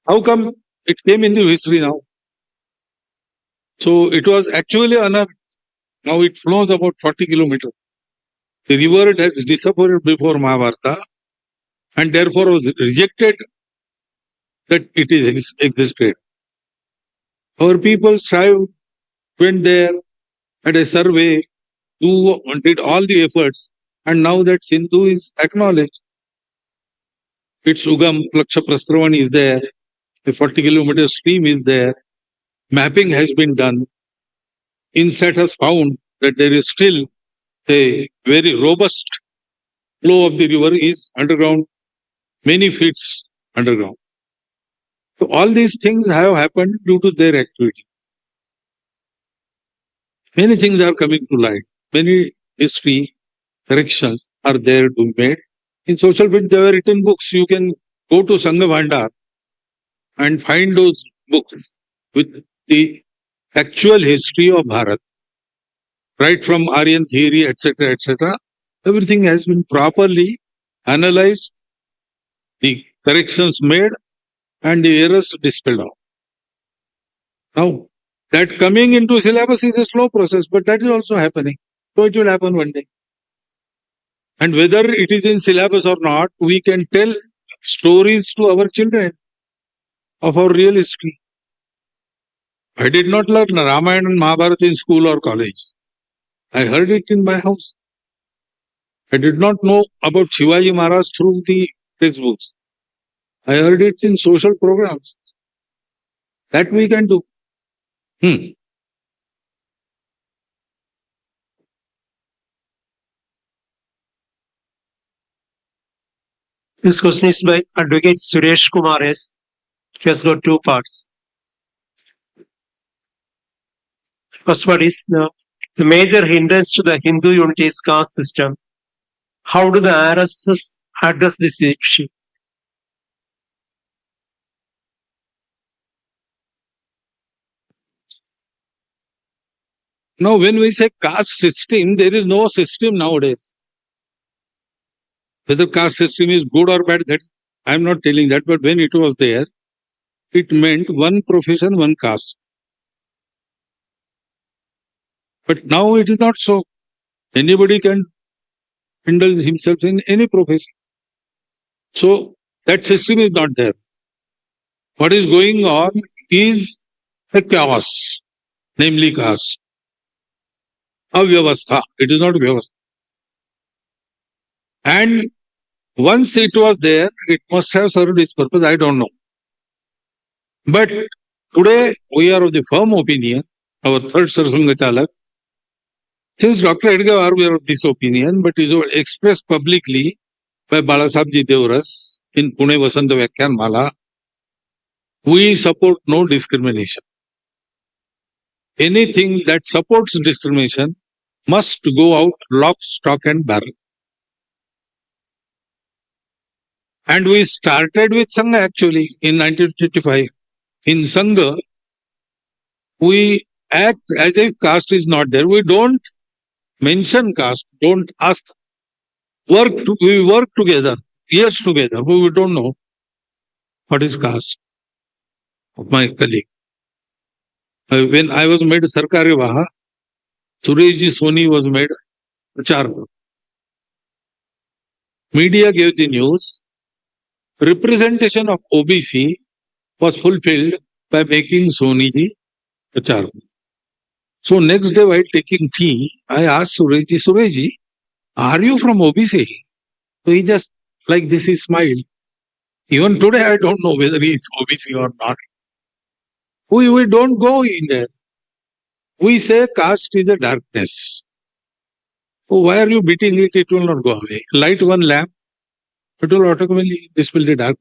how come it came into history now? So it was actually unearthed. Now it flows about 40 kilometers. The river has disappeared before Mahabharata and therefore was rejected that it is existed. Our people went there, had a survey, did all the efforts, and now that Sindhu is acknowledged. Its Ugam, Laksha Prastravan is there, a 40-kilometer stream is there, mapping has been done. INSAT has found that there is still a very robust flow of the river is underground, many feet underground. So all these things have happened due to their activity. Many things are coming to light. Many history corrections are there to be made. In social media, there are written books. You can go to Sangha Bhandar and find those books with the actual history of Bharat. Right from Aryan theory, etc., etc., everything has been properly analyzed, the corrections made, and the errors dispelled out. Now, that coming into syllabus is a slow process, but that is also happening. So it will happen one day. And whether it is in syllabus or not, we can tell stories to our children of our real history. I did not learn Ramayana and Mahabharata in school or college. I heard it in my house. I did not know about Shivaji Maharaj through the textbooks. I heard it in social programs. That we can do. This question is by Advocate Suresh Kumar S. It has got two parts. First part is the major hindrance to the Hindu unity is caste system. How do the RSS address this issue? Now, when we say caste system, there is no system nowadays. Whether caste system is good or bad, that I am not telling that, but when it was there, it meant one profession, one caste. But now it is not so. Anybody can indulge himself in any profession. So that system is not there. What is going on is a chaos, namely caste. Avyavastha. It is not vyavastha. And once it was there, it must have served its purpose. I don't know. But today we are of the firm opinion, our third Sarsanga Chalak, since Dr. Edgar, we are of this opinion, but is expressed publicly by Balasabji Devras in Pune Vasanta Vyakhyan Mala, we support no discrimination. Anything that supports discrimination must go out lock, stock and barrel. And we started with Sangha actually in 1955. In Sangha, we act as if caste is not there. We don't mention caste, don't ask. We work together, years together, but we don't know what is caste of my colleague. When I was made Sarkari Vaha, Sureshji Soni was made Prachar. Media gave the news. Representation of OBC was fulfilled by making Soniji Prachar. So next day while taking tea, I asked Sureshji, are you from OBC? So he just like this, he smiled. Even today I don't know whether he is OBC or not. We don't go in there. We say caste is a darkness. So why are you beating it? It will not go away. Light one lamp, it will automatically dispel the dark.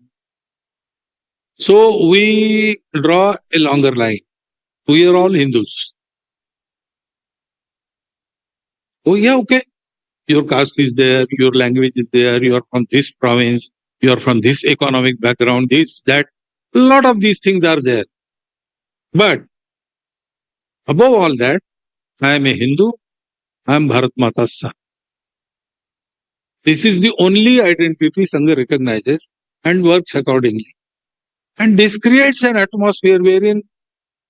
So we draw a longer line. We are all Hindus. Oh yeah, okay. Your caste is there, your language is there, you are from this province, you are from this economic background, this, that. A lot of these things are there. But above all that, I am a Hindu, I am Bharat Mata's son. This is the only identity Sangha recognizes and works accordingly. And this creates an atmosphere wherein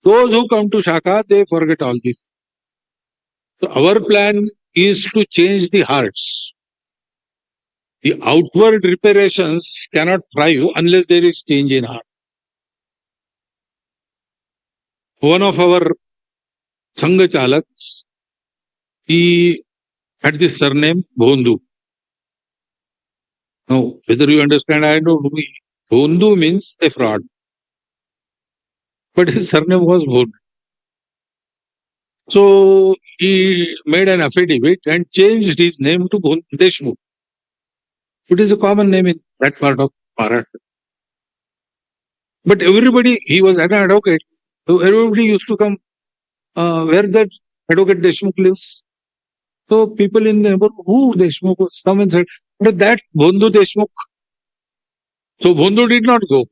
those who come to Shaka, they forget all this. So our plan is to change the hearts. The outward reparations cannot thrive unless there is change in heart. One of our Sangha Chalaks, he had this surname Bhondu. Now, whether you understand, I don't know. Bhondu means a fraud. But his surname was Bhondu. So he made an affidavit and changed his name to Deshmukh. It is a common name in that part of Maharashtra. But everybody, he was an advocate. So everybody used to come where that advocate Deshmukh lives. So people in the neighborhood, who Deshmukh was? Someone said, but that Bhondu Deshmukh. So Bhondu did not go.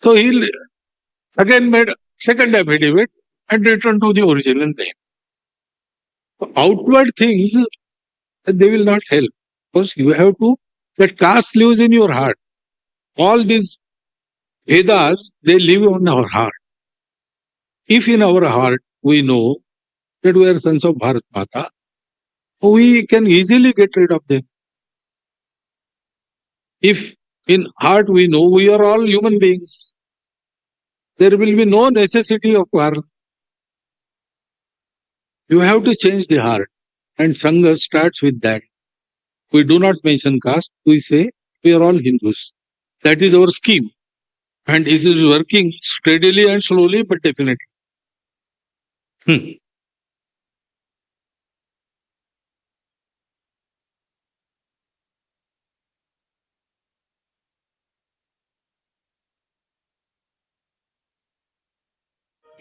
So he again made second affidavit and returned to the original name. So outward things, they will not help. Because you have to, that caste lives in your heart. All these Vedas, they live on our heart. If in our heart we know that we are sons of Bharat Mata, We can easily get rid of them. If in heart we know we are all human beings, there will be no necessity of quarrel. You have to change the heart. And Sangha starts with that. We do not mention caste. We say we are all Hindus. That is our scheme. And it is working steadily and slowly, but definitely.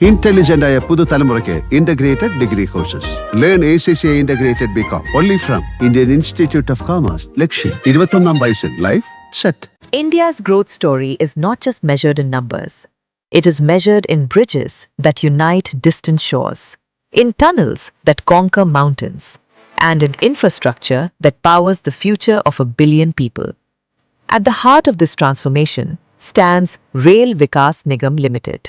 Intelligent ആയ പുതുതലമുറയ്ക്ക് integrated degree courses learn ACCA integrated BCom only from Indian Institute of Commerce. ലക്ഷ്യം 21ാം വയസ്സിൽ life set. India's growth story is not just measured in numbers. It is measured in bridges that unite distant shores, in tunnels that conquer mountains, and in infrastructure that powers the future of 1 billion people. At the heart of this transformation stands Rail Vikas Nigam Limited,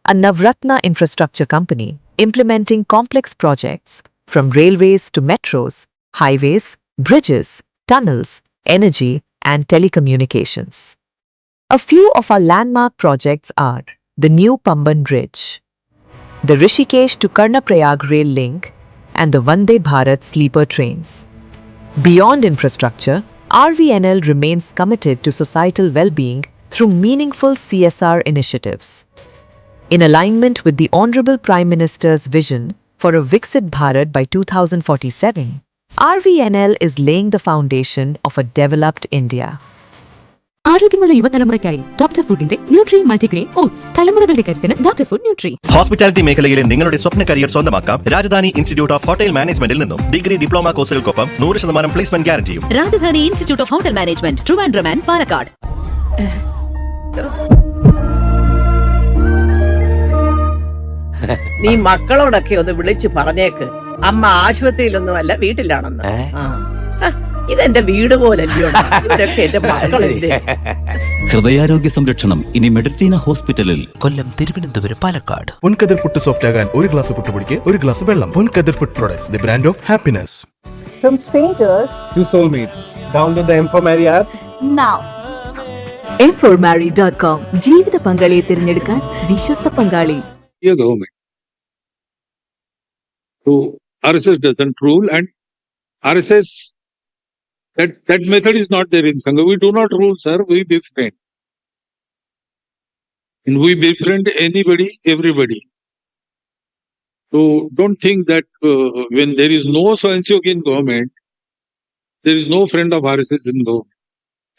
a Navratna infrastructure company implementing complex projects from railways to metros, highways, bridges, tunnels, energy, and telecommunications. A few of our landmark projects are the new Pamban Bridge, the Rishikesh to Karnaprayag rail link, and the Vande Bharat sleeper trains. Beyond infrastructure, RVNL remains committed to societal well-being through meaningful CSR initiatives. In alignment with the Honorable Prime Minister's vision for a Viksit Bharat by 2047, RVNL is laying the foundation of a developed India. ആരോഗ്യമുള്ള യുവതലമുറയ്ക്കായി doctor ഫുഡിന്റെ nutri multigrain oats തലമുറകളുടെ കരുത്തിന് doctor food nutri. Hospitality മേഖലയിലെ നിങ്ങളുടെ സ്വപ്ന career സ്വന്തമാക്കാം Rajdhani institute of hotel മാനേജ്മെന്റിൽ നിന്നും. ഡിഗ്രി ഡിപ്ലോമ കോഴ്സുകൾക്കൊപ്പം 100% പ്ലേസ്മെന്റ് ഗ്യാരണ്ടിയും. Rajadhani institute of hotel management, Trivandrum and Palakkad. നീ മക്കളോടൊക്കെ ഒന്ന് വിളിച്ചു പറഞ്ഞേക്ക്, അമ്മ ആശുപത്രിയിലൊന്നുമല്ല വീട്ടിലാണെന്ന്. ഇതെന്റെ വീട് പോലല്ലയോ, ഇവരൊക്കെ എന്റെ മക്കളല്ലേ. ഹൃദയാരോഗ്യ സംരക്ഷണം ഇനി മെഡിട്രീന ഹോസ്പിറ്റലിൽ. കൊല്ലം, തിരുവനന്തപുരം, പാലക്കാട്. മുൻകതിർ പുട്ട് സോഫ്റ്റ് ആകാൻ 1 ഗ്ലാസ് പുട്ട് പൊടിക്ക് 1 ഗ്ലാസ് വെള്ളം. Munkathir food products, the brand of happiness. From strangers to soulmates. Download the M4Marry app now. M4Marry.com. ജീവിത പങ്കാളിയെ തിരഞ്ഞെടുക്കാൻ വിശ്വസ്ത പങ്കാളി. Government. So RSS doesn't rule, and RSS, that method is not there in Sangha. We do not rule, sir. We befriend. And we befriend anybody, everybody. So don't think that when there is no Swayanseok in government, there is no friend of RSS in government.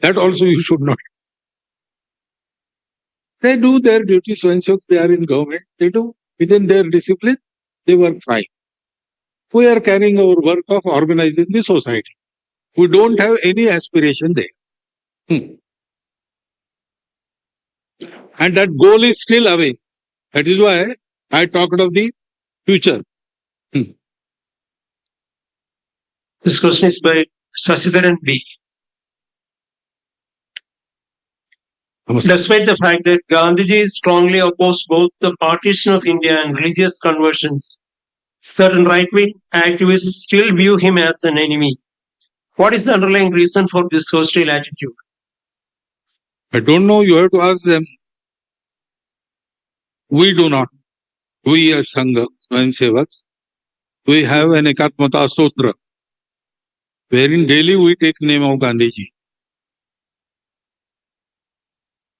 That also you should not. They do their duty, Swayanseoks, they are in government. They do. Within their discipline, they work fine. We are carrying our work of organizing the society. We don't have any aspiration there. And that goal is still away. That is why I talked of the future. This question is by Sasidharan B. Despite the fact that Gandhiji strongly opposed both the partition of India and religious conversions, certain right-wing activists still view him as an enemy. What is the underlying reason for this hostile attitude? I don't know. You have to ask them. We do not. We as Sangha, Swayamsevaks, we have an Ekatmata Stotra, wherein daily we take name of Gandhiji.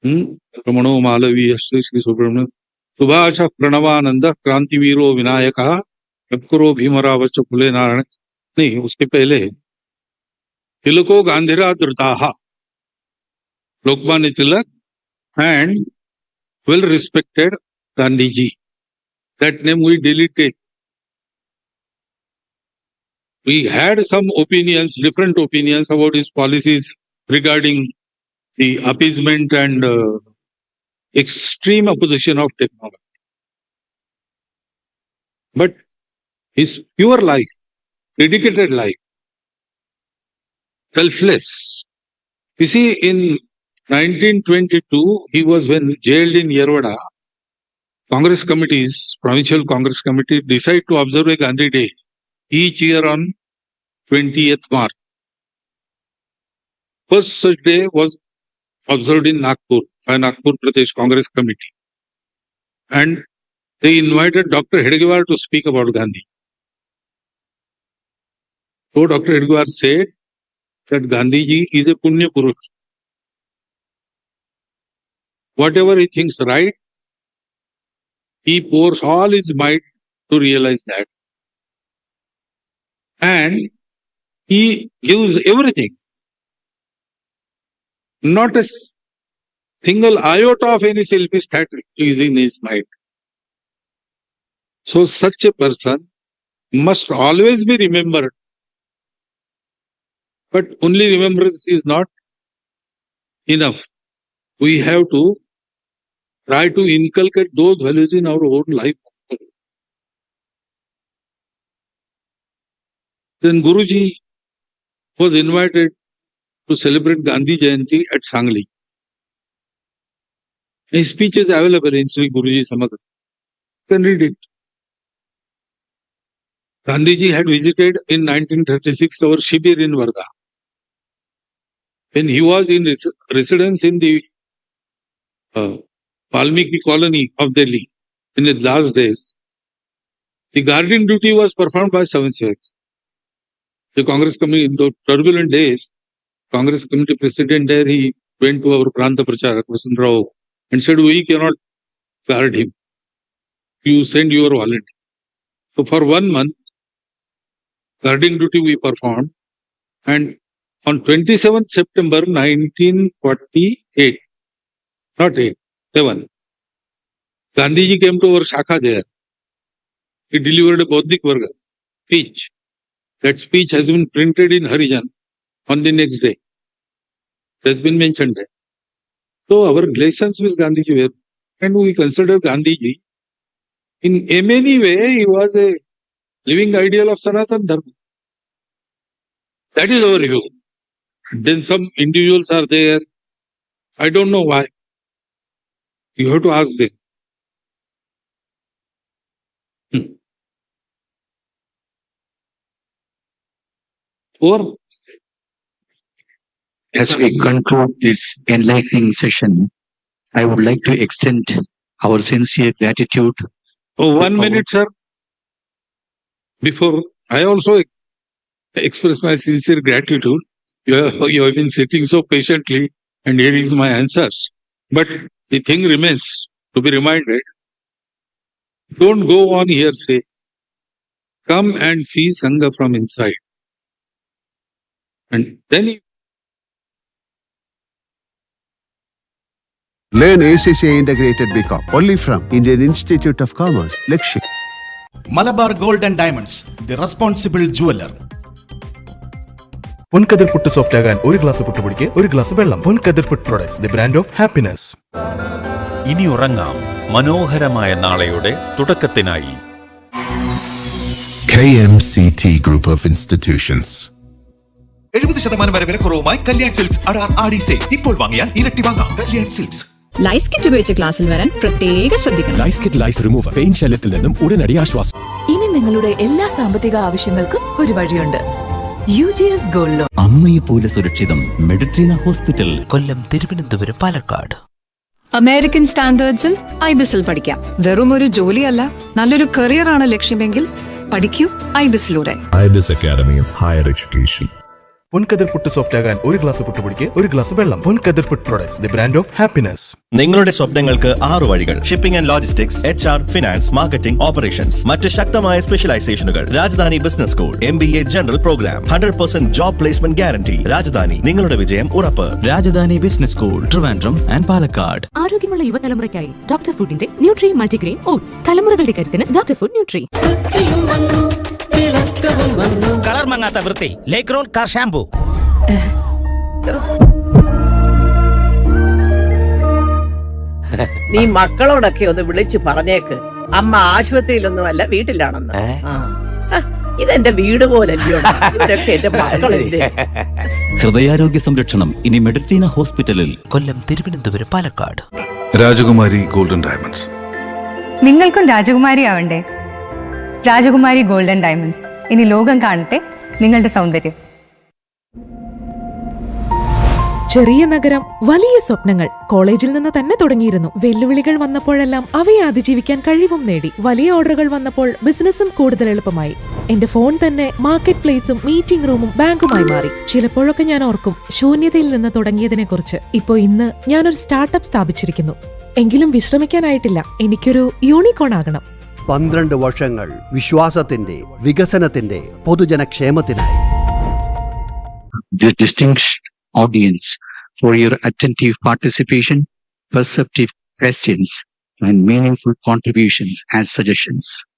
Ramano Malavi Shri Subramanian Subhasha Pranavananda Kranti Viro Vinayaka Yakuro Bhimara Vacha Pule Narayana. नहीं, उसके पहले तिलको गांधीरा धृताहा, Lokmanya Tilak and well respected Gandhiji. That name we daily take. We had some opinions, different opinions about his policies regarding the appeasement and extreme opposition of technology. But his pure life, dedicated life, selfless. You see, in 1922, he was when jailed in Yerwada. Congress committees, provincial Congress committee, decide to observe a Gandhi Day each year on 20th March. First such day was observed in Nagpur by Nagpur Pradesh Congress Committee. And they invited Dr. Hedgewar to speak about Gandhi. So Dr. Hedgewar said that Gandhi ji is a Punya Purush. Whatever he thinks right, he pours all his might to realize that. And he gives everything. Not a single iota of any selfish thought is in his mind. So such a person must always be remembered. But only remembrance is not enough. We have to try to inculcate those values in our own life. Then Guruji was invited to celebrate Gandhi Jayanti at Sangli. His speech is available in Sri Guruji Samagra. You can read it. Gandhiji had visited in 1936 our Shibir in Varda. When he was in residence in the Valmiki colony of Delhi in the last days, the guarding duty was performed by 7 Sikhs. The Congress committee, in those turbulent days, Congress committee president there, he went to our Pranta Pracharak, Vasan Rao, and said, we cannot guard him. You send your volunteer. So for 1 month, guarding duty we performed, and on 27th September 1948, not 8, 7, Gandhiji came to our Shakha there. He delivered a Bodhik Varga speech. That speech has been printed in Harijan on the next day. It has been mentioned there. So our relations with Gandhiji were, and we consider Gandhiji in many way, he was a living ideal of Sanatana Dharma. That is our view. Then some individuals are there. I don't know why. You have to ask them. Or as we conclude this enlightening session, I would like to extend our sincere gratitude. Oh, 1 minute, sir. Before I also express my sincere gratitude. You have been sitting so patiently and hearing my answers. But the thing remains to be reminded. Don't go on hearsay. Come and see Sangha from inside. And then Learn ACCA Integrated BCom only from Indian Institute of Commerce, Lakshya. Malabar Gold and Diamonds, the responsible jeweler. Ponkathir പുട്ട് soft ആകാൻ ഒരു glass പുട്ട് പൊടിക്ക് ഒരു glass വെള്ളം. Ponkathir food products, the brand of happiness. ഇനി ഉറങ്ങാം മനോഹരമായ നാളെയുടെ തുടക്കത്തിനായി. KMCT Group of Institutions. 70% വരെ വിലക്കുറവുമായി കല്യാൺ സിൽക്സ് അടാർ ആടി സെയിൽ. ഇപ്പോൾ വാങ്ങിയാൽ ഇരട്ടി വാങ്ങാം. കല്യാൺ സിൽക്സ്. ലൈസ് കിറ്റ് ഉപയോഗിച്ച് ക്ലാസ്സിൽ വരാൻ പ്രത്യേക ശ്രദ്ധിക്കണം. ലൈസ് കിറ്റ് ലൈസ് റിമൂവർ പെയിൻ ശല്യത്തിൽ നിന്നും ഉടനടി ആശ്വാസം. ഇനി നിങ്ങളുടെ എല്ലാ സാമ്പത്തിക ആവശ്യങ്ങൾക്കും ഒരു വഴിയുണ്ട്. UGS gold loan. അമ്മയെ പോലെ സുരക്ഷിതം മെഡിട്രീന ഹോസ്പിറ്റൽ, കൊല്ലം, തിരുവനന്തപുരം, പാലക്കാട്. അമേരിക്കൻ സ്റ്റാൻഡേർഡ്സിൽ ഐബിസിൽ പഠിക്കാം. വെറും ഒരു ജോലിയല്ല, നല്ലൊരു കരിയർ ആണ് ലക്ഷ്യമെങ്കിൽ പഠിക്കൂ ഐബിസിലൂടെ. IBIS Academy of Higher Education. Ponkathir പുട്ട് സോഫ്റ്റ് ആകാൻ ഒരു ഗ്ലാസ് പുട്ട് പൊടിക്ക് ഒരു ഗ്ലാസ് വെള്ളം. Ponkathir food products, the brand of happiness. നിങ്ങളുടെ സ്വപ്നങ്ങൾക്ക് 6 വഴികൾ. Shipping and logistics, HR, finance, marketing, operations. മറ്റ് ശക്തമായ സ്പെഷ്യലൈസേഷനുകൾ. Rajadhani business school, MBA general programme, 100% job placement ഗ്യാരണ്ടി. രാജധാനി, നിങ്ങളുടെ വിജയം ഉറപ്പ്. Rajadhani business school, Trivandrum and Palakkad. ആരോഗ്യമുള്ള യുവതലമുറയ്ക്കായി ഡോക്ടർ ഫുഡിന്റെ ന്യൂട്രി മൾട്ടിഗ്രെയിൻ ഓട്സ്. തലമുറകളുടെ കരുത്തിന് ഡോക്ടർ ഫുഡ് ന്യൂട്രി. കളർ മങ്ങാത്ത വൃത്തി ലേക്രോൾ കാർ ഷാംപൂ. നീ മക്കളോടൊക്കെ ഒന്ന് വിളിച്ചു പറഞ്ഞേക്ക്, അമ്മ ആശുപത്രിയിലൊന്നുമല്ല വീട്ടിലാണെന്ന്. ഇതെന്റെ വീട് പോലല്ലോ, ഇവരൊക്കെ എന്റെ മക്കളല്ലേ. ഹൃദയാരോഗ്യ സംരക്ഷണം ഇനി മെഡിട്രീന ഹോസ്പിറ്റലിൽ, കൊല്ലം, തിരുവനന്തപുരം, പാലക്കാട്. രാജകുമാരി ഗോൾഡൻ ഡയമണ്ട്സ്. നിങ്ങൾക്കും രാജകുമാരി ആവണ്ടേ? രാജകുമാരി ഗോൾഡൻ ഡയമണ്ട്സ് ഇനി ലോകം കാണട്ടെ, നിങ്ങളുടെ സൗന്ദര്യം. ചെറിയ നഗരം, വലിയ സ്വപ്നങ്ങൾ. കോളേജിൽ നിന്ന് തന്നെ തുടങ്ങിയിരുന്നു. വെല്ലുവിളികൾ വന്നപ്പോഴെല്ലാം അവയെ അതിജീവിക്കാൻ കഴിവും നേടി. വലിയ ഓർഡറുകൾ വന്നപ്പോൾ ബിസിനസ്സും കൂടുതൽ എളുപ്പമായി. എന്റെ ഫോൺ തന്നെ മാർക്കറ്റ് പ്ലേസും മീറ്റിംഗ് റൂമും ബാങ്കുമായി മാറി. ചിലപ്പോഴൊക്കെ ഞാൻ ഓർക്കും ശൂന്യതയിൽ നിന്ന് തുടങ്ങിയതിനെ കുറിച്ച്. ഇപ്പോ ഇന്ന് ഞാനൊരു സ്റ്റാർട്ടപ്പ് സ്ഥാപിച്ചിരിക്കുന്നു. എങ്കിലും വിശ്രമിക്കാനായിട്ടില്ല. എനിക്കൊരു യൂണിക്കോൺ ആകണം. 12 വർഷങ്ങൾ വിശ്വാസത്തിന്റെ, വികസനത്തിന്റെ, പൊതുജനക്ഷേമത്തിനായി. The distinguished audience for your attentive participation, perceptive questions, and meaningful contributions as suggestions.